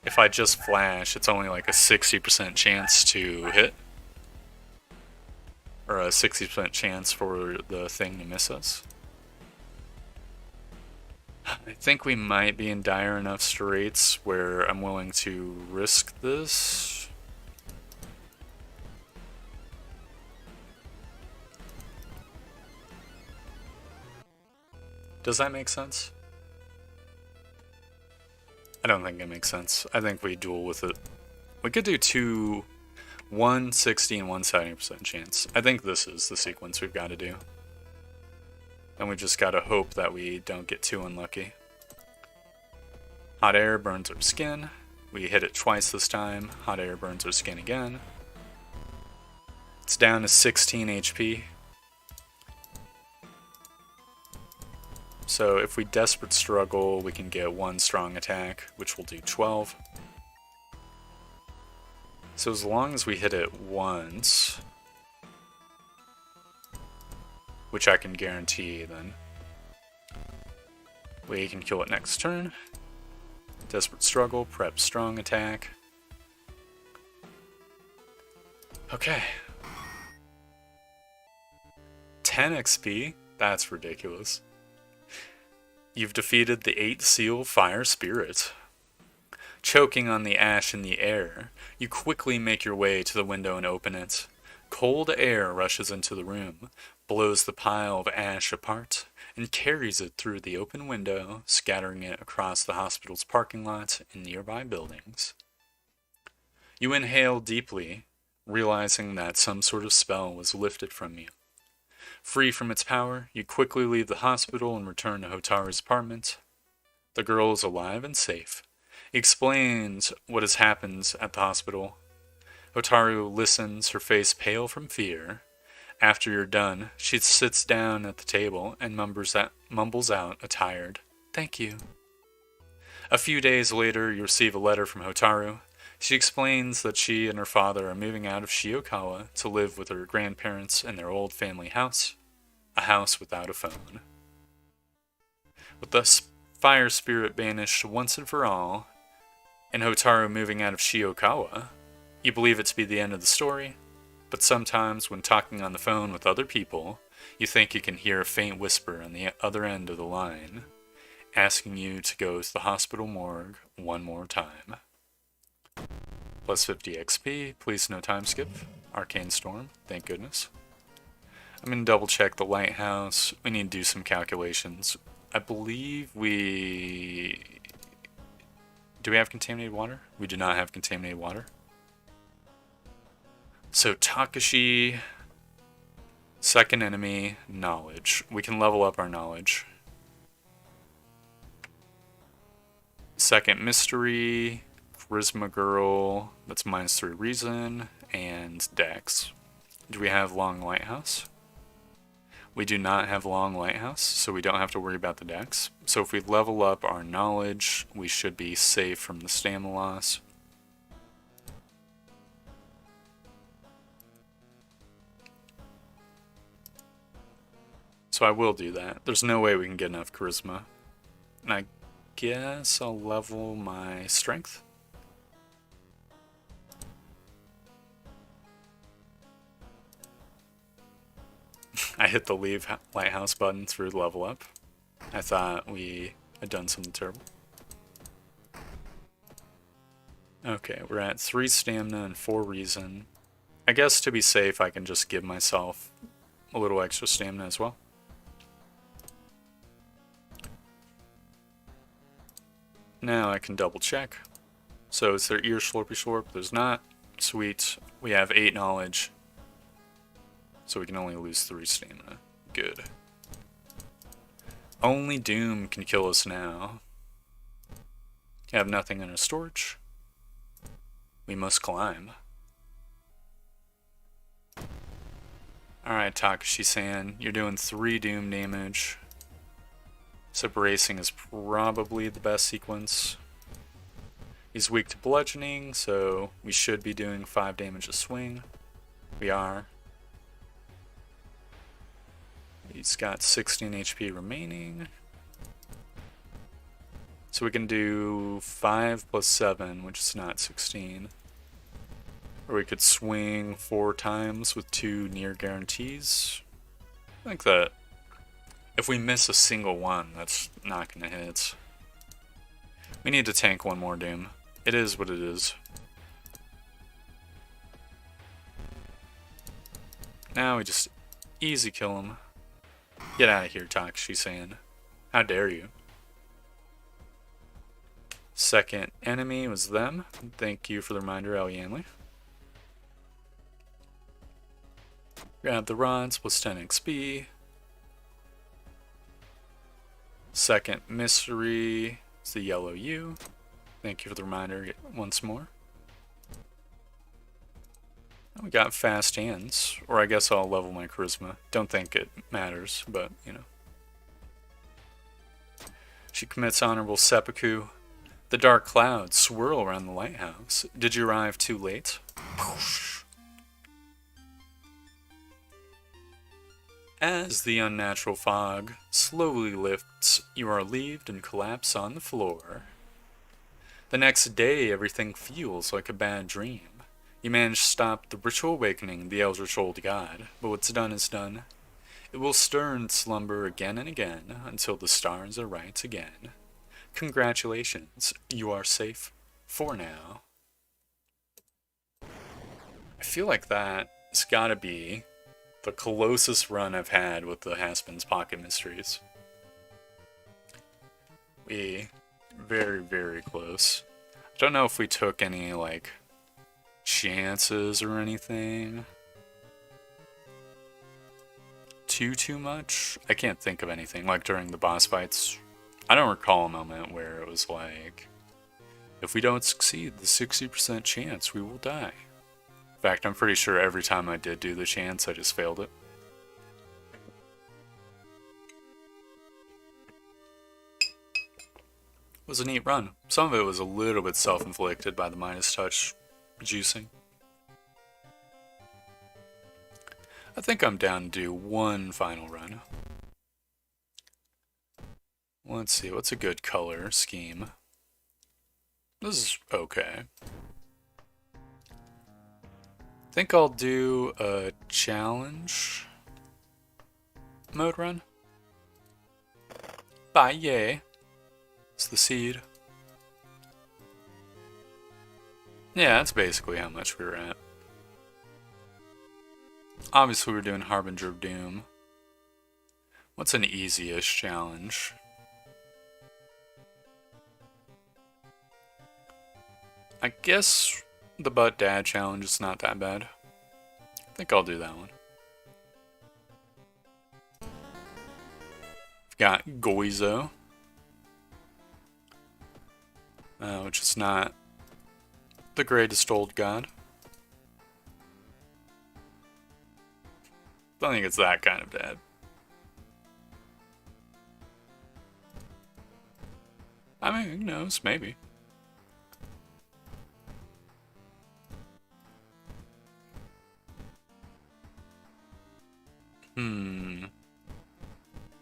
S1: if I just flash, it's only like a 60% chance to hit. Or a 60% chance for the thing to miss us. I think we might be in dire enough straits where I'm willing to risk this. Does that make sense? I don't think it makes sense. I think we duel with it. We could do 2, 160 and 170% chance. I think this is the sequence we've got to do. And we just got to hope that we don't get too unlucky. Hot air burns our skin. We hit it twice this time. Hot air burns our skin again. It's down to 16 HP. So if we desperate struggle, we can get 1 strong attack, which will do 12. So as long as we hit it once, which I can guarantee, then we can kill it next turn. Desperate struggle, prep strong attack. Okay. 10 XP? That's ridiculous. You've defeated the 8 seal fire spirit. Choking on the ash in the air, you quickly make your way to the window and open it. Cold air rushes into the room, blows the pile of ash apart, and carries it through the open window, scattering it across the hospital's parking lot and nearby buildings. You inhale deeply, realizing that some sort of spell was lifted from you. Free from its power, you quickly leave the hospital and return to Hotaru's apartment. The girl is alive and safe. He explains what has happened at the hospital. Hotaru listens, her face pale from fear. After you're done, she sits down at the table and mumbles out a tired, "Thank you." A few days later, you receive a letter from Hotaru. She explains that she and her father are moving out of Shiokawa to live with her grandparents in their old family house, a house without a phone. With the fire spirit banished once and for all, and Hotaru moving out of Shiokawa, you believe it to be the end of the story, but sometimes when talking on the phone with other people, you think you can hear a faint whisper on the other end of the line, asking you to go to the hospital morgue one more time. Plus 50 XP, please no time skip. Arcane Storm, thank goodness. I'm going to double check the lighthouse. We need to do some calculations. I believe we... Do we have contaminated water? We do not have contaminated water. So Takashi, second enemy, knowledge. We can level up our knowledge. Second mystery, charisma girl, that's -3 reason, and dex. Do we have long lighthouse? We do not have long lighthouse, so we don't have to worry about the dex. So if we level up our knowledge, we should be safe from the stamina loss. So I will do that. There's no way we can get enough charisma. And I guess I'll level my strength. I hit the leave lighthouse button through level up. I thought we had done something terrible. Okay, we're at 3 stamina and 4 reason. I guess to be safe, I can just give myself a little extra stamina as well. Now I can double check. So is there ear slurpy slurp? There's not. Sweet. We have 8 knowledge. So we can only lose 3 stamina. Good. Only Doom can kill us now. Have nothing in our storage. We must climb. Alright, Takashi-san, you're doing 3 Doom damage. So bracing is probably the best sequence. He's weak to bludgeoning, so we should be doing 5 damage a swing. We are. He's got 16 HP remaining. So we can do 5 plus 7, which is not 16. Or we could swing 4 times with 2 near guarantees. I think that if we miss a single one, that's not going to hit. We need to tank one more Doom. It is what it is. Now we just easy kill him. Get out of here, Takashi-san. How dare you? Second enemy was them. Thank you for the reminder, El Yanli. Grab the rods, plus 10 XP. Second mystery is the yellow U. Thank you for the reminder once more. We got fast hands, or I guess I'll level my charisma. Don't think it matters, but you know. She commits honorable seppuku. The dark clouds swirl around the lighthouse. Did you arrive too late? As the unnatural fog slowly lifts, you are relieved and collapse on the floor. The next day, everything feels like a bad dream. You manage to stop the ritual awakening of the eldritch old god, but what's done is done. It will stir in slumber again and again until the stars are right again. Congratulations, you are safe for now. I feel like that's gotta be the closest run I've had with the Haspin's Pocket Mysteries. Very, very close. I don't know if we took any, like, chances or anything. Too much? I can't think of anything. Like during the boss fights, I don't recall a moment where it was like, if we don't succeed, the 60% chance we will die. In fact, I'm pretty sure every time I did do the chance, I just failed it. It was a neat run. Some of it was a little bit self-inflicted by the Midas Touch juicing. I think I'm down to do one final run. Let's see, what's a good color scheme? This is okay. I think I'll do a challenge mode run. Bye, yay. It's the seed. Yeah, that's basically how much we were at. Obviously, we're doing Harbinger of Doom. What's an easy-ish challenge? I guess the Butt Dad challenge is not that bad. I think I'll do that one. We've got Goizo, which is not the greatest old god. I don't think it's that kind of bad. I mean, who knows? Maybe.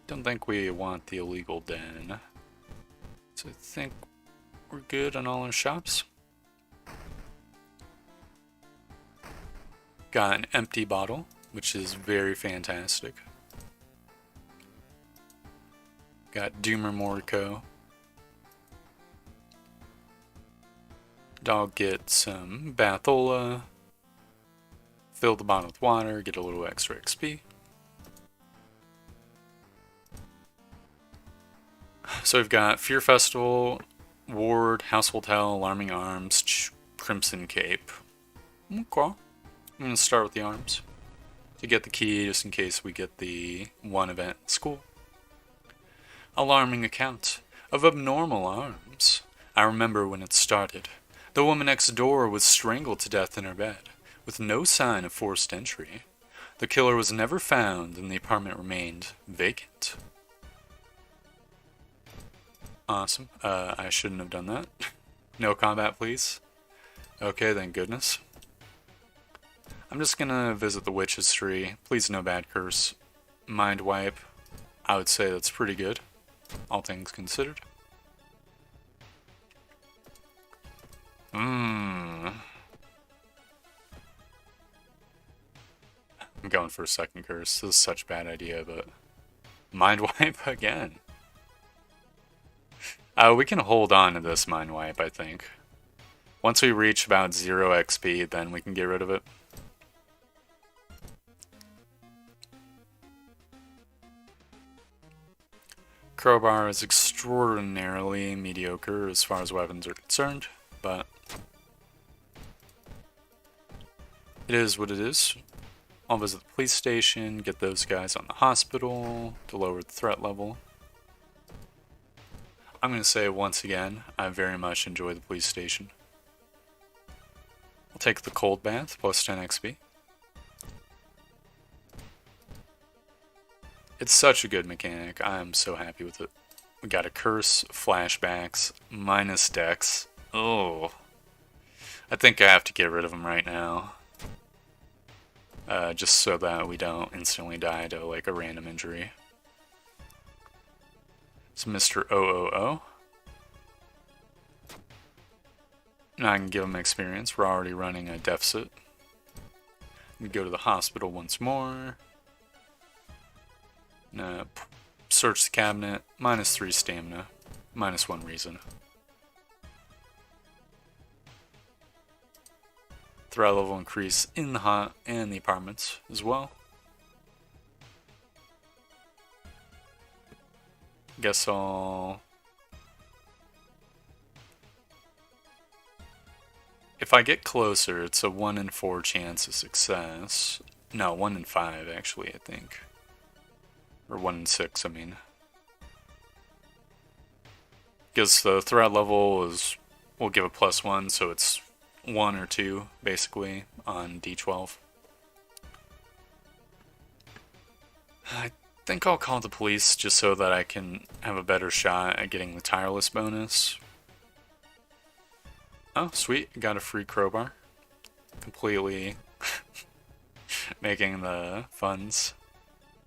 S1: Don't think we want the illegal den. So I think we're good on all our shops. Got an empty bottle. which is very fantastic. Got Doomer Morco. Dog get some Bathola. Fill the bottle with water, get a little extra XP. So we've got Fear Festival, Ward, Household Hell, Alarming Arms, Crimson Cape. Okay. I'm going to start with the arms to get the key just in case we get the one event at school. Alarming account of abnormal arms. I remember when it started. The woman next door was strangled to death in her bed, with no sign of forced entry. The killer was never found and the apartment remained vacant. Awesome. I shouldn't have done that. No combat, please. Okay, thank goodness. I'm just gonna visit the witch's tree. Please no bad curse. Mind wipe. I would say that's pretty good, all things considered. I'm going for a second curse. This is such a bad idea, but mind wipe again. We can hold on to this mind wipe, I think. Once we reach about 0 XP, then we can get rid of it. Crowbar is extraordinarily mediocre as far as weapons are concerned, but it is what it is. I'll visit the police station, get those guys on the hospital to lower the threat level. I'm going to say once again, I very much enjoy the police station. I'll take the cold bath, plus 10 XP. It's such a good mechanic, I am so happy with it. We got a curse, flashbacks, minus dex. Oh, I think I have to get rid of them right now. Just so that we don't instantly die to like a random injury. It's Mr. OOO. Now I can give him experience. We're already running a deficit. We go to the hospital once more. Search the cabinet. Minus 3 stamina. Minus 1 reason. Threat level increase in the hut and the apartments as well. Guess I'll... If I get closer, it's a 1 in 4 chance of success. No, 1 in 5 actually, I think. Or 1 in 6, I mean. Guess the threat level is... We'll give a +1, so it's 1 or 2, basically, on D12. I think I'll call the police just so that I can have a better shot at getting the tireless bonus. Oh, sweet. Got a free crowbar. Completely making the funds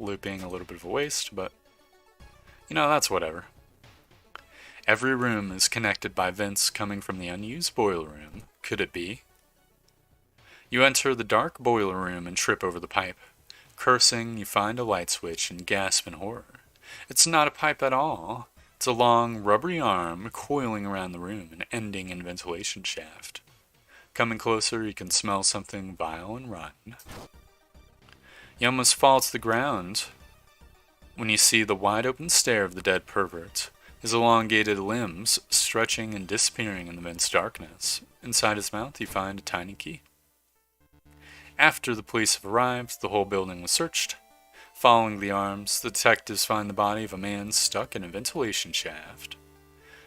S1: looping a little bit of a waste, but you know, that's whatever. Every room is connected by vents coming from the unused boiler room. Could it be? You enter the dark boiler room and trip over the pipe. Cursing, you find a light switch and gasp in horror. It's not a pipe at all. It's a long, rubbery arm coiling around the room and ending in a ventilation shaft. Coming closer, you can smell something vile and rotten. You almost fall to the ground when you see the wide-open stare of the dead pervert, his elongated limbs stretching and disappearing in the vent's darkness. Inside his mouth, you find a tiny key. After the police have arrived, the whole building was searched. Following the arms, the detectives find the body of a man stuck in a ventilation shaft.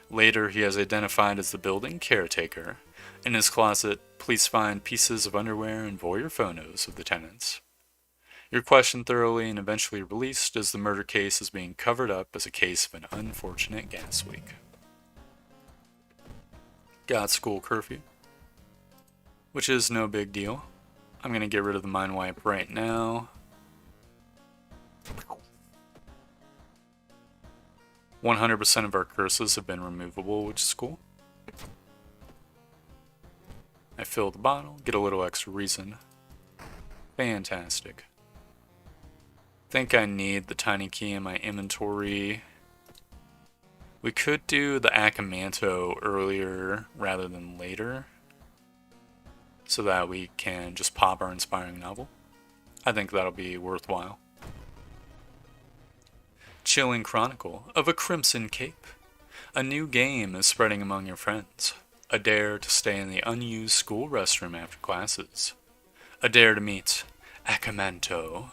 S1: Later, he is identified as the building caretaker. In his closet, police find pieces of underwear and voyeur photos of the tenants. You're questioned thoroughly and eventually released as the murder case is being covered up as a case of an unfortunate gas leak. Got school curfew, which is no big deal. I'm going to get rid of the mind wipe right now. 100% of our curses have been removable, which is cool. I fill the bottle, get a little extra reason. Fantastic. think I need the tiny key in my inventory. We could do the Akamanto earlier rather than later, so that we can just pop our inspiring novel. I think that'll be worthwhile. Chilling Chronicle of a Crimson Cape. A new game is spreading among your friends. A dare to stay in the unused school restroom after classes. A dare to meet Akamanto.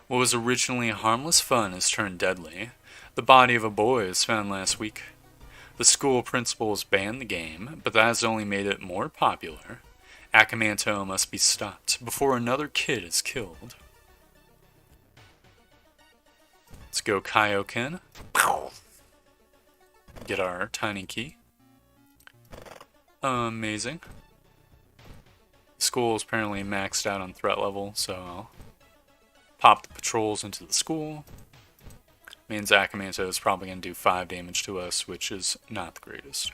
S1: What was originally harmless fun has turned deadly. The body of a boy is found last week. The school principals banned the game, but that has only made it more popular. Akamanto must be stopped before another kid is killed. Let's go Kaioken. Get our tiny key. Amazing. School is apparently maxed out on threat level, so I'll pop the patrols into the school. Means Akamanto is probably going to do 5 damage to us, which is not the greatest.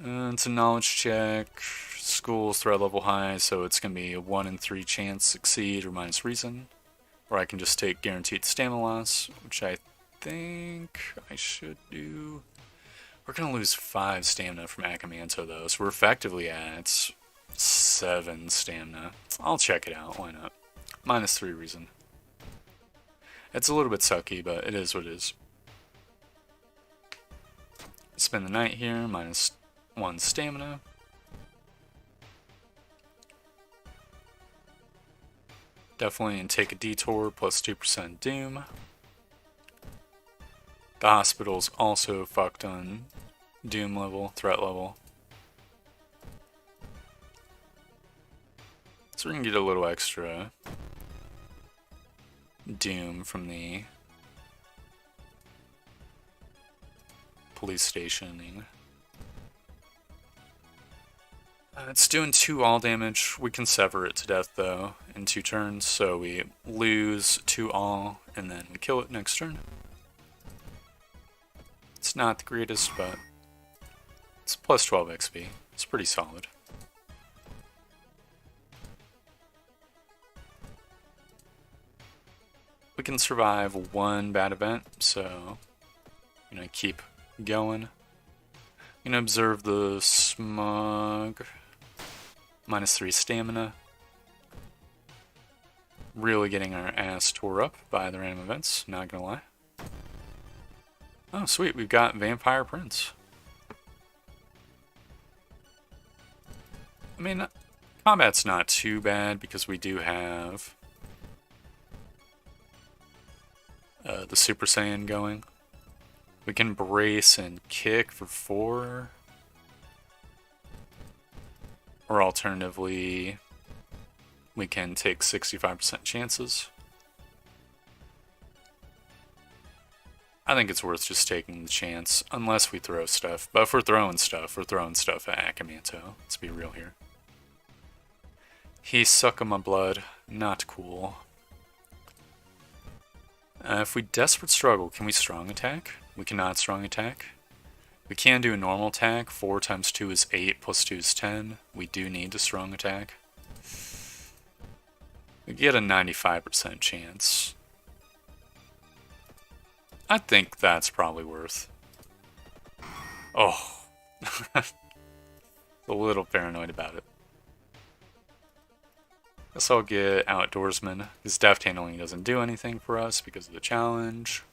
S1: It's a knowledge check. School's threat level high, so it's going to be a 1 in 3 chance succeed or minus reason. Or I can just take guaranteed stamina loss, which I think I should do. We're going to lose 5 stamina from Akamanto though, so we're effectively at 7 stamina. I'll check it out, why not? Minus 3 reason. It's a little bit sucky, but it is what it is. Spend the night here, minus 1 stamina. Definitely and take a detour, plus 2% doom. The hospital's also fucked on doom level, threat level. So we can get a little extra doom from the police stationing. It's doing 2 all damage. We can sever it to death though in 2 turns, so we lose 2 all and then we kill it next turn. It's not the greatest, but it's plus 12 XP. It's pretty solid. We can survive 1 bad event, so keep going. Observe the smug. Minus 3 stamina. Really getting our ass tore up by the random events, not gonna lie. Oh, sweet, we've got Vampire Prince. I mean, combat's not too bad because we do have the Super Saiyan going. We can brace and kick for 4. Or alternatively, we can take 65% chances. I think it's worth just taking the chance, unless we throw stuff. But if we're throwing stuff at Akamanto. Let's be real here. He's sucking my blood. Not cool. If we desperate struggle, can we strong attack? We cannot strong attack. We can do a normal attack. 4 times 2 is 8, plus 2 is 10. We do need a strong attack. We get a 95% chance. I think that's probably worth. Oh. A little paranoid about it. Guess I'll get Outdoorsman. His deft handling doesn't do anything for us because of the challenge.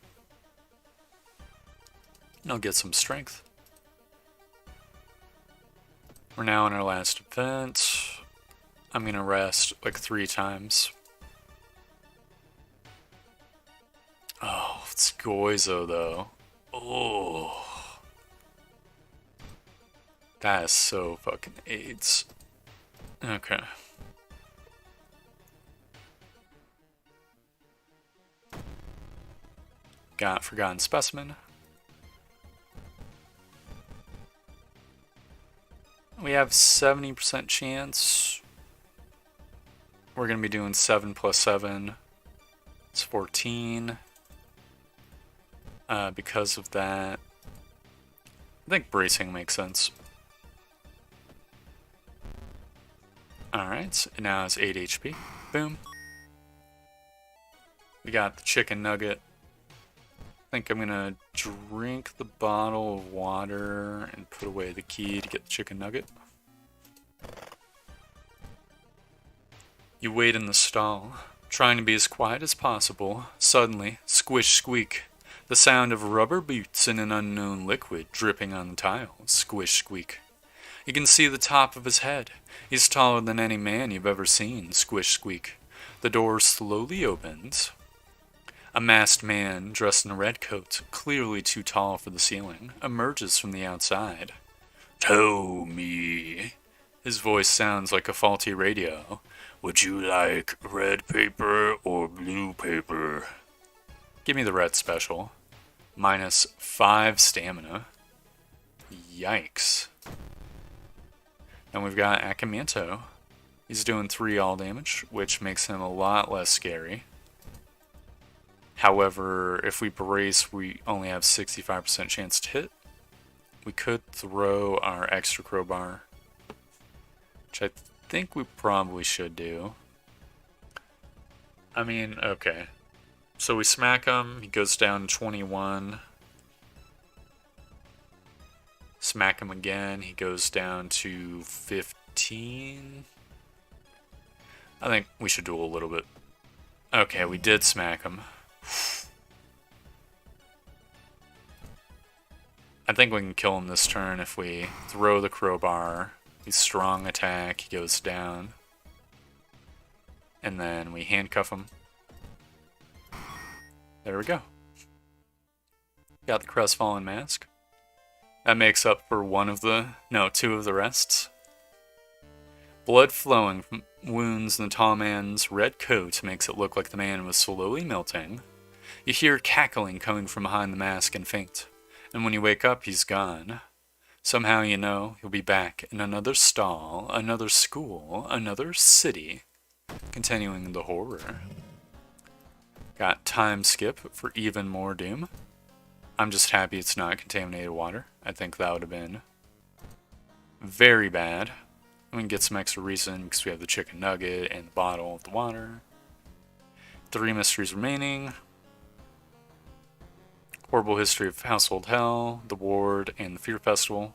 S1: And I'll get some strength. We're now in our last event. I'm gonna rest like 3 times. Oh, it's Goizo though. Oh. That is so fucking AIDS. Okay. Got Forgotten Specimen. We have 70% chance. We're going to be doing 7 plus 7. It's 14. Because of that, I think bracing makes sense. Alright, now it's 8 HP. Boom. We got the chicken nugget. I think I'm gonna drink the bottle of water and put away the key to get the chicken nugget. You wait in the stall, trying to be as quiet as possible. Suddenly, squish squeak. The sound of rubber boots in an unknown liquid dripping on the tile. Squish squeak. You can see the top of his head. He's taller than any man you've ever seen. Squish squeak. The door slowly opens. A masked man, dressed in a red coat, clearly too tall for the ceiling, emerges from the outside. Tell me. His voice sounds like a faulty radio. Would you like red paper or blue paper? Give me the red special. -5 stamina. Yikes. Then we've got Akamanto. He's doing 3 all damage, which makes him a lot less scary. However, if we brace, we only have 65% chance to hit. We could throw our extra crowbar, which I think we probably should do. I mean, okay. So we smack him, he goes down to 21. Smack him again, he goes down to 15. I think we should do a little bit. Okay, we did smack him. I think we can kill him this turn if we throw the crowbar. He's strong attack, he goes down. And then we handcuff him. There we go. Got the crestfallen mask. That makes up for 2 of the rests. Blood flowing from wounds in the tall man's red coat makes it look like the man was slowly melting. You hear cackling coming from behind the mask and faint. And when you wake up, he's gone. Somehow you know he'll be back in another stall, another school, another city. Continuing the horror. Got time skip for even more doom. I'm just happy it's not contaminated water. I think that would have been very bad. We can get some extra reason because we have the chicken nugget and the bottle of the water. 3 mysteries remaining. Horrible history of household hell, the ward, and the fear festival.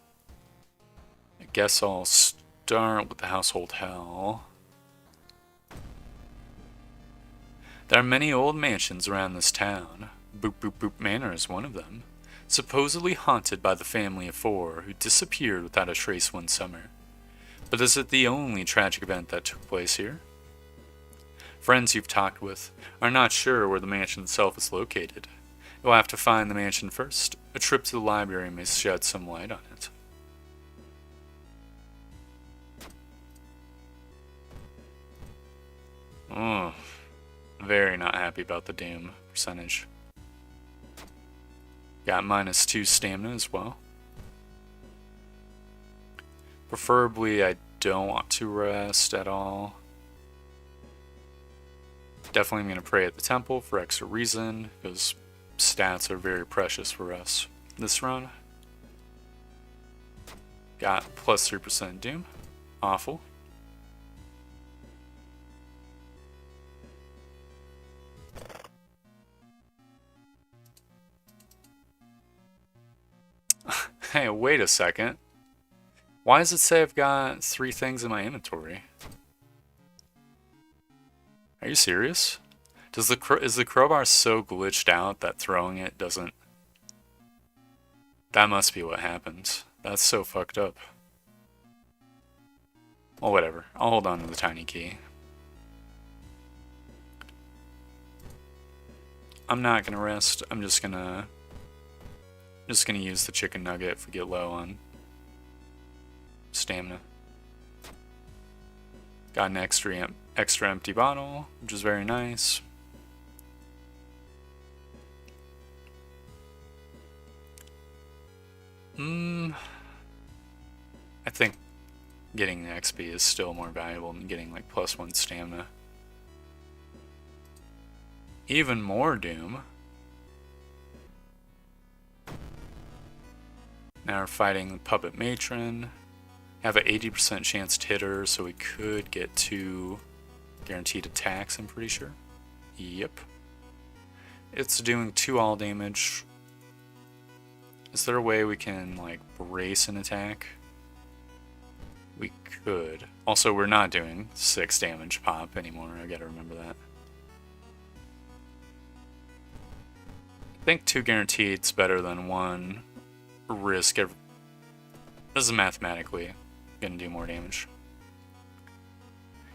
S1: I guess I'll start with the household hell. There are many old mansions around this town. Boop Boop Boop Manor is one of them, supposedly haunted by the family of 4 who disappeared without a trace one summer. But is it the only tragic event that took place here? Friends you've talked with are not sure where the mansion itself is located. You'll have to find the mansion first. A trip to the library may shed some light on it. Oh, very not happy about the doom percentage. Got -2 stamina as well. Preferably, I don't want to rest at all. Definitely I'm going to pray at the temple for extra reason, because stats are very precious for us this run. Got +3% doom. Awful. Hey, wait a second. Why does it say I've got 3 things in my inventory? Are you serious? Is the crowbar so glitched out that throwing it doesn't... That must be what happens. That's so fucked up. Well, whatever. I'll hold on to the tiny key. I'm not gonna rest. I'm just gonna use the chicken nugget if we get low on stamina. Got an extra empty bottle, which is very nice. I think getting the XP is still more valuable than getting like +1 stamina. Even more doom. Now we're fighting the puppet matron. Have an 80% chance to hit her, so we could get 2 guaranteed attacks, I'm pretty sure. Yep. It's doing 2 all damage. Is there a way we can, like, brace an attack? We could. Also, we're not doing 6 damage pop anymore. I gotta remember that. I think 2 guaranteed is better than 1 risk. This is mathematically gonna do more damage.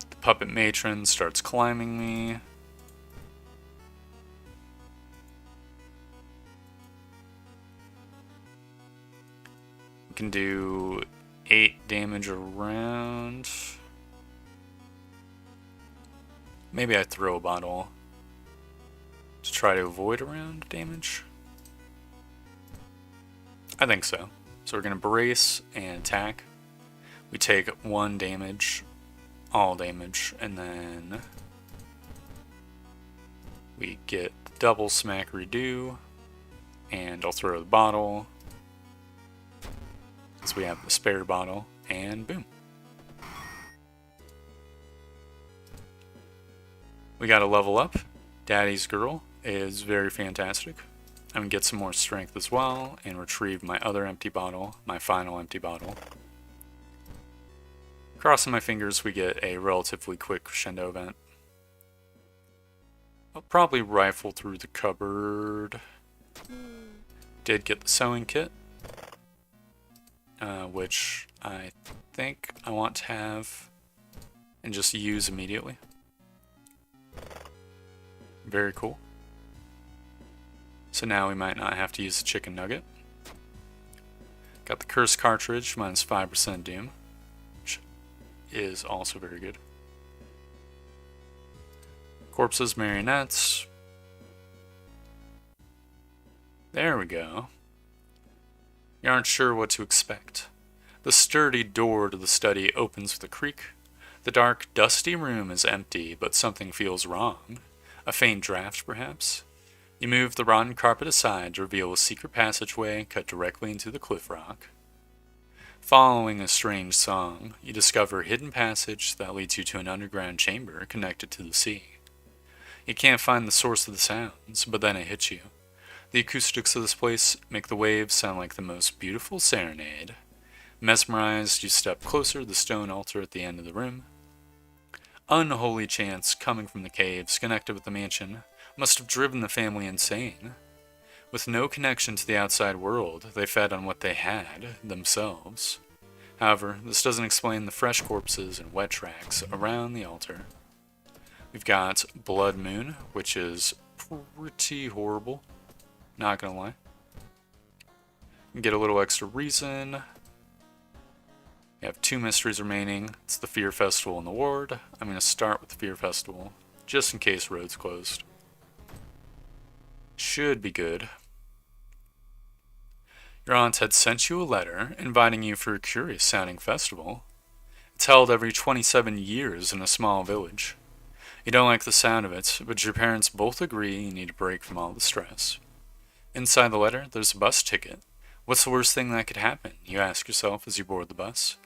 S1: The puppet matron starts climbing me. We can do 8 damage around. Maybe I throw a bottle to try to avoid a round damage. I think so. So we're going to brace and attack. We take 1 damage, all damage, and then we get double smack redo, and I'll throw the bottle, because we have the spare bottle, and boom. We got a level up. Daddy's Girl is very fantastic. I'm going to get some more strength as well, and retrieve my other empty bottle, my final empty bottle. Crossing my fingers, we get a relatively quick crescendo event. I'll probably rifle through the cupboard. Did get the sewing kit, which I think I want to have and just use immediately. Very cool. So now we might not have to use the chicken nugget. Got the curse cartridge, minus 5% doom, which is also very good. Corpses, marionettes. There we go. You aren't sure what to expect. The sturdy door to the study opens with a creak. The dark, dusty room is empty, but something feels wrong. A faint draft, perhaps? You move the rotten carpet aside to reveal a secret passageway cut directly into the cliff rock. Following a strange song, you discover a hidden passage that leads you to an underground chamber connected to the sea. You can't find the source of the sounds, but then it hits you. The acoustics of this place make the waves sound like the most beautiful serenade. Mesmerized, you step closer to the stone altar at the end of the room. Unholy chants coming from the caves connected with the mansion must have driven the family insane. With no connection to the outside world, they fed on what they had themselves. However, this doesn't explain the fresh corpses and wet tracks around the altar. We've got Blood Moon, which is pretty horrible. Not gonna lie. Get a little extra reason. We have 2 mysteries remaining. It's the Fear Festival and the Ward. I'm going to start with the Fear Festival, just in case road's closed. Should be good. Your aunt had sent you a letter inviting you for a curious-sounding festival. It's held every 27 years in a small village. You don't like the sound of it, but your parents both agree you need a break from all the stress. Inside the letter, there's a bus ticket. What's the worst thing that could happen, you ask yourself as you board the bus.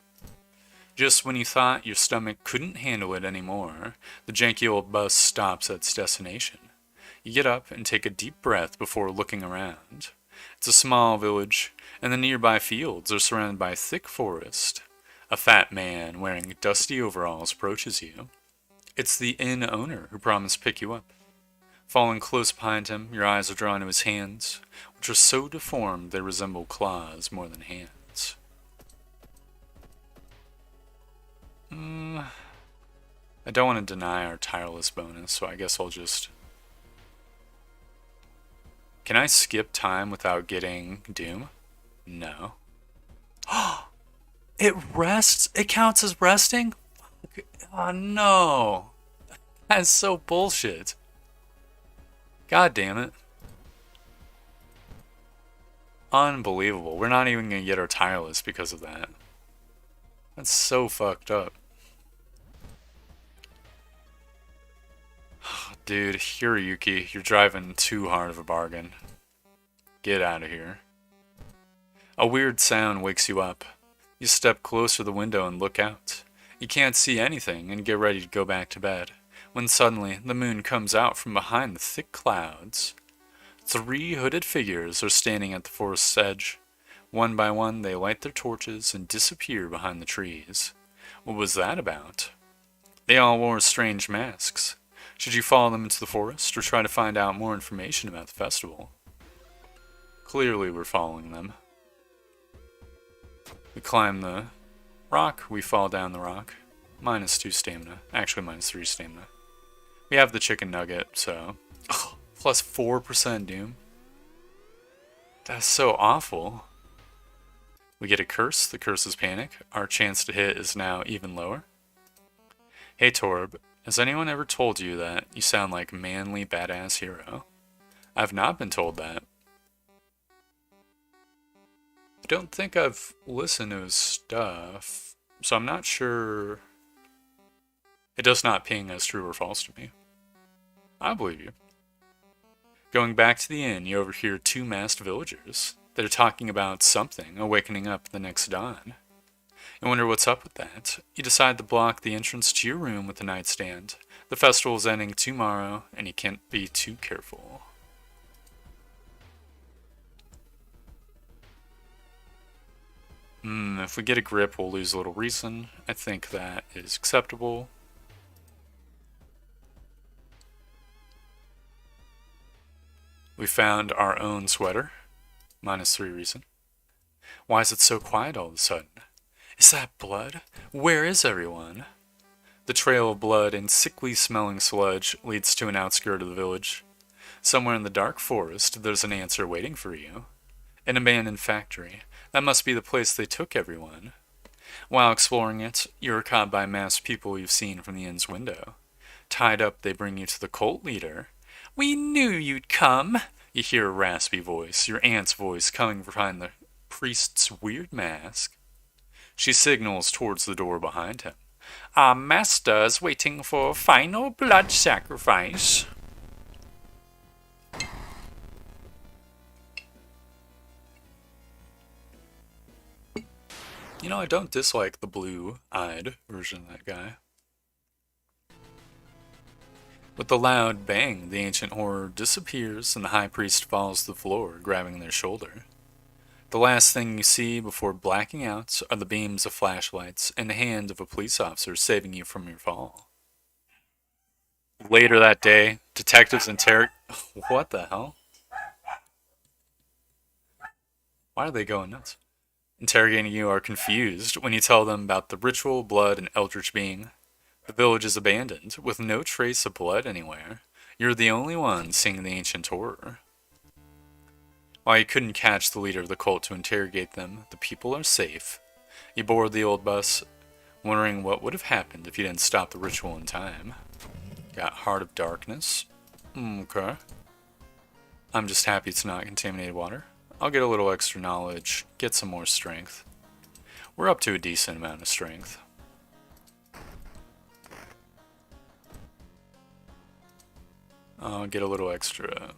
S1: Just when you thought your stomach couldn't handle it anymore, the janky old bus stops at its destination. You get up and take a deep breath before looking around. It's a small village, and the nearby fields are surrounded by thick forest. A fat man wearing dusty overalls approaches you. It's the inn owner who promised to pick you up. Following close behind him, your eyes are drawn to his hands, which are so deformed they resemble claws more than hands. I don't want to deny our tireless bonus, so I guess I'll just... Can I skip time without getting Doom? No. It rests? It counts as resting? Oh no. That's so bullshit. God damn it. Unbelievable. We're not even going to get our tireless because of that. That's so fucked up. Dude, Hiroyuki, you're driving too hard of a bargain. Get out of here. A weird sound wakes you up. You step closer to the window and look out. You can't see anything and get ready to go back to bed, when suddenly the moon comes out from behind the thick clouds. Three hooded figures are standing at the forest's edge. One by one, they light their torches and disappear behind the trees. What was that about? They all wore strange masks. Should you follow them into the forest or try to find out more information about the festival? Clearly, we're following them. We climb the rock, we fall down the rock. -2 stamina. Actually, -3 stamina. We have the chicken nugget, so. Oh, plus 4% doom. That's so awful. We get a curse. The curse is panic. Our chance to hit is now even lower. Hey Torb, has anyone ever told you that you sound like manly badass hero? I've not been told that. I don't think I've listened to his stuff, so I'm not sure. It does not ping as true or false to me. I believe you. Going back to the inn, you overhear two masked villagers. They're talking about something awakening up the next dawn. You wonder what's up with that. You decide to block the entrance to your room with a nightstand. The festival is ending tomorrow, and you can't be too careful. If we get a grip, we'll lose a little reason. I think that is acceptable. We found our own sweater. -3 reason. Why is it so quiet all of a sudden? Is that blood? Where is everyone? The trail of blood and sickly smelling sludge leads to an outskirt of the village. Somewhere in the dark forest, there's an answer waiting for you. An abandoned factory. That must be the place they took everyone. While exploring it, you are caught by masked people you've seen from the inn's window. Tied up, they bring you to the cult leader. We knew you'd come. You hear a raspy voice, your aunt's voice coming behind the priest's weird mask. She signals towards the door behind him. Our master is waiting for a final blood sacrifice. You know, I don't dislike the blue-eyed version of that guy. With a loud bang, the ancient horror disappears and the high priest falls to the floor, grabbing their shoulder. The last thing you see before blacking out are the beams of flashlights and the hand of a police officer saving you from your fall. Later that day, detectives interrogate... What the hell? Why are they going nuts? Interrogating you are confused when you tell them about the ritual, blood, and eldritch being. The village is abandoned, with no trace of blood anywhere. You're the only one seeing the ancient horror. While you couldn't catch the leader of the cult to interrogate them, the people are safe. You board the old bus, wondering what would have happened if you didn't stop the ritual in time. Got Heart of Darkness. Okay. I'm just happy it's not contaminated water. I'll get a little extra knowledge, get some more strength. We're up to a decent amount of strength. I'll get a little extra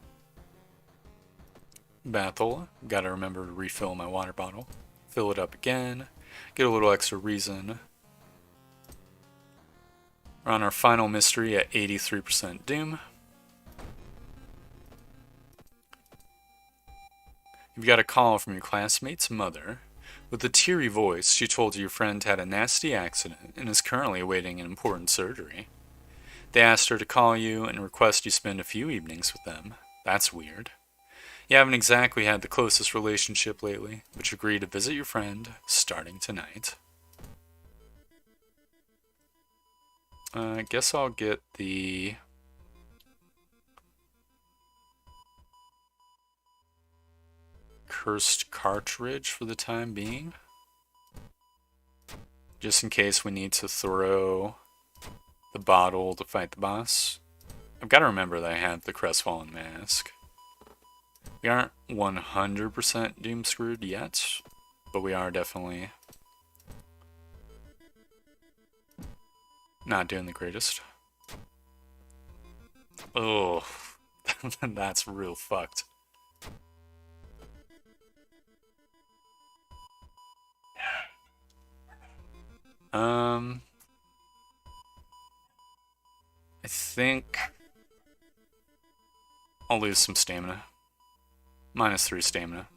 S1: battle. Gotta remember to refill my water bottle. Fill it up again. Get a little extra reason. We're on our final mystery at 83% doom. You've got a call from your classmate's mother. With a teary voice, she told you your friend had a nasty accident and is currently awaiting an important surgery. They asked her to call you and request you spend a few evenings with them. That's weird. You haven't exactly had the closest relationship lately, but you agree to visit your friend starting tonight. I guess I'll get the... cursed cartridge for the time being. Just in case we need to throw the bottle to fight the boss. I've got to remember that I have the crestfallen mask. We aren't 100% doom screwed yet, but we are definitely not doing the greatest. Oh, that's real fucked. I think I'll lose some stamina. -3 stamina.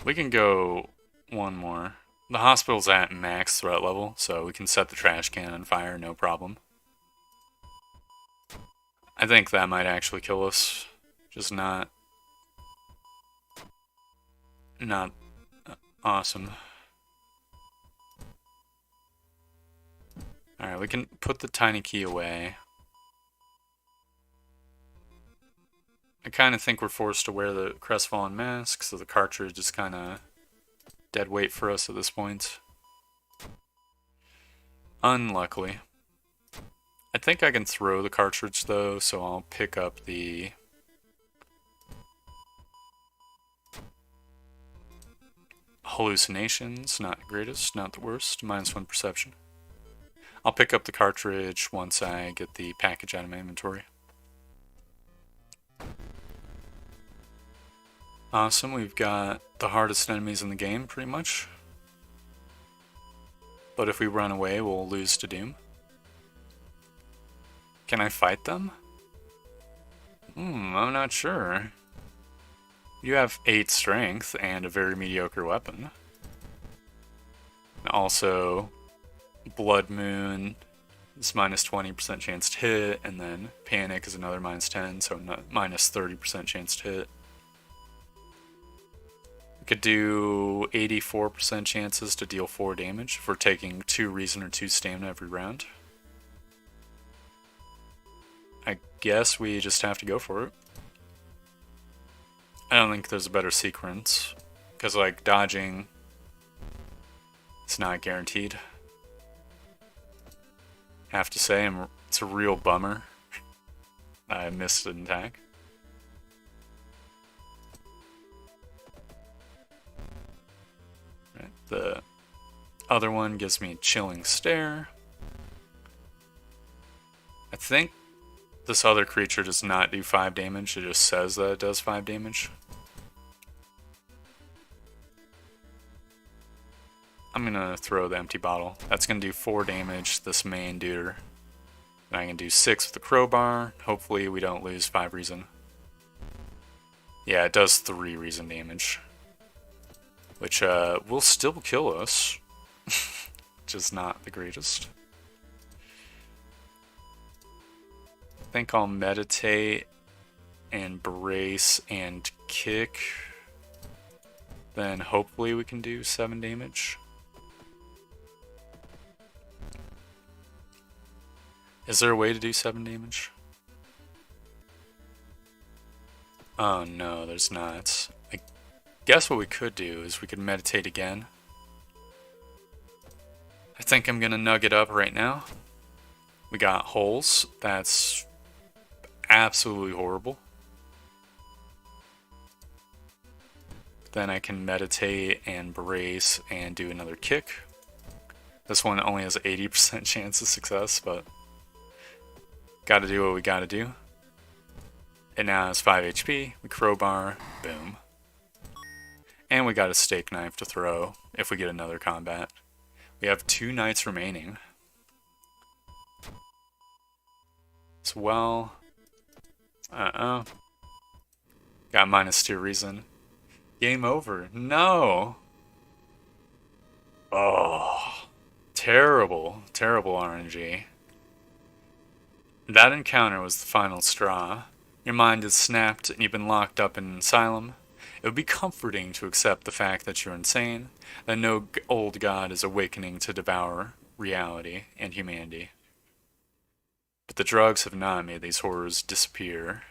S1: We can go one more. The hospital's at max threat level, so we can set the trash can on fire, no problem. I think that might actually kill us. Just not awesome. Alright, we can put the tiny key away. I kind of think we're forced to wear the crestfallen mask, so the cartridge is kind of dead weight for us at this point. Unluckily. I think I can throw the cartridge though, so I'll pick up the hallucinations. Not the greatest, not the worst. -1 perception. I'll pick up the cartridge once I get the package out of my inventory. Awesome, we've got the hardest enemies in the game, pretty much. But if we run away, we'll lose to Doom. Can I fight them? I'm not sure. You have 8 strength and a very mediocre weapon. Also, Blood Moon is -20% chance to hit, and then Panic is another -10, so -30% chance to hit. We could do 84% chances to deal 4 damage if we're taking 2 reason or 2 stamina every round. I guess we just have to go for it. I don't think there's a better sequence, because like dodging, it's not guaranteed. Have to say, it's a real bummer. I missed an attack. Right, the other one gives me a chilling stare. I think this other creature does not do 5 damage, it just says that it does 5 damage. I'm gonna throw the empty bottle. That's gonna do 4 damage, this main dude. And I can do 6 with the crowbar. Hopefully we don't lose 5 reason. Yeah, it does 3 reason damage. Which will still kill us. Which is not the greatest. I think I'll meditate and brace and kick. Then hopefully we can do 7 damage. Is there a way to do 7 damage? Oh no, there's not. I guess what we could do is we could meditate again. I think I'm gonna nug it up right now. We got holes. That's absolutely horrible. Then I can meditate and brace and do another kick. This one only has an 80% chance of success, but gotta do what we gotta do. It now has 5 HP, we crowbar, boom. And we got a steak knife to throw if we get another combat. We have 2 knights remaining. As well. Got -2 reason. Game over. No! Oh. Terrible, terrible RNG. That encounter was the final straw. Your mind is snapped and you've been locked up in an asylum. It would be comforting to accept the fact that you're insane, that no old god is awakening to devour reality and humanity. But the drugs have not made these horrors disappear.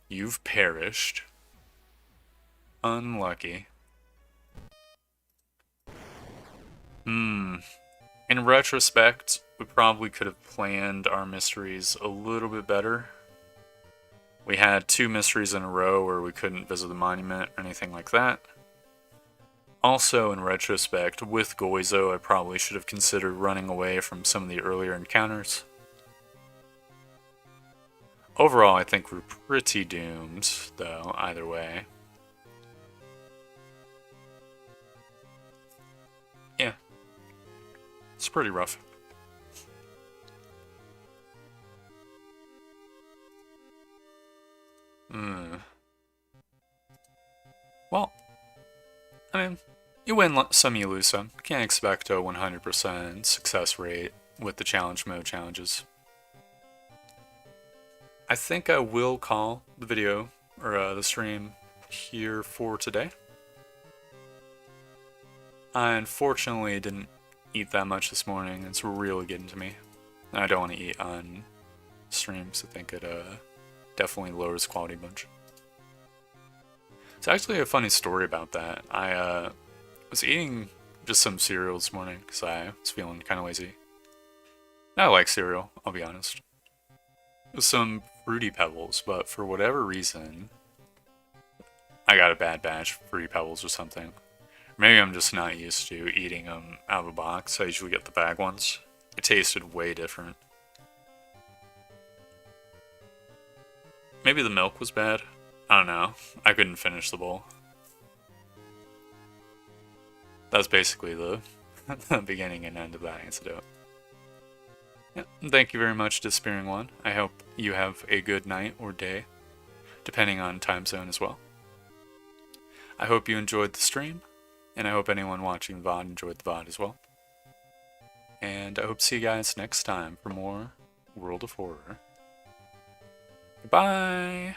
S1: You've perished. Unlucky. In retrospect, we probably could have planned our mysteries a little bit better. We had 2 mysteries in a row where we couldn't visit the monument or anything like that. Also, in retrospect, with Goizo, I probably should have considered running away from some of the earlier encounters. Overall, I think we're pretty doomed, though, either way. Yeah. It's pretty rough. Well, I mean, you win some, you lose some. Can't expect a 100% success rate with the challenge mode challenges. I think I will call the video, or the stream, here for today. I unfortunately didn't eat that much this morning. It's really getting to me. I don't want to eat on streams. I think it definitely lowers quality a bunch. It's actually a funny story about that. I was eating just some cereal this morning because I was feeling kind of lazy. I like cereal, I'll be honest. With some Fruity Pebbles, but for whatever reason, I got a bad batch of Fruity Pebbles or something. Maybe I'm just not used to eating them out of a box. I usually get the bag ones. It tasted way different. Maybe the milk was bad. I don't know. I couldn't finish the bowl. That's basically the beginning and end of that antidote. Yeah, thank you very much, Despairing One. I hope you have a good night or day, depending on time zone as well. I hope you enjoyed the stream, and I hope anyone watching the VOD enjoyed the VOD as well. And I hope to see you guys next time for more World of Horror. Goodbye!